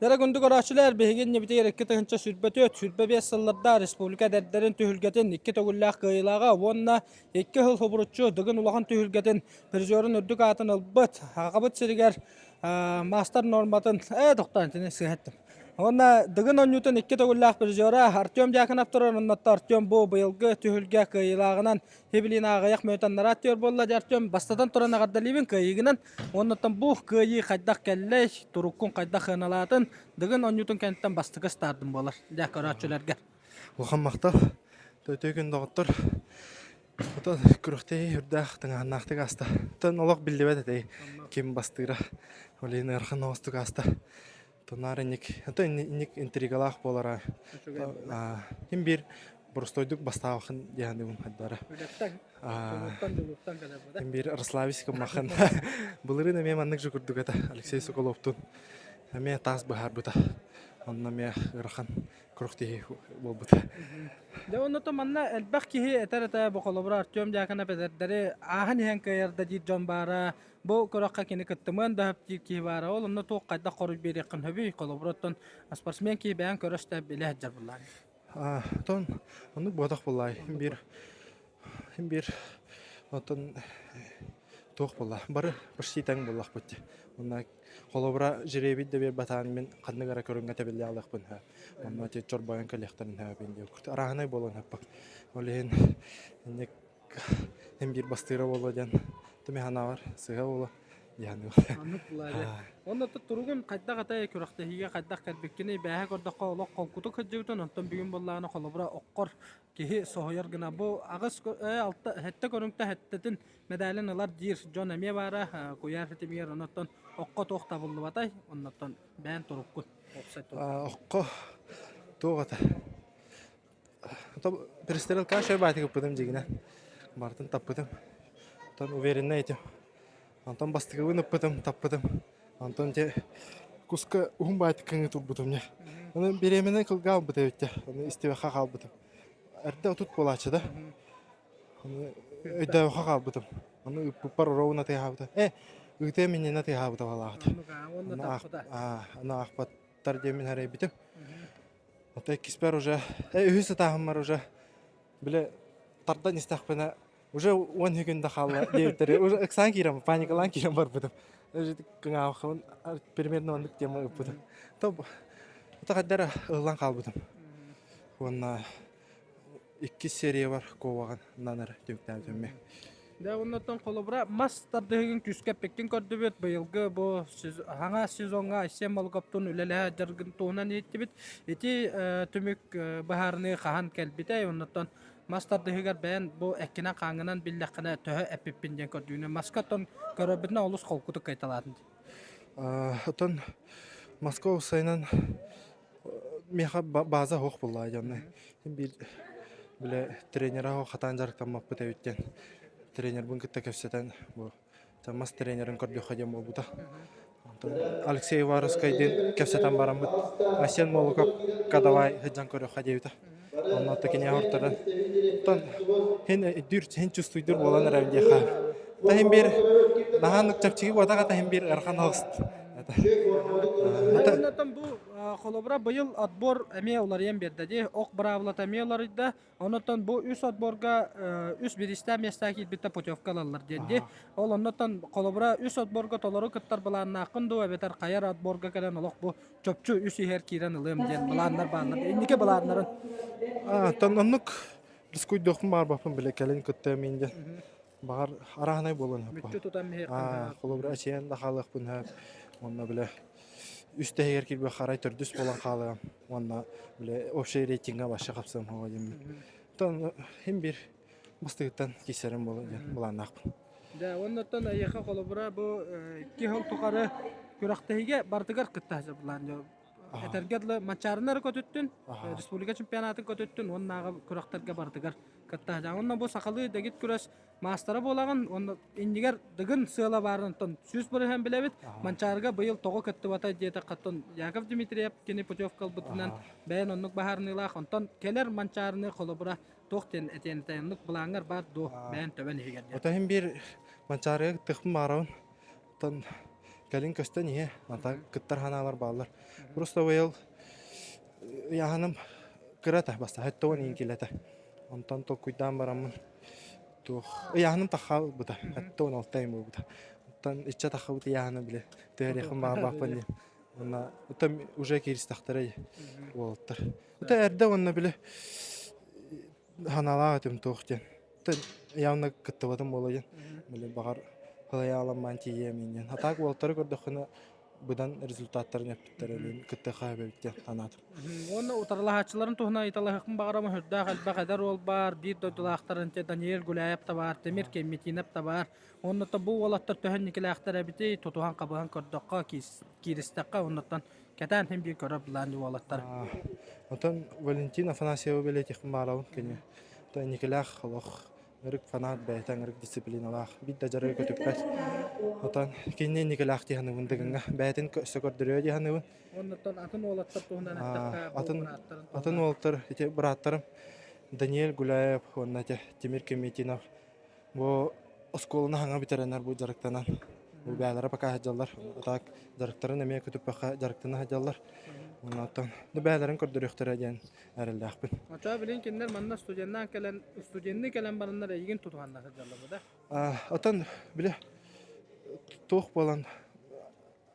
Дәрә гүндү карачылар беһиген небите ерекке тыгынча сүрбөтөт, сүрбө 5 сылларда республика дәрдәрен төһүлгәтен 2 төгүлләк кыйлага, онна 2 хыл хобуруччу дыгын улахан төһүлгәтен призерын үрдүк атын албыт, агабыт сиригер мастер норматын токтан тине сыһаттым. Онна дыгын оннютын 2 төгүлләк призера Артем Якынов туран оннатта Артем бу быйылгы төһүлгә кыйлагынан хеблин агаяк мөтөн нараттер болла Артем бастадан туран агадалыбын кыйгынан оннаттан бу кыйы кайдак келлей туруккун кайдак хыналатын дыгын оннютун кенттен бастыгы стардым болар. Дәкарачыларга. Улхан мактал. Төтөгөн доктор. Ото күрәктә үрдәх тыңаннакты аста. Тон олак билдебет әй. Ким бастыра. Олен архан остык аста. Тонарыник. Ото ник интригалах болара. Ким бир Бурстойдук бастаахын яндым хаддара. Ким бир Рослависком махан. Булырын мен маннык жукурдук ата Алексей Соколовтун. Ме тас бахар бута. Анна ме рахан крохти болбута. Да онно то манна элбах ки этерата боколобра Артем Якынов эдердери ахан хэн каярда ди жон бара бу коракка кини кыттыман да ки бара ол онно то кайда кору бери кын хөбү колобротон спортсмен ки бян көрөстө биле жар булар. Тон оны бодак булай. Хим бир отон тох була. Бары почти таң булак бутты. Онна колобра жеребит де бер батан мен кандыгара көрөнгө тебеле алакпын. Онна те чорбаян коллектарын хабин деп. Араханай болон хаппа. Олен нек хим бир бастыра болоден. Төме ханавар сыга боло. Яны. Аннык булай. Онно то туругун кайда катай көрөктө хиге кайда калбеккени баа көрдөккө олок колкуту кыжыгытын онтон бүгүн боллагына колобра оккор кихи соһойор гына бу агыс алта хетте көрүңтө хеттетин медалин алар дир жон эме бара куяр хетимер онтон окко тохта болду батай онтон баан туруккут окко тоогата то перестерел каша байтыгы пыдым жигине бартын таппыдым тон уверенно этим Антон бастыгы выпытым, таппытым. Антон те куска умбайт кыңы турбутум не. Оны беременен кылгал быты өтте. Оны истебе хакал бытым. Эрде тут болачы да. Оны өйдө хакал бытым. Оны пупар роуна те хабыты. Үгте менен те хабыты балагыт. Ана ахпаттар демин харе битим. Ата киспер уже. Үсө тахмар уже. Биле тардан истахпена уже он хигенда хала дейтер уже эксан кирам паникалан кирам бар бутум уже кыңаахын примерно ондук тема бутум то кадара ылан калбытым онна 2 серия бар коваган нанар төктөмө Да оннотон колобра мастардыгын күскәппектен көрдөбөт быйылгы бу хаңа сезонга исем болгоптун үлеле жаргын туунан еттибит эти түмүк баһарны хаан келбите оннотон мастардыгар бән бу эккина каңынан билләккәнә төһө эппинден көрдүнө маскаттон көрөбүтнө олус колкуту кайталатын. Отон Москва сайнан меха база хох булла жанны. Бир биле тренера хатан жарктан маппыт өттен. Тренер бун кытта көсөтөн бу тамас тренерин көрдү хадем болбута. Алексей Варовскайдын көсөтөн барамбыт. Асен Молоков кадавай хыджан көрө хадеута. Онно текене ортадан. Тон дүр сен чувствуйдур болан равде ха. Тахим бир наханлык чапчыгы бота тахим бир архан хост. Оннотон бу колобра быйыл отбор эме уларыен берди. Ок бравлат эме уларыда. Оннотон бу үс отборга үс биристе места килбитте путевкалалар денди. Ол оннотон колобра үс отборга толору кыттар баланна акынду эбетер каяр отборга келен олок бу чөпчү үс ихер кирен ылым ден баланнар баанар. Эндике баланнарын. Тоннук рискуй дохм бар бапын биле келен кытта менде. Бар арахнай болон. Бүтчү тутам мехер. Колобра ачен да халык бун ха. Онна биле үстегер килбе харай төрдүс болан калыгам. Онна биле общий рейтингга башы капсам хагым. Тон хем бир мустыгыттан кесерем буланак. Да, оннотон аяка колобра бу кихол тукары күрактеге бардыгар кытта булан. Этергедле матчарнар көтөттүн, республика чемпионатын көтөттүн, оннага күрактарга бардыгар кытта. Онна бу сакалы дегит күрөс мастера болаган, онна индигер дыгын сыла барынтон сүз бирен билебит. Матчарга быйыл того кытты бата дете каттон Яков Дмитриев кени путевкал бутунан бәен оннук бахарнылах онтон келер матчарны колобра токтен этентенлик булаңар бар до бәен төбен егер. Отахим бир матчарга тыхм барон. Тон Калин көстен ие, ата кыттар ханалар баллар. Просто вел яханым кырата баста, хаттон инкилета. Онтон то куйдан барамын. То яханым тахал бута, хаттон алтайм бута. Онтон ичча тахал бута яханым биле. Тарихым бар бапын. Онна утам уже киристахтары болттар. Ута эрде онна биле ханала атым тохтен. Тон явна кыттыбатым болойын. Биле багар Халаялам мантие менен. Атак болтары көрдөкөнө будан результаттарын яптырын кытты хабелтен танат. Оны утарлахачыларын тухна италахын багарама хөддө калба кадар ол бар, бир додулахтарын те Даниэль Гуляев та бар, Темир Кемметинеп та бар. Оннотта бу олаттар төһөнникелахтар абити тотуган кабыган көрдөккө киристакка онноттан кетен hem bir көрөп булан олаттар. Отон Валентин Афанасьева белетих мараун кене. Та никелах холох Рык фанат бәйтән рык дисциплиналах бит дәҗәргә көтүпкәс. Отан кинне никелах тиһәне вындыгыңга бәйтен сөкөрдөрө дигәне. Оннотон атын олаттар тухнан атын олаттар ите браттарым Даниэль Гуляев, оннате Темир Кемметинов. Бу осколына хаңа битерәннәр бу жарыктанан. Бу бәйләре пока хаҗаллар. Так жарыктарын эме көтүп пока жарыктана хаҗаллар. Оннотон бу бәйләрен көрдөрөктөр дигән әрелдәхбин. Ача билен киндер манна студенттан келен студентны келен барыннар еген тутганнар хаҗаллар да. Отан биле тох болан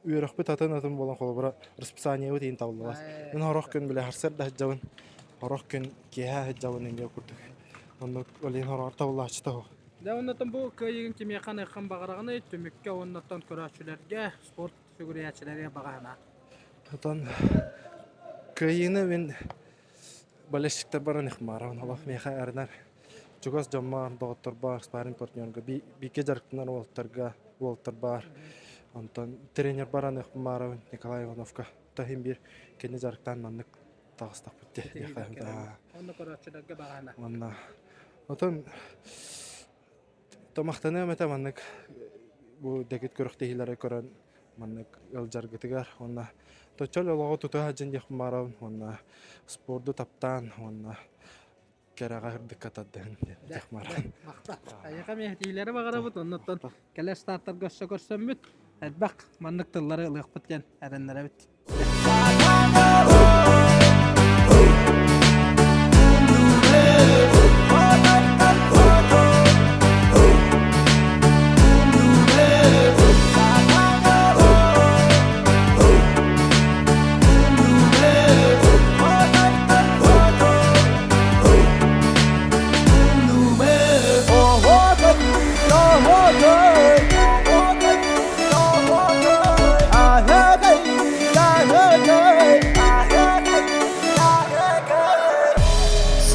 үйрәхбет атын болан колбара расписание үтин тавлас. Мен хорох көн биле харсар да хаҗавын. Хорох көн кеһә хаҗавын инде күрдүк. Онны олин хорор тавлашты. Да оннотон бу кайын кимияхан хан багараганы төмөккә оннотон көрәчләргә, спорт фигуриячеләргә багана. Отан кайыны мен балешиктер баран ихмаран Аллах меха арнар. Чугас жаммар доктор бар, спарринг партнерга бике жарктар Волтер бар. Антон тренер баран ихмаран Николай Ивановка. Тахим бир кене жарктан маннык тагыстак битте. Онны көрәчләргә багана. Онна. Отан тамактаны мета маннык бу дегет көрөктейләре көрән маннык ялжаргытыгар. Онна Точол лого тута жин яхмарау, онна спорту таптан, онна керага диккатаден яхмаран. Аяка мехтиләре багара бут, оннотон келе старттар gössä көрсөмбүт. Әдбак маннык тыллары ылык биткән әрәннәре бит.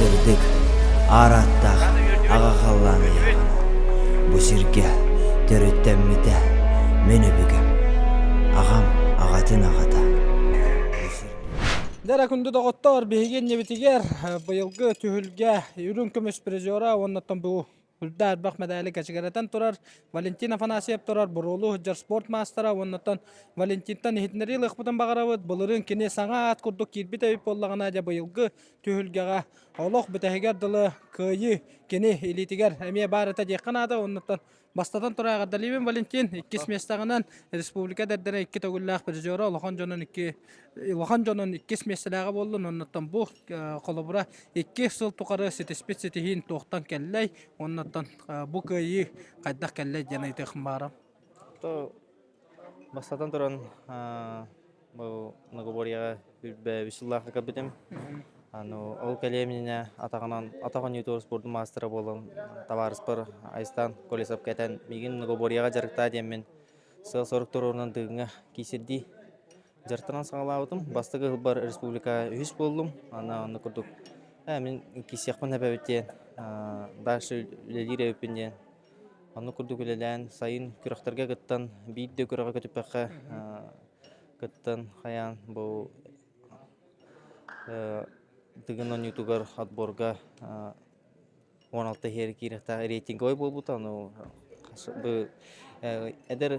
сырдык араттах ағақалланы яғын. Бұ сирге төрөттәммите мен өбігім. Ағам ағатын ағата. Дәрі күнді доғыттар бейген небетігер бұйылғы түйілге үрін көміс призера оннаттан бұл үлдәр бақ мәдәлі кәчігеретін тұрар Валентин Афанасьев тұрар бұрулы хүджар спорт мастера оннаттан Валентинтан ехетнері лықпытын бағаравыд бұлырын кене саңа ат күрдік кербет әйіп боллағына да бұйылғы түйілгеға олық бітәхегер дылы күйі кене елетігер әме барыта деққан ады оннаттан Бастатан тұрайға Далибен Валентин 2 местағынан республика дәрдері 2 төгілләқ призера Лохан жонын 2 местеләғы болды. Оннаттан бұл қолыбыра 2 сыл тұқары сетеспет сетехин тоқтан кәлләй. Оннаттан бұл көйі қайдақ кәлләй дені етеқін барам. Бастатан тұран Нагоборияға бішіллақы көбітім. Ол кәлеміне атаған ютур спорты мастера болым. Таварыспыр айстан колесап кәтен меген Нагоборияға жарықта демен сыл 40 орнын дығыңа кейсерді. Жартыран сағалауытым. Бастығы бар республика үйіс болдым. Оны күрдік. Мен кейсеқпін әбәбеттен. Дашы үлелер өпінден. Оны күрдік үлелән сайын күріқтарға күттін. Бейді күріға көтіп бәқі күттін. Қаян бұл дығынан ютугар отборға 16 хер киректа рейтинг ой болбута. Әдір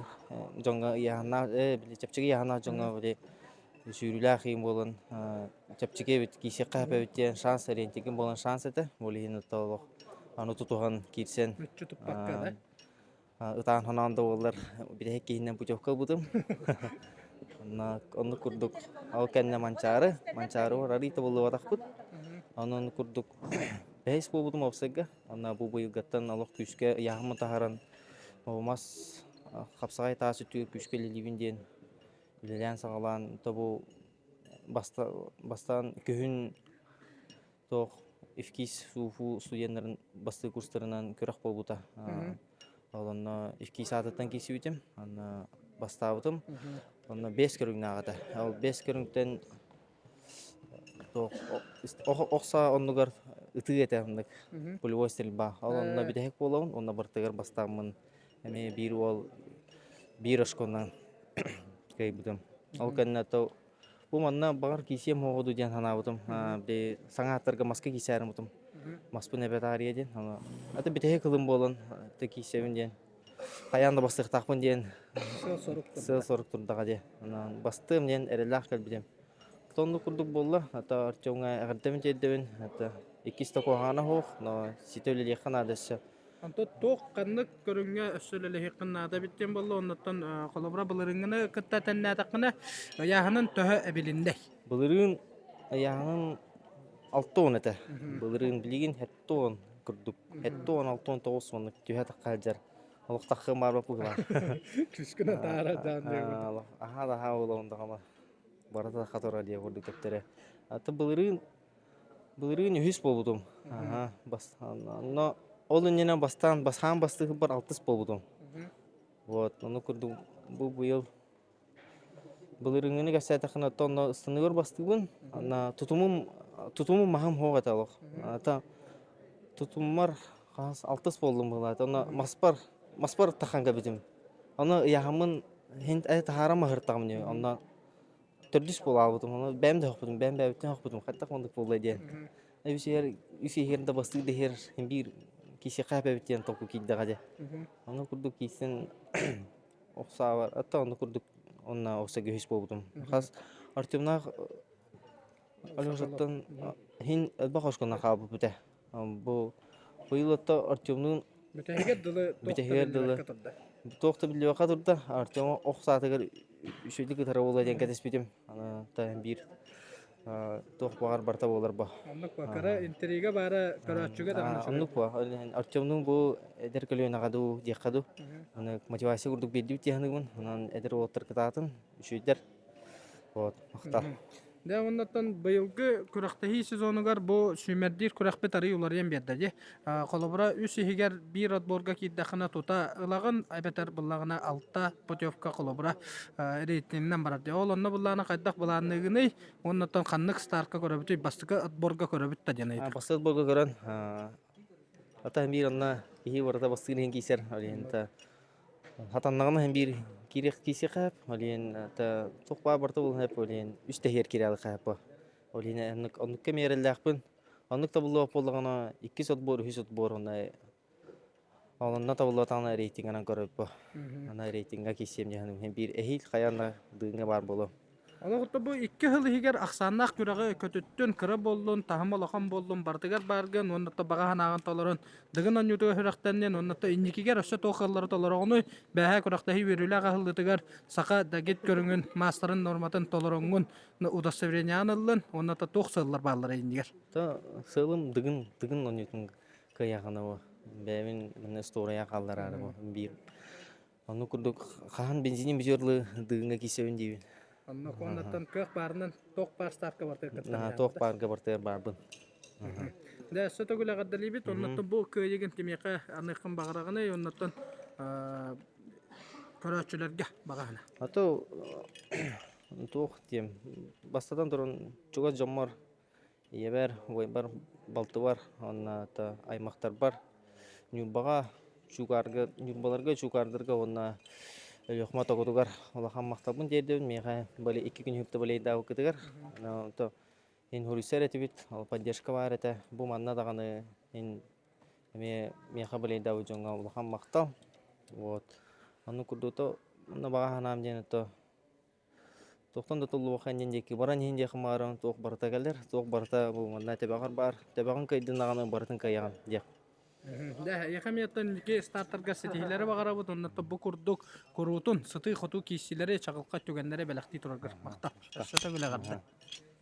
жоңға яғына, чапчыға яғына жоңға сүйрілі қиын болын. Чапчыға кейсе қапа өттен шанс, рейтингін болын шанс әті. Болығын ұтталық. Аны тұтуған кейтсен. Ұтаған ханағында олар бірек кейіннен бұтевқа бұдым. Оны күрдік. Ал кәнне манчары рарита болу атақ бұд. Оны күрдік. Бәйс болбудым опсайға. Бұл бұйылғаттан алық күшке яғымы тағаран. Олмас қапсағай тасы түйір күшке лелевінден. Лелен сағалан. Бұл бастан көхін тоқ ифкис суфу студентлерін басты курстарынан көрақ болбута. Оланы ифкис атыттан кесі өтем. Бастауытым. Оны 5 көріңін ағады. Ол 5 көріңден оқса онығар ұтық әтәмдік полевой стрельба. Ол онына бітәк болауын, онына бұрттығар бастауымын. Әме бір ол бір ашқоннан кәй бұдым. Ол кәніне тау. Бұл манна бағар кейсем оғыду ден ханауытым. Саңа аттарға маска кейсәрім бұдым. Маспын әбәт ария ден. Аты бітәк қылым болын, кейсемін ден. Қаянда бастық тақпын ден. Сыл сорық тұрдаға де. Бастым ден әрелақ кәлбідем. Тонды күрдік болла. Ата Артемға әғірдемін теддебін. Ата 2 қоғаны хоқ. Сетөлі леқан адасы. Анто тоқ қанық көріңе өссөлі леқан ада біттен болла. Оннаттан қолабыра бұлырыңыны күтті тәнне атаққына аяғының төхі әбеліндей. Бұлырың аяғының 6 он әті. Бұлырың білеген 7 он күрдік. 7 он 6 он 9 он түйе таққа әлжар. Олық таққы марба бұғылар. Күшкіна тағара жан дейбі. Аға олауында қама. Барата қатора дей көрдік төптері. Аты бұлырын үйіс болбудым. Ол үненен басқан бастығы бар 6 болбудым. Оны көрдім. Бұл бұйыл. Бұлырыңыны кәсі әтіқін атты ұстынығыр бастығын. Тұтымым мағым хоқ әталық. Тұтымар 6 болдым бұлайды. Маспар тақанға бідім. Оны яғымын әйті тағара мағырттағым. Оны түрдіс бол албыдым. Оны бәмді хоқпыдым, бәмді хоқпыдым. Қаттақ мұндық болдай ден. Үсі ерінде бастығы дегер бір кесе қап әбіттен тоқу кейдіға де. Оны күрдік кейсін оқса бар. Атта оны күрдік онына оқса көхіс болбыдым. Қаз Артемнақ Алешаттан хин әлбақ ашқына қалбы бүті. Бұл атта Артемнің Бітігер дылы. Тоқты білі вақа тұрды. Артема оқсатығыр үшілді күтара олай ден кәтеспетім. Тайын бір тоқ бағар барта болар ба. Анық бақара интериға бары көрәтшіге дағын үшілі. Анық ба. Артемнің бұл әдер көлуін ағаду, деққаду. Мотивация күрдік беді өте ғанығын. Әдер олаттыр кітатын үшілдер. Мақтал. Да оннаттан быйылгы күрәхтәһи сезонугар бу сүмәрдир күрәхпе тары уларыян бердәҗе. Колобра үс игәр бир отборга киддәхна тута ылагын айбетер буллагына алта путевка колобра рейтингнан барады. Ол онны буллагына кайдак буланныгыны оннаттан ханнык старка көрөбүтү бастыкы отборга көрөбүт та жанайты. Басыл болга көрөн. Ата бир анна ихи барда басыгын кисер алиента. Хатаннагына hem bir kirek kisi kap alien ta tokpa barta bul hep alien üstte her kirali kap. Alien onuk kemerellakpın. Onuk tabullu bolgana 2 sot bor 3 sot bor ona. Alanda tabullu tana rating anan görüp bu. Ana ratinga kisem janım hem bir ehil kayanda dığına bar bolu. Олоғытта бұл 2 хыл хигер ақсаннақ күрәғы көтіттін кірі болдun, тахым олақан болдun, бартығар баргын, оннатта баға ханағын толарын, дығын онютыға хүрәқтәннен, оннатта инникигер өсі тоқылары толарығыны, бәхә күрәқтәхи верілі ағылытығар, сақа дәгет көріңін, мастырын норматын толарыңын, удостоверение ылын, оннатта тоқ сыллар баллары иннигер. Та сылым дығын онютын каяғаны о, бәмін міні сторая қалдар ары о, бір. Оны күрдік қаған бензинен бізерлі дығынға кесеуін дейбін. Оннаттан көк барынан тоқ бар старка бартыр кыттан. Тоқ барға бартыр барбын. Да, сөті күлі қаддали бит, оннаттан бұл көйеген кемеқа анықын бағырағыны, оннаттан көрәтшілерге бағағына. Ато тоқ дем. Бастадан тұрын чуға жоммар, ебер, ойбар, балты бар, онна аймақтар бар. Нүрбаға, нүрбаларға, чуғардырға, онна Лёхма тогудугар олахан мактабын жердебин мега бали 2 күн хүпте бали дабы кытыгар. То ин хурисер этибит, ал поддержка бар эте. Бу манна даганы ин мега бали дабы жонга олахан мактал. Вот. Аны курдуто на бага ханам жена то. Токтон да толу хан жендеки баран женде хмаран ток барта келдер. Ток барта бу манна тебагар бар. Тебагын кайдын даганы бартын кайган дек. Да, яхамияттан ке стартарга сетихилері бағарабыд, оннатта бұ күрдік күрутун, сыты құту кейсілері чағылқа түгендері бәліқті тұрарғыр. Мақта, сөті біле қарды.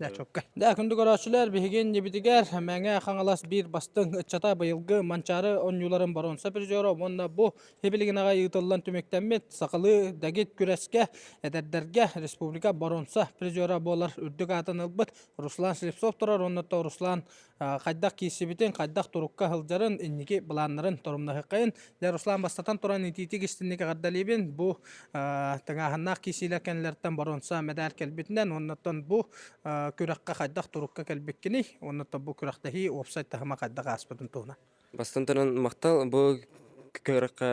Да, чөкке. Да, күнді көрашылар, бігеген ебітігер, мәңе қаңалас бір бастың ұтчата байылғы манчары он юларын баронса бір жора, онна бұ хебілігін аға үйітілден түмектенмет, сақылы дәгет күрәске, әдәрдерге республика баронса бір жора болар үрдік атын ылбыт, Руслан Слепсов тұрар, оннатта Руслан қайдақ кейсібітен, қайдақ тұрыққа хылжарын, иннеге бұланларын тұрымнағы қайын. Да, Руслан бастатан тұран ититі кестіннеге қаддалебен, бұ тыңағыннақ кейсілер кәнілерден баронса мәдәр кәлбетінен, оннаттан бұ күрәккә қайдақ тұрыққа кәлбеккені, оннаттан бұ күрәқтәхи офсайт тахыма қайдақ аспытын туғына. Бастантаран мақтал бұл күрәккә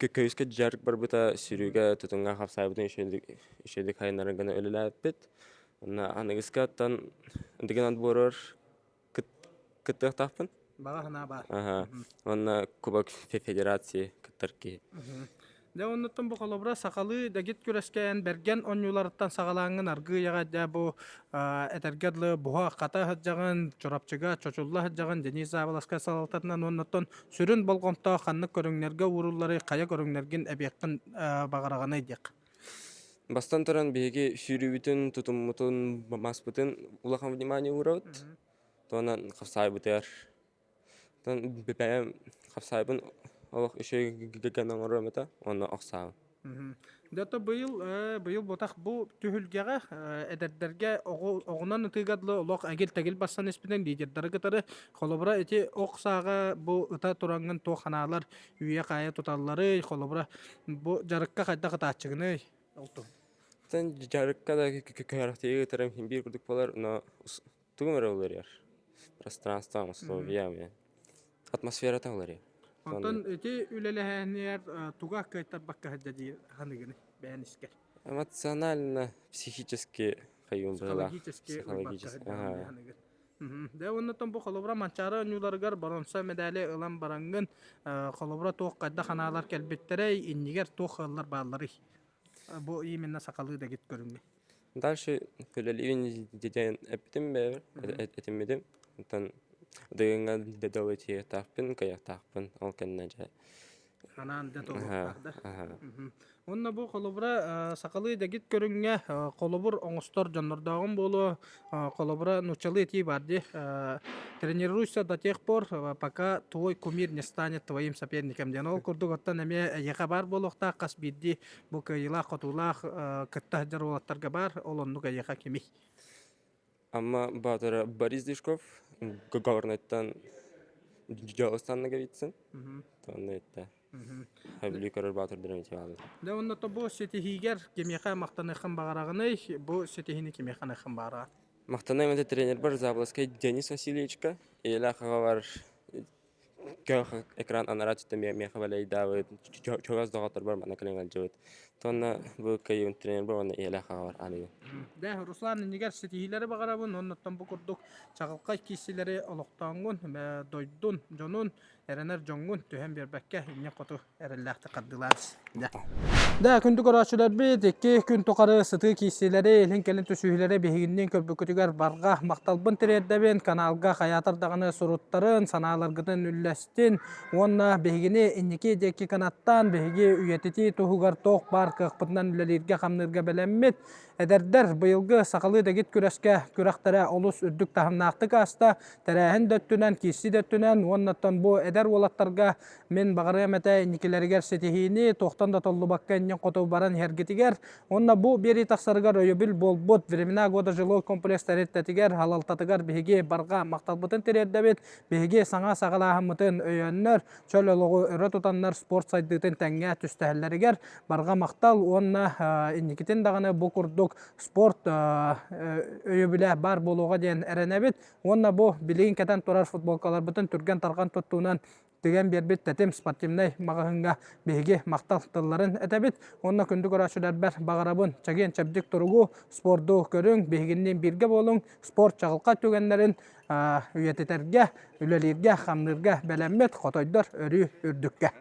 көйіске жарық бар бұта сүріге тұтынға қапсайбытын үшелік хайнарын ғана өлілі әппет. Анығысқа аттан деген адборыр кыттық тақпын? Баға хана бар. Онна Кубок Федерации кыттырки. Да оннаттан бу колобра сакалы дагет күрәскән берген онюлардан сагалаңын аргы яга да бу этергедлы буга ката хаҗаган чорапчыга чочулла хаҗаган Денис Абаласка салалтарынан оннаттан сүрүн болгонта ханны көрүңнәргә уруллары кая көрүңнәрген әбеккин багараганы дик. Бастан таран беге шүрүбүтүн тутуммутун маспытын улахан внимание урат. Тонан капсайбытыр. Тон бепем капсайбын Олық үші гегенен орымета, оны оқсауын. Дәті бұйыл ботақ бұл түхілгеға әдәрдерге оғынан ұтығадлы олық әгел-тәгел бассан еспіден лидердары қытары қолыбыра әте оқсаға бұл ұта тұраңын тоқаналар үйе қайы тұталары қолыбыра бұл жарыққа қайда қытачығыны олты. Тен жарыққа да көріқтегі тұрам бір күрдік болар, тұғым әрі олар ер. Пространство, условия, атмосфера та олар ер. Онтон эти үлеләһәннәр туга кайтар бакка хаҗади ханыгыны бәянискә. Эмоционально, психически кайын була. Психологически. Да оннан бу холобра манчары нюларгар баронса медале ылан барангын холобра ток кайда ханалар келбеттере иннигер тохаллар баллары. Бу именно сакалы да гит көрүнгө. Дальше көлелевин деден эптим бе, этимедим. Онтон Дегенга дедовити тахпин, каяк тахпин, ол кенне жай. Ханан дедовити. Онна бу колобра сакалы дагит көрүнгө колобур оңостор жаннордагын болу колобра нучалы ти барды. Тренируйся до тех пор, пока твой кумир не станет твоим соперником. Денол курдуготтан эме яка бар болохта кас бидди бу кыйла котулах кытта жарулаттарга бар олоннуга яка кеми. Amma Батыра Борис Дишков governattan Jağıstan'a gitsin. Tonda etti. Habili karar Батыр дөрәмите алды. Да онна то бу сетихигер кемеха мактаныхын багарагыны бу сетихини кемеханыхын багара. Мақтанай менде тренер бар Забласкай Денис Васильевичка. Елахага бар экран анарат меха балай Давид чогаз дагатыр бар мана кленган жабыт. Тонна бу кайын тренер бар оны елахага бар аны. Да Руслан нигер сетихилери багарабын оннаттан бу курдук чагылкай кисилери олоктонгун дойдун жонун эренер жоңгун төһен бербекке инне коту эреллахты каддыларс. Да күндү көрөчүлөр бит эки күн токары сыты кисилери элин келин төсүйлери бегиннен көрбөкүтүгөр барга макталбын терердебен каналга хаятар даганы суруттарын санааларгытын үллестин онна бегини инники деки канаттан беги үйетити тухугар ток бар кыкпытынан үлелерге хамнырга белеммит эдердер быйылгы сакалы дегит күрөскө күрактара олус үрдүк тахымнаактык аста терәһен дөттүнөн киси дөттүнөн оннаттан бу эдер олаттарга мен багары мете инникилергер сетихини тохтан да толлу бакка иннен коту баран хергитигер онна бу бери таксарыгар өйөбүл болбут времена года жилой комплекс тереттетигер халалтатыгар беги барга макталбытын терердебит беги саңа сагалаахмытын өйөннөр чөлөлөгү өрө тутаннар спорт сайдытын тәңгә түстәһәлләригер барга мактал онна инникитин даганы бу курдук спорт өйөбүлә бар болууга ден эренебит онна бу билигин кетен турар футболкалар бүтүн түрген тарган туттуунан деген бербит тетим спортивный магahınга беги мактал тылларын этебит онна күндү көрөчүлөр бар багарабын чаген чабдик туругу спорту көрүң бегинин бирге болуң спорт чагылка түгеннерин үйететерге үлелерге хамнырга белеммет котойдор өрү үрдүккө